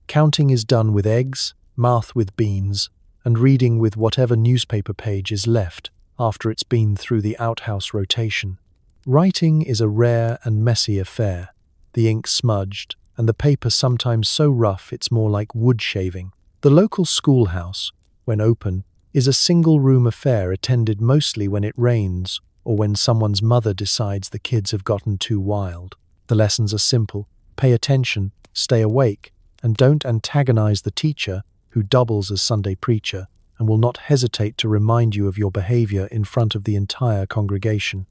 Counting is done with eggs, math with beans, and reading with whatever newspaper page is left after it's been through the outhouse rotation. Writing is a rare and messy affair, the ink smudged, and the paper sometimes so rough it's more like wood shaving. The local schoolhouse, when open, is a single-room affair attended mostly when it rains or when someone's mother decides the kids have gotten too wild. The lessons are simple: pay attention, stay awake, and don't antagonize the teacher, who doubles as Sunday preacher and will not hesitate to remind you of your behavior in front of the entire congregation.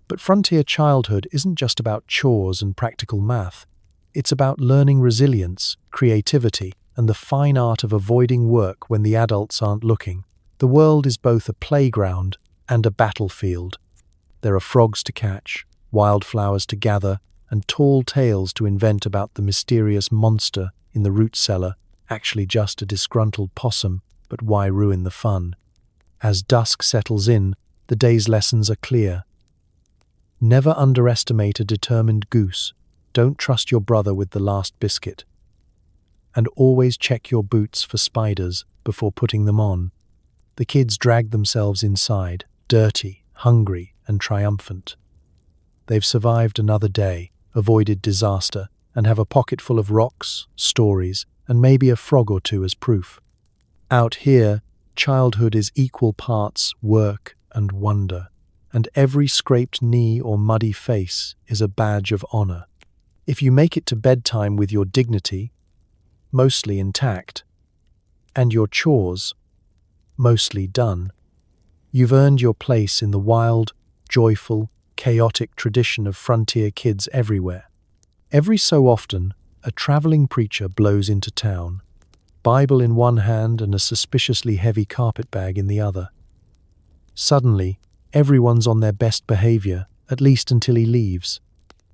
But frontier childhood isn't just about chores and practical math. It's about learning resilience, creativity, and the fine art of avoiding work when the adults aren't looking. The world is both a playground and a battlefield. There are frogs to catch, wildflowers to gather, and tall tales to invent about the mysterious monster in the root cellar, actually just a disgruntled possum, but why ruin the fun? As dusk settles in, the day's lessons are clear. Never underestimate a determined goose. Don't trust your brother with the last biscuit. And always check your boots for spiders before putting them on. The kids drag themselves inside, dirty, hungry, and triumphant. They've survived another day, avoided disaster, and have a pocket full of rocks, stories, and maybe a frog or two as proof. Out here, childhood is equal parts work and wonder, and every scraped knee or muddy face is a badge of honor. If you make it to bedtime with your dignity, mostly intact, and your chores, mostly done, you've earned your place in the wild, joyful, chaotic tradition of frontier kids everywhere. Every so often, a traveling preacher blows into town, Bible in one hand and a suspiciously heavy carpet bag in the other. Suddenly, everyone's on their best behavior, at least until he leaves.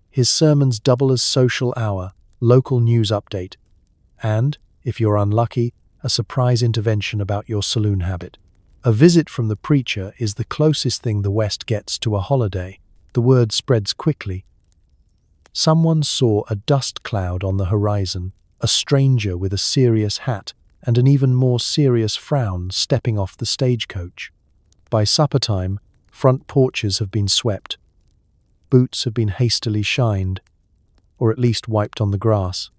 His sermons double as social hour, local news update, and, if you're unlucky, a surprise intervention about your saloon habit. A visit from the preacher is the closest thing the West gets to a holiday. The word spreads quickly. Someone saw a dust cloud on the horizon, a stranger with a serious hat and an even more serious frown stepping off the stagecoach. By supper time, front porches have been swept. Boots have been hastily shined, or at least wiped on the grass,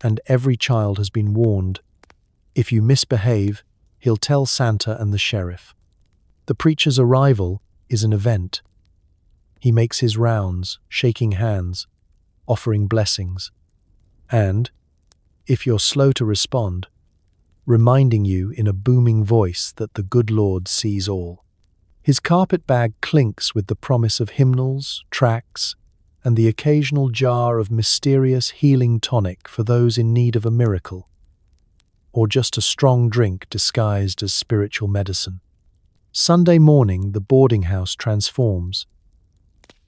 and every child has been warned. If you misbehave, he'll tell Santa and the sheriff. The preacher's arrival is an event. He makes his rounds, shaking hands, offering blessings, and, if you're slow to respond, reminding you in a booming voice that the good Lord sees all. His carpet bag clinks with the promise of hymnals, tracts, and the occasional jar of mysterious healing tonic for those in need of a miracle, or just a strong drink disguised as spiritual medicine. Sunday morning, the boarding house transforms.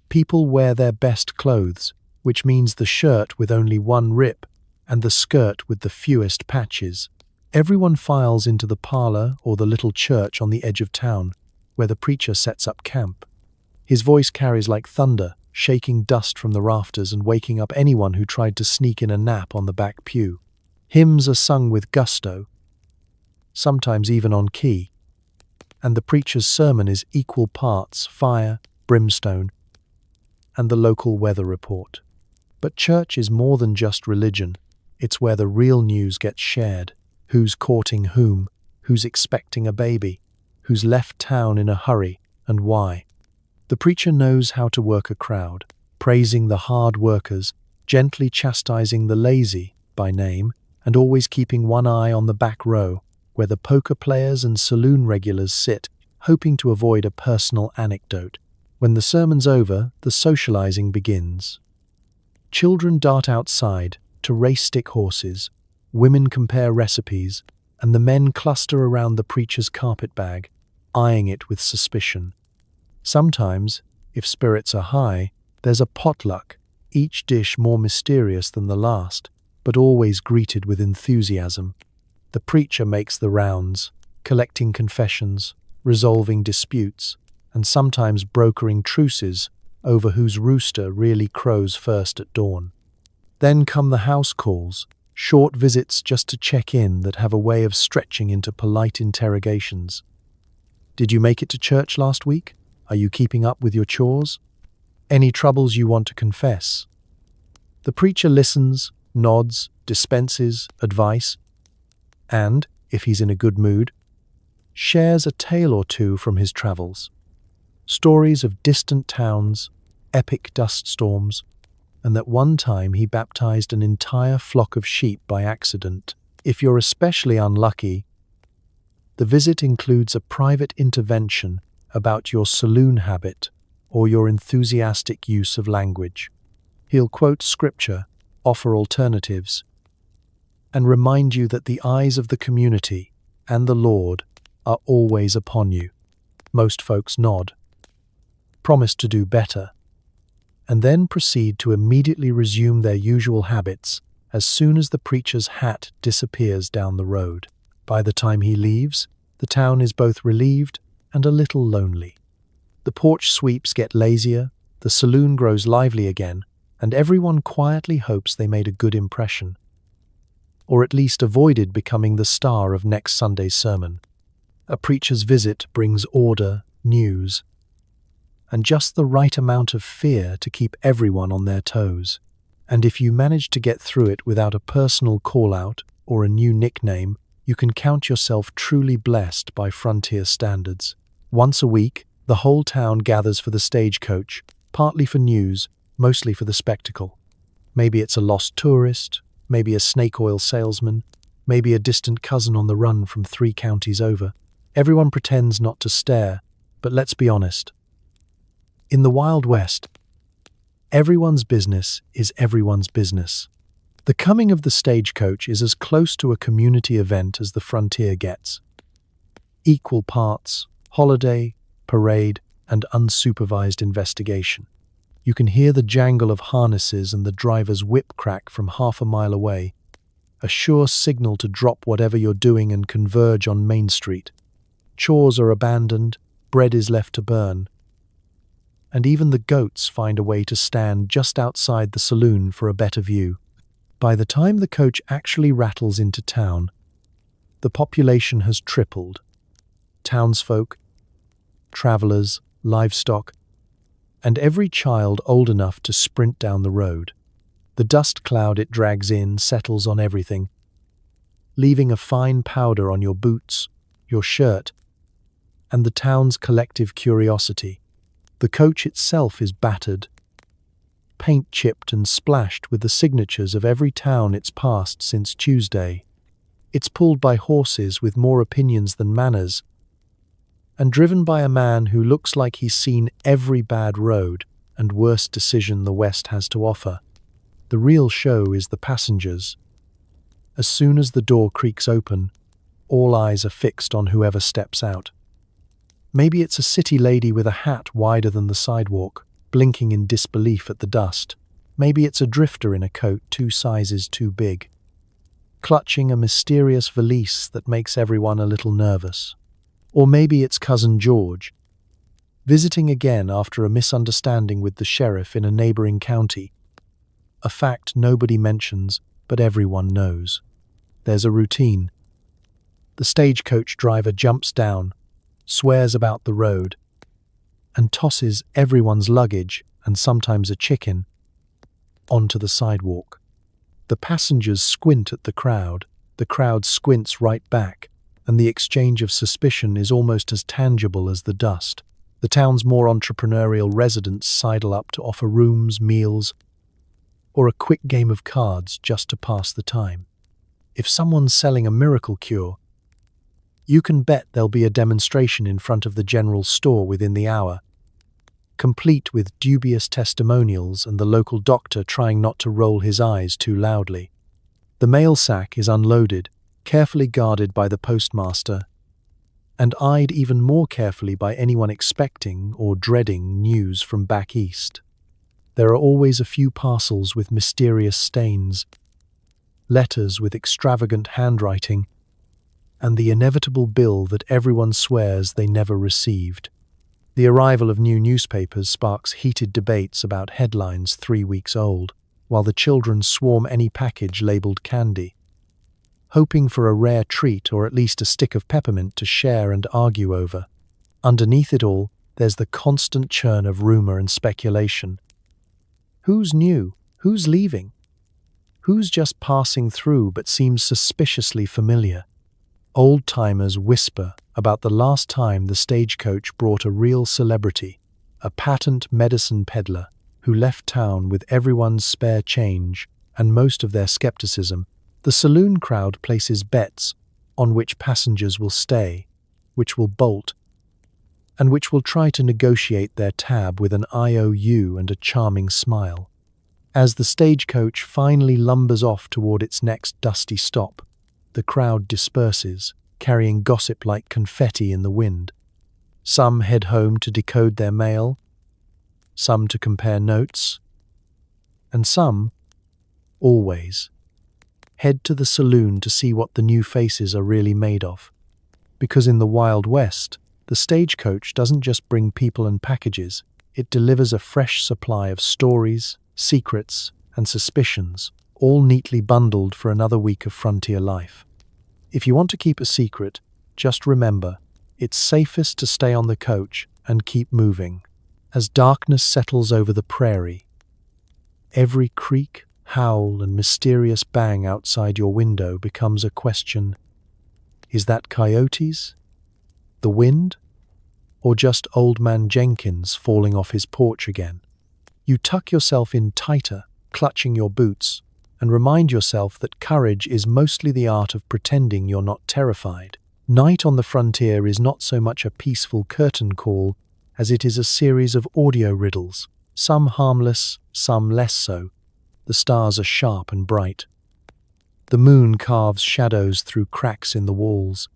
People wear their best clothes, which means the shirt with only one rip and the skirt with the fewest patches. Everyone files into the parlor or the little church on the edge of town, where the preacher sets up camp. His voice carries like thunder, shaking dust from the rafters and waking up anyone who tried to sneak in a nap on the back pew. Hymns are sung with gusto, sometimes even on key, and the preacher's sermon is equal parts fire, brimstone, and the local weather report. But church is more than just religion. It's where the real news gets shared. Who's courting whom, who's expecting a baby, who's left town in a hurry, and why. The preacher knows how to work a crowd, praising the hard workers, gently chastising the lazy by name, and always keeping one eye on the back row, where the poker players and saloon regulars sit, hoping to avoid a personal anecdote. When the sermon's over, the socializing begins. Children dart outside to race stick horses, women compare recipes, and the men cluster around the preacher's carpet bag, eyeing it with suspicion. Sometimes, if spirits are high, there's a potluck, each dish more mysterious than the last, but always greeted with enthusiasm. The preacher makes the rounds, collecting confessions, resolving disputes, and sometimes brokering truces over whose rooster really crows first at dawn. Then come the house calls, short visits just to check in that have a way of stretching into polite interrogations. Did you make it to church last week? Are you keeping up with your chores? Any troubles you want to confess? The preacher listens, nods, dispenses advice, and, if he's in a good mood, shares a tale or two from his travels. Stories of distant towns, epic dust storms, and that one time he baptized an entire flock of sheep by accident. If you're especially unlucky, the visit includes a private intervention about your saloon habit or your enthusiastic use of language. He'll quote scripture, offer alternatives, and remind you that the eyes of the community and the Lord are always upon you. Most folks nod, promise to do better, and then proceed to immediately resume their usual habits as soon as the preacher's hat disappears down the road. By the time he leaves, the town is both relieved and a little lonely. The porch sweeps get lazier, the saloon grows lively again, and everyone quietly hopes they made a good impression, or at least avoided becoming the star of next Sunday's sermon. A preacher's visit brings order, news, and just the right amount of fear to keep everyone on their toes. And if you manage to get through it without a personal call-out or a new nickname, you can count yourself truly blessed by frontier standards. Once a week, the whole town gathers for the stagecoach, partly for news, mostly for the spectacle. Maybe it's a lost tourist, maybe a snake oil salesman, maybe a distant cousin on the run from 3 counties over. Everyone pretends not to stare, but let's be honest. In the Wild West, everyone's business is everyone's business. The coming of the stagecoach is as close to a community event as the frontier gets. Equal parts, holiday, parade, and unsupervised investigation. You can hear the jangle of harnesses and the driver's whip crack from half a mile away, a sure signal to drop whatever you're doing and converge on Main Street. Chores are abandoned, bread is left to burn, and even the goats find a way to stand just outside the saloon for a better view. By the time the coach actually rattles into town, the population has tripled. Townsfolk, travelers, livestock, and every child old enough to sprint down the road. The dust cloud it drags in settles on everything, leaving a fine powder on your boots, your shirt, and the town's collective curiosity. The coach itself is battered, paint chipped and splashed with the signatures of every town it's passed since Tuesday. It's pulled by horses with more opinions than manners, and driven by a man who looks like he's seen every bad road and worst decision the West has to offer. The real show is the passengers. As soon as the door creaks open, all eyes are fixed on whoever steps out. Maybe it's a city lady with a hat wider than the sidewalk, blinking in disbelief at the dust. Maybe it's a drifter in a coat 2 sizes too big, clutching a mysterious valise that makes everyone a little nervous. Or maybe it's Cousin George, visiting again after a misunderstanding with the sheriff in a neighboring county. A fact nobody mentions, but everyone knows. There's a routine. The stagecoach driver jumps down, swears about the road, and tosses everyone's luggage, and sometimes a chicken, onto the sidewalk. The passengers squint at the crowd squints right back, and the exchange of suspicion is almost as tangible as the dust. The town's more entrepreneurial residents sidle up to offer rooms, meals, or a quick game of cards just to pass the time. If someone's selling a miracle cure, you can bet there'll be a demonstration in front of the general store within the hour, complete with dubious testimonials and the local doctor trying not to roll his eyes too loudly. The mail sack is unloaded, carefully guarded by the postmaster, and eyed even more carefully by anyone expecting or dreading news from back east. There are always a few parcels with mysterious stains, letters with extravagant handwriting, and the inevitable bill that everyone swears they never received. The arrival of new newspapers sparks heated debates about headlines 3 weeks old, while the children swarm any package labeled candy, hoping for a rare treat or at least a stick of peppermint to share and argue over. Underneath it all, there's the constant churn of rumor and speculation. Who's new? Who's leaving? Who's just passing through but seems suspiciously familiar? Old-timers whisper about the last time the stagecoach brought a real celebrity, a patent medicine peddler who left town with everyone's spare change and most of their skepticism. The saloon crowd places bets on which passengers will stay, which will bolt, and which will try to negotiate their tab with an IOU and a charming smile. As the stagecoach finally lumbers off toward its next dusty stop, the crowd disperses, carrying gossip like confetti in the wind. Some head home to decode their mail, some to compare notes, and some, always, head to the saloon to see what the new faces are really made of. Because in the Wild West, the stagecoach doesn't just bring people and packages, it delivers a fresh supply of stories, secrets, and suspicions, all neatly bundled for another week of frontier life. If you want to keep a secret, just remember, it's safest to stay on the coach and keep moving. As darkness settles over the prairie, every creak, howl, and mysterious bang outside your window becomes a question. Is that coyotes? The wind? Or just Old Man Jenkins falling off his porch again? You tuck yourself in tighter, clutching your boots, and remind yourself that courage is mostly the art of pretending you're not terrified. Night on the frontier is not so much a peaceful curtain call as it is a series of audio riddles, some harmless, some less so. The stars are sharp and bright. The moon carves shadows through cracks in the walls.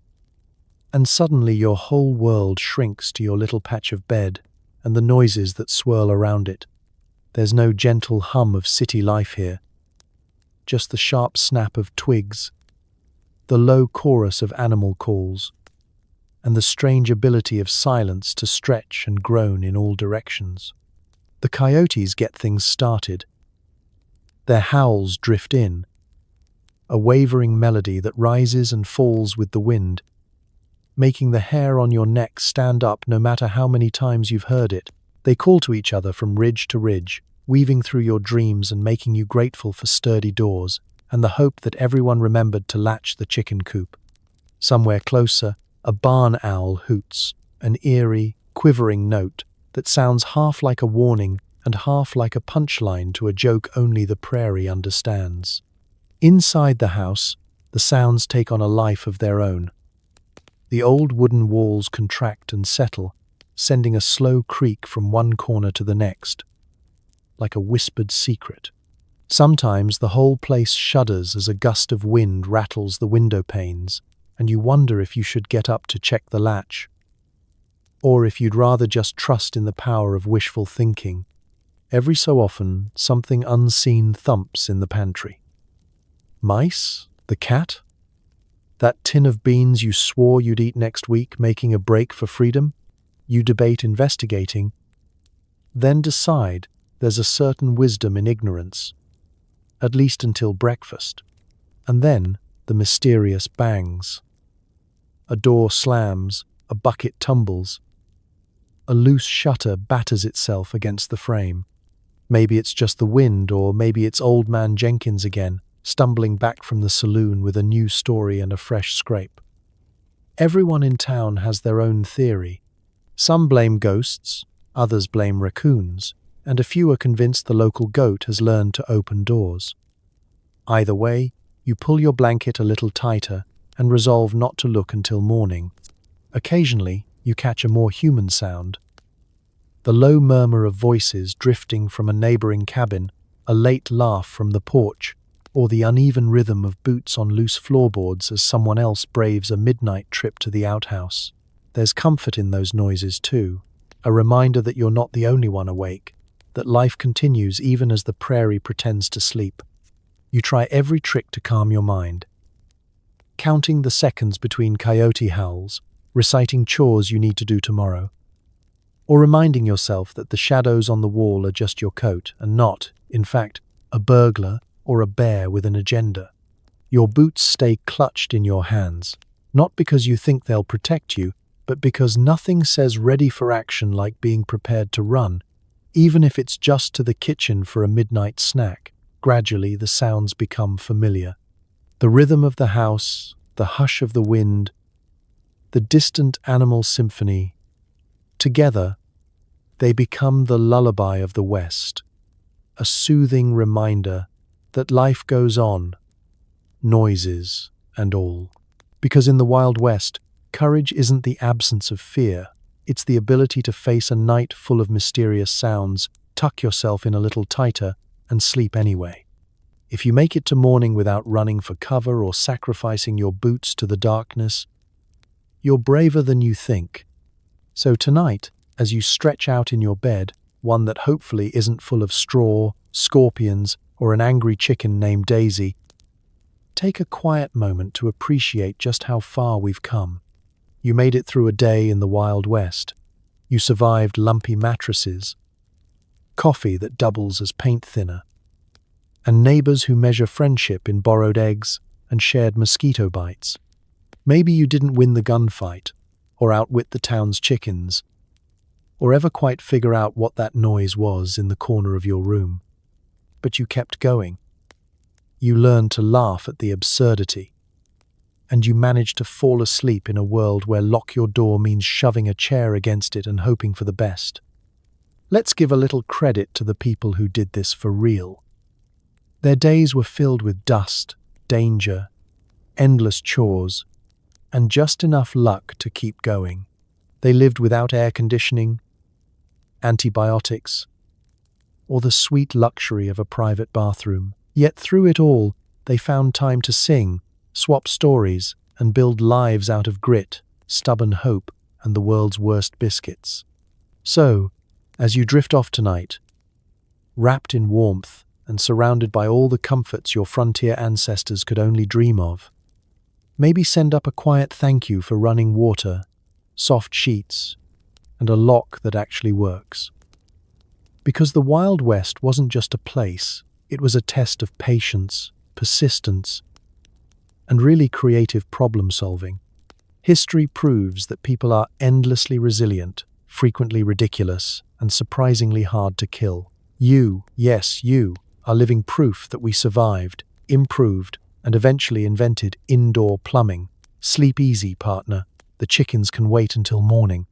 And suddenly your whole world shrinks to your little patch of bed and the noises that swirl around it. There's no gentle hum of city life here, just the sharp snap of twigs, the low chorus of animal calls, and the strange ability of silence to stretch and groan in all directions. The coyotes get things started. Their howls drift in, a wavering melody that rises and falls with the wind, making the hair on your neck stand up no matter how many times you've heard it. They call to each other from ridge to ridge, weaving through your dreams and making you grateful for sturdy doors and the hope that everyone remembered to latch the chicken coop. Somewhere closer, a barn owl hoots, an eerie, quivering note that sounds half like a warning and half like a punchline to a joke only the prairie understands. Inside the house, the sounds take on a life of their own. The old wooden walls contract and settle, sending a slow creak from one corner to the next, like a whispered secret. Sometimes the whole place shudders as a gust of wind rattles the window panes, and you wonder if you should get up to check the latch, or if you'd rather just trust in the power of wishful thinking. every so often something unseen thumps in the pantry. Mice? The cat? That tin of beans you swore you'd eat next week, making a break for freedom? You debate investigating, then decide there's a certain wisdom in ignorance, at least until breakfast. And then the mysterious bangs. A door slams, a bucket tumbles, a loose shutter batters itself against the frame. Maybe it's just the wind, or maybe it's old man Jenkins again, stumbling back from the saloon with a new story and a fresh scrape. Everyone in town has their own theory. Some blame ghosts, others blame raccoons, and a few are convinced the local goat has learned to open doors. Either way, you pull your blanket a little tighter and resolve not to look until morning. Occasionally, you catch a more human sound. The low murmur of voices drifting from a neighboring cabin, a late laugh from the porch, or the uneven rhythm of boots on loose floorboards as someone else braves a midnight trip to the outhouse. There's comfort in those noises too, a reminder that you're not the only one awake, that life continues even as the prairie pretends to sleep. You try every trick to calm your mind, counting the seconds between coyote howls, reciting chores you need to do tomorrow, or reminding yourself that the shadows on the wall are just your coat and not, in fact, a burglar or a bear with an agenda. Your boots stay clutched in your hands, not because you think they'll protect you, but because nothing says ready for action like being prepared to run, even if it's just to the kitchen for a midnight snack. Gradually, the sounds become familiar. The rhythm of the house, the hush of the wind, the distant animal symphony. Together, they become the lullaby of the West, a soothing reminder that life goes on, noises and all. Because in the Wild West, courage isn't the absence of fear, it's the ability to face a night full of mysterious sounds, tuck yourself in a little tighter, and sleep anyway. If you make it to morning without running for cover or sacrificing your boots to the darkness, you're braver than you think. So tonight, as you stretch out in your bed, one that hopefully isn't full of straw, scorpions, or an angry chicken named Daisy, take a quiet moment to appreciate just how far we've come. You made it through a day in the Wild West. You survived lumpy mattresses, coffee that doubles as paint thinner, and neighbors who measure friendship in borrowed eggs and shared mosquito bites. Maybe you didn't win the gunfight, or outwit the town's chickens, or ever quite figure out what that noise was in the corner of your room. But you kept going. You learned to laugh at the absurdity, and you managed to fall asleep in a world where lock your door means shoving a chair against it and hoping for the best. Let's give a little credit to the people who did this for real. Their days were filled with dust, danger, endless chores, and just enough luck to keep going. They lived without air conditioning, antibiotics, or the sweet luxury of a private bathroom. Yet through it all, they found time to sing, swap stories, and build lives out of grit, stubborn hope, and the world's worst biscuits. So, as you drift off tonight, wrapped in warmth and surrounded by all the comforts your frontier ancestors could only dream of, maybe send up a quiet thank you for running water, soft sheets, and a lock that actually works. Because the Wild West wasn't just a place, it was a test of patience, persistence, and really creative problem-solving. History proves that people are endlessly resilient, frequently ridiculous, and surprisingly hard to kill. You, yes, you, are living proof that we survived, improved, and eventually invented indoor plumbing. Sleep easy, partner. The chickens can wait until morning.